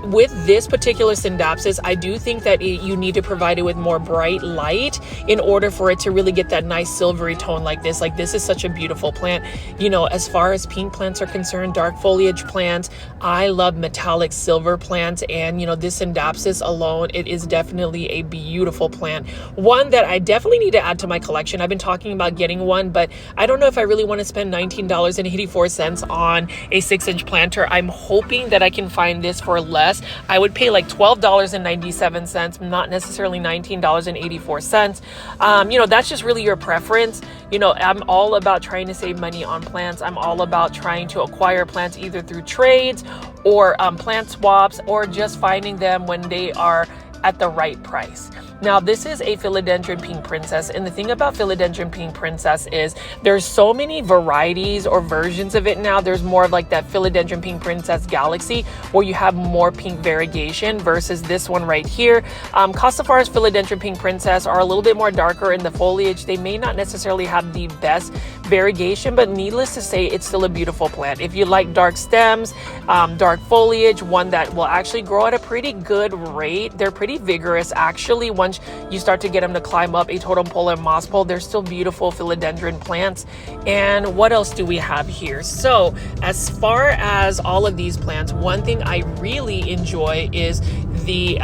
with this particular Syndapsis, I do think that you need to provide it with more bright light in order for it to really get that nice silvery tone like this. Like this is such a beautiful plant. You know, as far as pink plants are concerned, dark foliage plants, I love metallic silver plants. And you know, this Syndapsis alone, it is definitely a beautiful plant. One that I definitely need to add to my collection. I've been talking about getting one, but I don't know if I really want to spend $19.84 on a 6-inch planter. I'm hoping that I can find this for less. I would pay like $12.97, not necessarily $19.84. You know, that's just really your preference. You know, I'm all about trying to save money on plants. I'm all about trying to acquire plants either through trades or plant swaps, or just finding them when they are at the right price. Now, this is a Philodendron Pink Princess, and the thing about Philodendron Pink Princess is there's so many varieties or versions of it now. There's more of like that Philodendron Pink Princess Galaxy, where you have more pink variegation, versus this one right here. Costa Farms Philodendron Pink Princess are a little bit more darker in the foliage. They may not necessarily have the best variegation, but needless to say, it's still a beautiful plant. If you like dark stems, dark foliage, one that will actually grow at a pretty good rate. They're pretty vigorous actually. Once you start to get them to climb up a totem pole and moss pole, they're still beautiful philodendron plants. And what else do we have here? So as far as all of these plants, one thing I really enjoy is the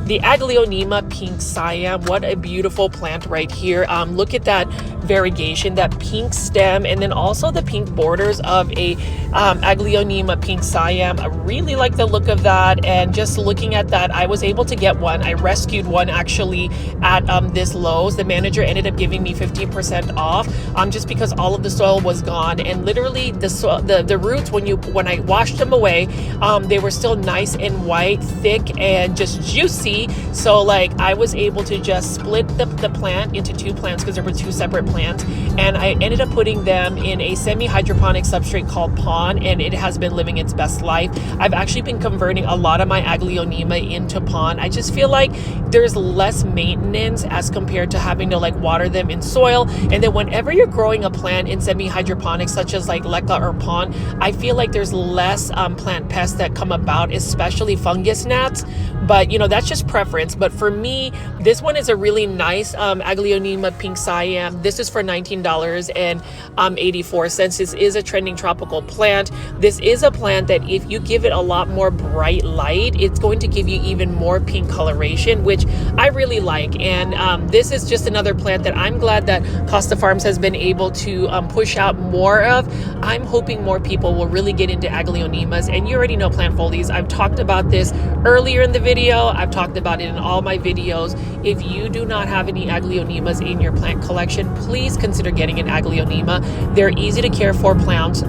Aglaonema Pink Siam. What a beautiful plant right here. Look at that variegation, that pink stem, and then also the pink borders of a Aglaonema Pink Siam. I really like the look of that, and just looking at that, I was able to get one. I rescued one actually at this Lowe's. The manager ended up giving me 15% off just because all of the soil was gone, and literally the roots, when I washed them away, they were still nice and white, thick, and just juicy. So like I was able to just split the plant into two plants, because there were two separate plants, and I ended up putting them in a semi-hydroponic substrate called Pond, and it has been living its best life. I've actually been converting a lot of my Aglaonema into Pond. I just feel like there's less maintenance as compared to having to like water them in soil. And then whenever you're growing a plant in semi-hydroponic, such as like Lecca or Pond, I feel like there's less plant pests that come about, especially fungus gnats. But you know, that's just preference. But for me, this one is a really nice Aglaonema Pink Siam. This is for $19.84. This is a trending tropical plant. This is a plant that if you give it a lot more bright light, it's going to give you even more pink coloration, which I really like. And this is just another plant that I'm glad that Costa Farms has been able to push out more of. I'm hoping more people will really get into Aglaonemas. And you already know plant foldies. I've talked about this earlier in the video. I've talked about it in all my videos. If you do not have any Aglaonemas in your plant collection, please consider getting an Aglaonema. They're easy to care for plants.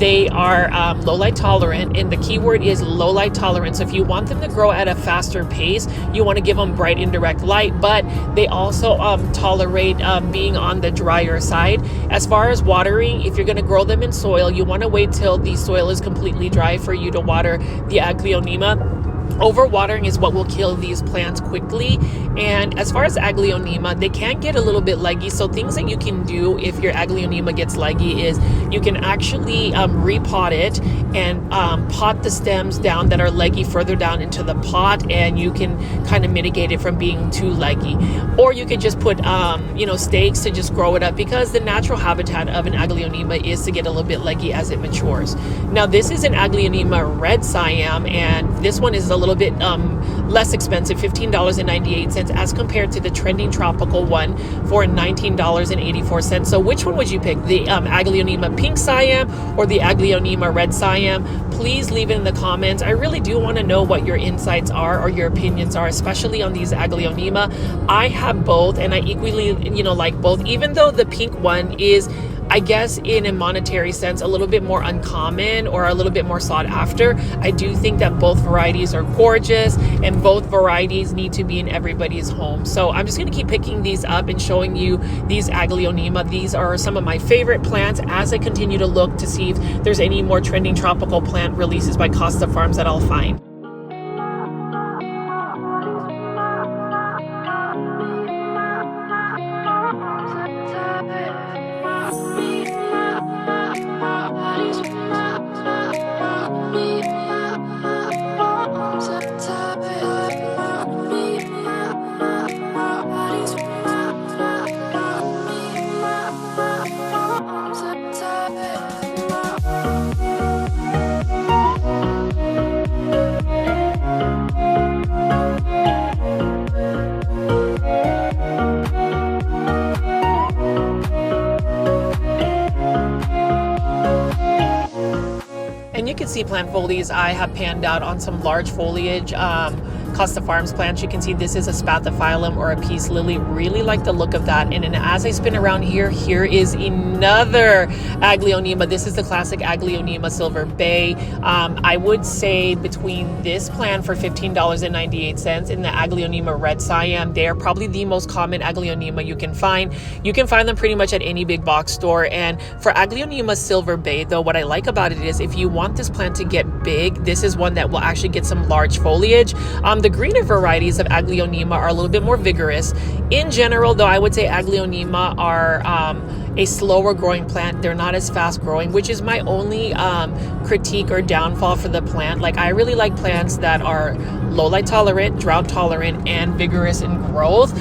They are low light tolerant, and the keyword is low light tolerant. So if you want them to grow at a faster pace, you want to give them bright indirect light, but they also tolerate being on the drier side. As far as watering, if you're going to grow them in soil, you want to wait till the soil is completely dry for you to water the Aglaonema. Overwatering is what will kill these plants quickly. And as far as Aglaonema, they can get a little bit leggy. So things that you can do if your Aglaonema gets leggy is you can actually repot it and pot the stems down that are leggy further down into the pot, and you can kind of mitigate it from being too leggy. Or you could just put stakes to just grow it up, because the natural habitat of an Aglaonema is to get a little bit leggy as it matures. Now this is an Aglaonema red Siam, and this one is a little bit less expensive, $15.98, as compared to the trending tropical one for $19.84. So which one would you pick, the Aglaonema pink Siam or the Aglaonema red Siam? Please leave it in the comments. I really do want to know what your insights are or your opinions are, especially on these Aglaonema. I have both, and I equally like both, even though the pink one is, I guess, in a monetary sense, a little bit more uncommon or a little bit more sought after. I do think that both varieties are gorgeous, and both varieties need to be in everybody's home. So I'm just going to keep picking these up and showing you these Aglaonema. These are some of my favorite plants as I continue to look to see if there's any more trending tropical plant releases by Costa Farms that I'll find. And you can see plant foliage I have panned out on some large foliage Costa Farms plants. You can see this is a spathiphyllum or a peace lily. Really like the look of that. And then as I spin around here is another Aglaonema. This is the classic Aglaonema Silver Bay. I would say between this plant for $15.98 and the Aglaonema Red Siam, they're probably the most common Aglaonema you can find. You can find them pretty much at any big box store. And for Aglaonema Silver Bay, though, what I like about it is if you want this plant to get big, this is one that will actually get some large foliage. The greener varieties of Aglaonema are a little bit more vigorous. In general, though, I would say Aglaonema are a slower growing plant. They're not as fast growing, which is my only critique or downfall for the plant. Like, I really like plants that are low light tolerant, drought tolerant, and vigorous in growth.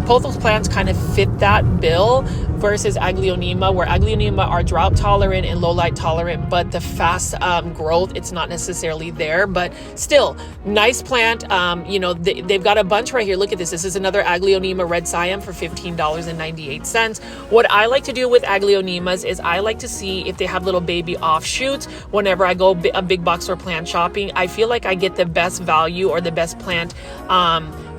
Pothos plants kind of fit that bill versus Aglaonema, where Aglaonema are drought tolerant and low light tolerant, but the fast growth, it's not necessarily there. But still, nice plant. They've got a bunch right here. Look at this. This is another Aglaonema Red Siam for $15.98. What I like to do with Aglaonemas is I like to see if they have little baby offshoots. Whenever I go a big box store plant shopping, I feel like I get the best value or the best plant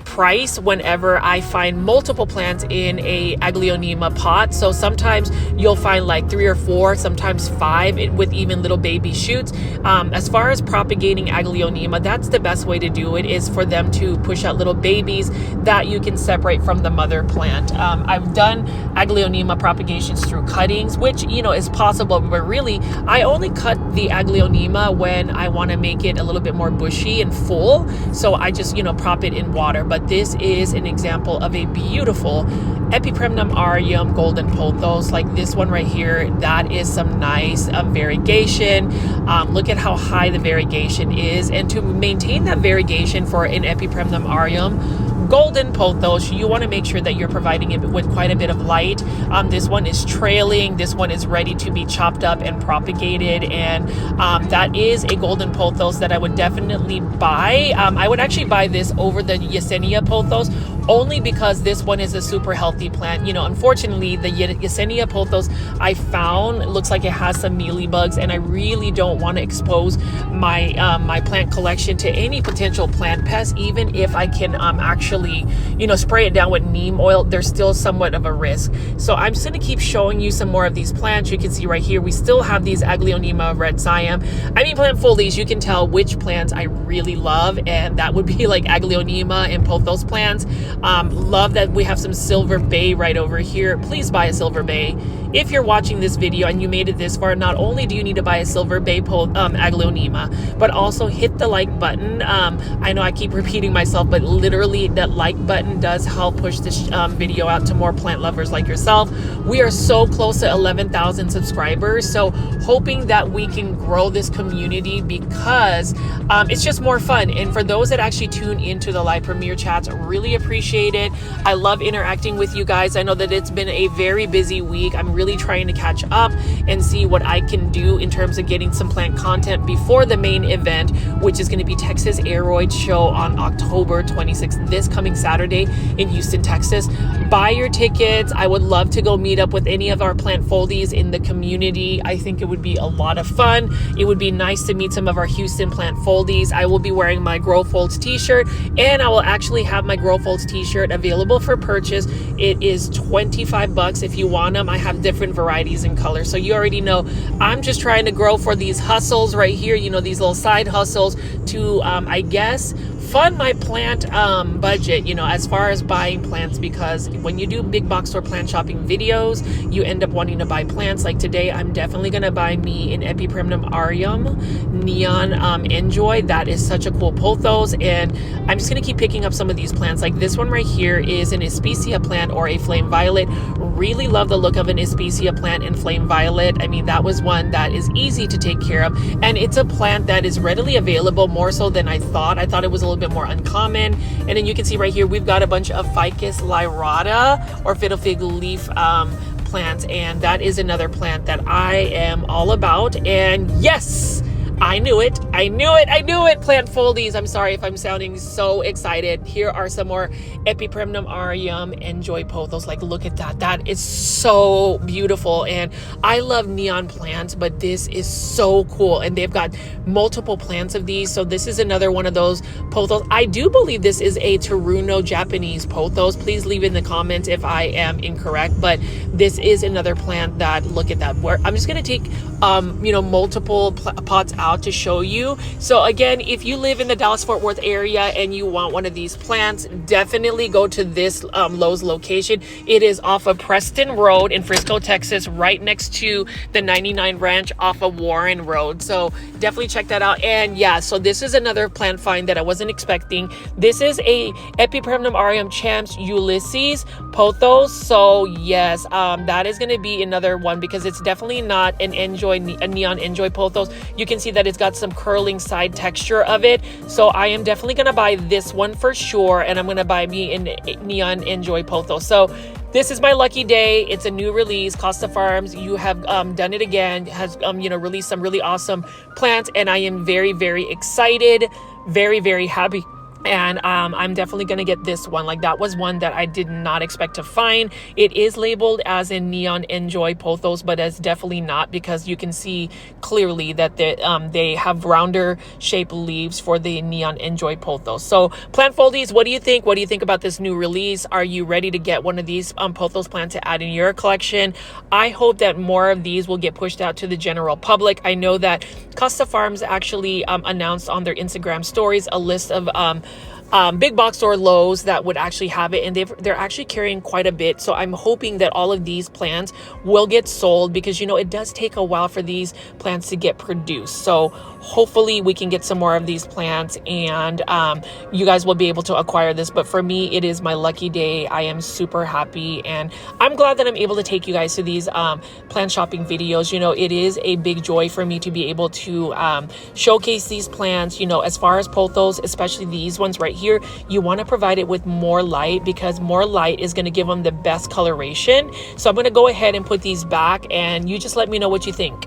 price whenever I find multiple plants in a Aglaonema pot. So sometimes you'll find like 3 or 4, sometimes 5 with even little baby shoots. As far as propagating Aglaonema, that's the best way to do it, is for them to push out little babies that you can separate from the mother plant. I've done Aglaonema propagations through cuttings, which is possible, but really I only cut the Aglaonema when I want to make it a little bit more bushy and full. So I just prop it in water. But this is an example of a beautiful Epipremnum Pinnatum Golden Pothos, like this one right here. That is some nice variegation. Look at how high the variegation is, and to maintain that variegation for an Epipremnum Pinnatum Golden Pothos, you want to make sure that you're providing it with quite a bit of light. This one is trailing. This one is ready to be chopped up and propagated, and that is a Golden Pothos that I would definitely buy. I would actually buy this over the Yesenia Pothos only because this one is a super healthy plant. You know, unfortunately, the Yersinia pothos I found looks like it has some mealybugs, and I really don't want to expose my my plant collection to any potential plant pests. Even if I can actually, you know, spray it down with neem oil, there's still somewhat of a risk. So I'm just going to keep showing you some more of these plants. You can see right here, we still have these Aglaonema red Siam. I mean, plant foliage, you can tell which plants I really love, and that would be like Aglaonema and pothos plants. Love that we have some silver bay right over here. Please buy a silver bay. If you're watching this video and you made it this far, not only do you need to buy a silver bay Aglaonema, but also hit the like button. I know I keep repeating myself, but literally that like button does help push this video out to more plant lovers like yourself. We are so close to 11,000 subscribers, so hoping that we can grow this community because it's just more fun. And for those that actually tune into the live premiere chats, really appreciate it. I love interacting with you guys. I know that it's been a very busy week. I'm really trying to catch up and see what I can do in terms of getting some plant content before the main event, which is going to be Texas Aeroid Show on October 26th, this coming Saturday in Houston, Texas. Buy your tickets. I would love to go meet up with any of our plant foldies in the community. I think it would be a lot of fun. It would be nice to meet some of our Houston plant foldies. I will be wearing my Grow Folds t-shirt, and I will actually have my Grow Folds t-shirt available for purchase. It is $25 if you want them. I have different varieties and colors, so you already know I'm just trying to grow for these hustles right here, you know, these little side hustles to I guess fund my plant budget, you know, as far as buying plants, because when you do big box store plant shopping videos, you end up wanting to buy plants. Like today, I'm definitely going to buy me an Epipremnum Neon NJoy. That is such a cool pothos, and I'm just going to keep picking up some of these plants. Like this one right here is an Especia plant or a flame violet. Really love the look of an Especia plant and flame violet. I mean, that was one that is easy to take care of, and it's a plant that is readily available, more so than I thought. I thought it was a little bit more uncommon. And then you can see right here, we've got a bunch of Ficus lyrata or fiddle fig leaf plants, and that is another plant that I am all about. And yes, I knew it. Plant foldies. I'm sorry if I'm sounding so excited. Here are some more Epipremnum NJoy Pothos. Like, look at that. That is so beautiful. And I love neon plants, but this is so cool. And they've got multiple plants of these. So this is another one of those pothos. I do believe this is a Teruno Japanese pothos. Please leave in the comments if I am incorrect. But this is another plant that, look at that. Where I'm just going to take, you know, multiple pots out to show you. So again, if you live in the Dallas-Fort Worth area and you want one of these plants, definitely go to this Lowe's location. It is off of Preston Road in Frisco, Texas, right next to the 99 Ranch off of Warren Road. So definitely check that out. And yeah, so this is another plant find that I wasn't expecting. This is a Epipremnum Champs Ulysses Pothos. So yes, that is going to be another one because it's definitely not a Neon NJoy Pothos. You can see that it's got some curling side texture of it. So I am definitely going to buy this one for sure. And I'm going to buy me a Neon NJoy Pothos. So this is my lucky day. It's a new release. Costa Farms, you have done it again, has you know, released some really awesome plants, and I am very, very excited, very, very happy. And I'm definitely going to get this one. Like, that was one that I did not expect to find. It is labeled as a Neon NJoy Pothos, but it's definitely not, because you can see clearly that they have rounder shaped leaves for the Neon NJoy Pothos. So plant foldies, what do you think? What do you think about this new release? Are you ready to get one of these pothos plants to add in your collection? I hope that more of these will get pushed out to the general public. I know that Costa Farms actually announced on their Instagram stories a list of big box store Lowe's that would actually have it, and they're actually carrying quite a bit. So I'm hoping that all of these plants will get sold, because you know, it does take a while for these plants to get produced. So hopefully we can get some more of these plants, and you guys will be able to acquire this. But for me, it is my lucky day. I am super happy, and I'm glad that I'm able to take you guys to these plant shopping videos. You know, it is a big joy for me to be able to showcase these plants. You know, as far as pothos, especially these ones right here, you want to provide it with more light, because more light is going to give them the best coloration. So I'm going to go ahead and put these back, and you just let me know what you think.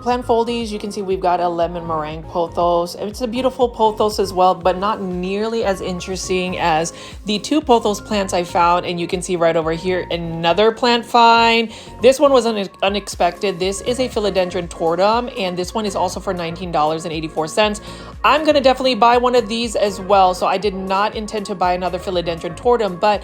plant foldies, you can see we've got a lemon meringue pothos. It's a beautiful pothos as well, but not nearly as interesting as the two pothos plants I found. And you can see right over here another plant find. This one was unexpected. This is a philodendron tortum, and this one is also for $19.84. I'm gonna definitely buy one of these as well. So I did not intend to buy another philodendron tortum, but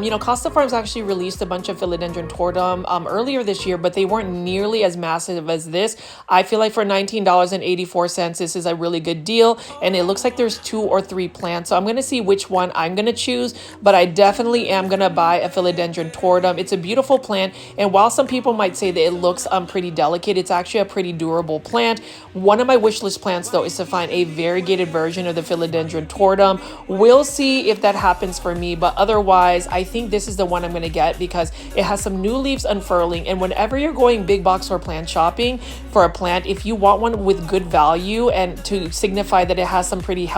you know, Costa Farms actually released a bunch of philodendron tortum earlier this year, but they weren't nearly as massive as this. I feel like for $19.84, this is a really good deal, and it looks like there's 2 or 3 plants. So I'm gonna see which one I'm gonna choose, but I definitely am gonna buy a philodendron tortum. It's a beautiful plant, and while some people might say that it looks pretty delicate, it's actually a pretty durable plant. One of my wish list plants though is to find a variegated version of the philodendron tortum. We'll see if that happens for me, but otherwise I think this is the one I'm going to get because it has some new leaves unfurling. And whenever you're going big box or plant shopping for a plant, if you want one with good value and to signify that it has some pretty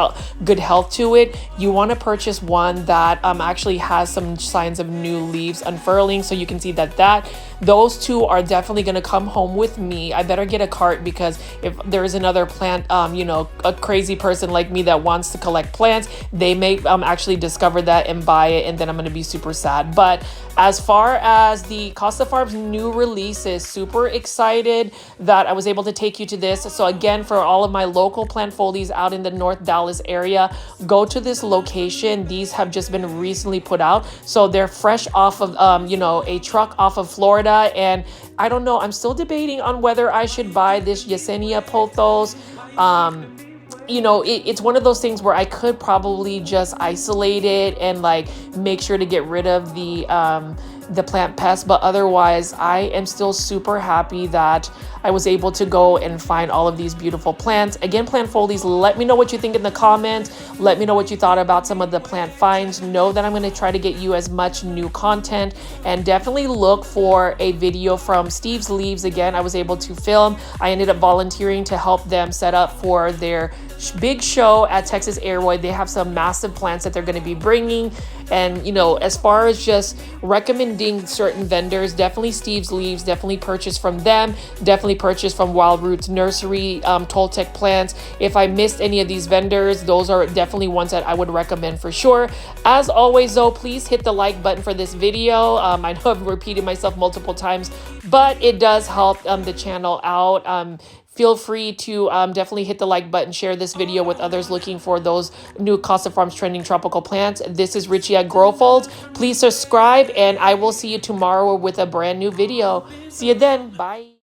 good health to it, you want to purchase one that actually has some signs of new leaves unfurling. So you can see that those two are definitely going to come home with me. I better get a cart because if there is another plant, you know, a crazy person like me that wants to collect plants, they may actually discover that and buy it, and then I'm going to be super sad. But as far as the Costa Farms new releases, super excited that I was able to take you to this. So again, for all of my local plant foldies out in the North Dallas area, go to this location. These have just been recently put out, so they're fresh off of you know, a truck off of Florida. And I don't know, I'm still debating on whether I should buy this Yesenia pothos. You know, it's one of those things where I could probably just isolate it and like make sure to get rid of the plant pest, but otherwise I am still super happy that I was able to go and find all of these beautiful plants. Again, plant foldies, let me know what you think in the comments. Let me know what you thought about some of the plant finds. Know that I'm going to try to get you as much new content, and definitely look for a video from Steve's Leaves. Again, I was able to film. I ended up volunteering to help them set up for their big show at Texas Airway. They have some massive plants that they're going to be bringing. And, you know, as far as just recommending certain vendors, definitely Steve's Leaves, definitely purchase from them, definitely purchase from Wild Roots Nursery, Toltec Plants. If I missed any of these vendors, those are definitely ones that I would recommend for sure. As always though, please hit the like button for this video. I know I've repeated myself multiple times, but it does help the channel out. Feel free to definitely hit the like button, share this video with others looking for those new Costa Farms trending tropical plants. This is Richie at Growfolds. Please subscribe, and I will see you tomorrow with a brand new video. See you then. Bye.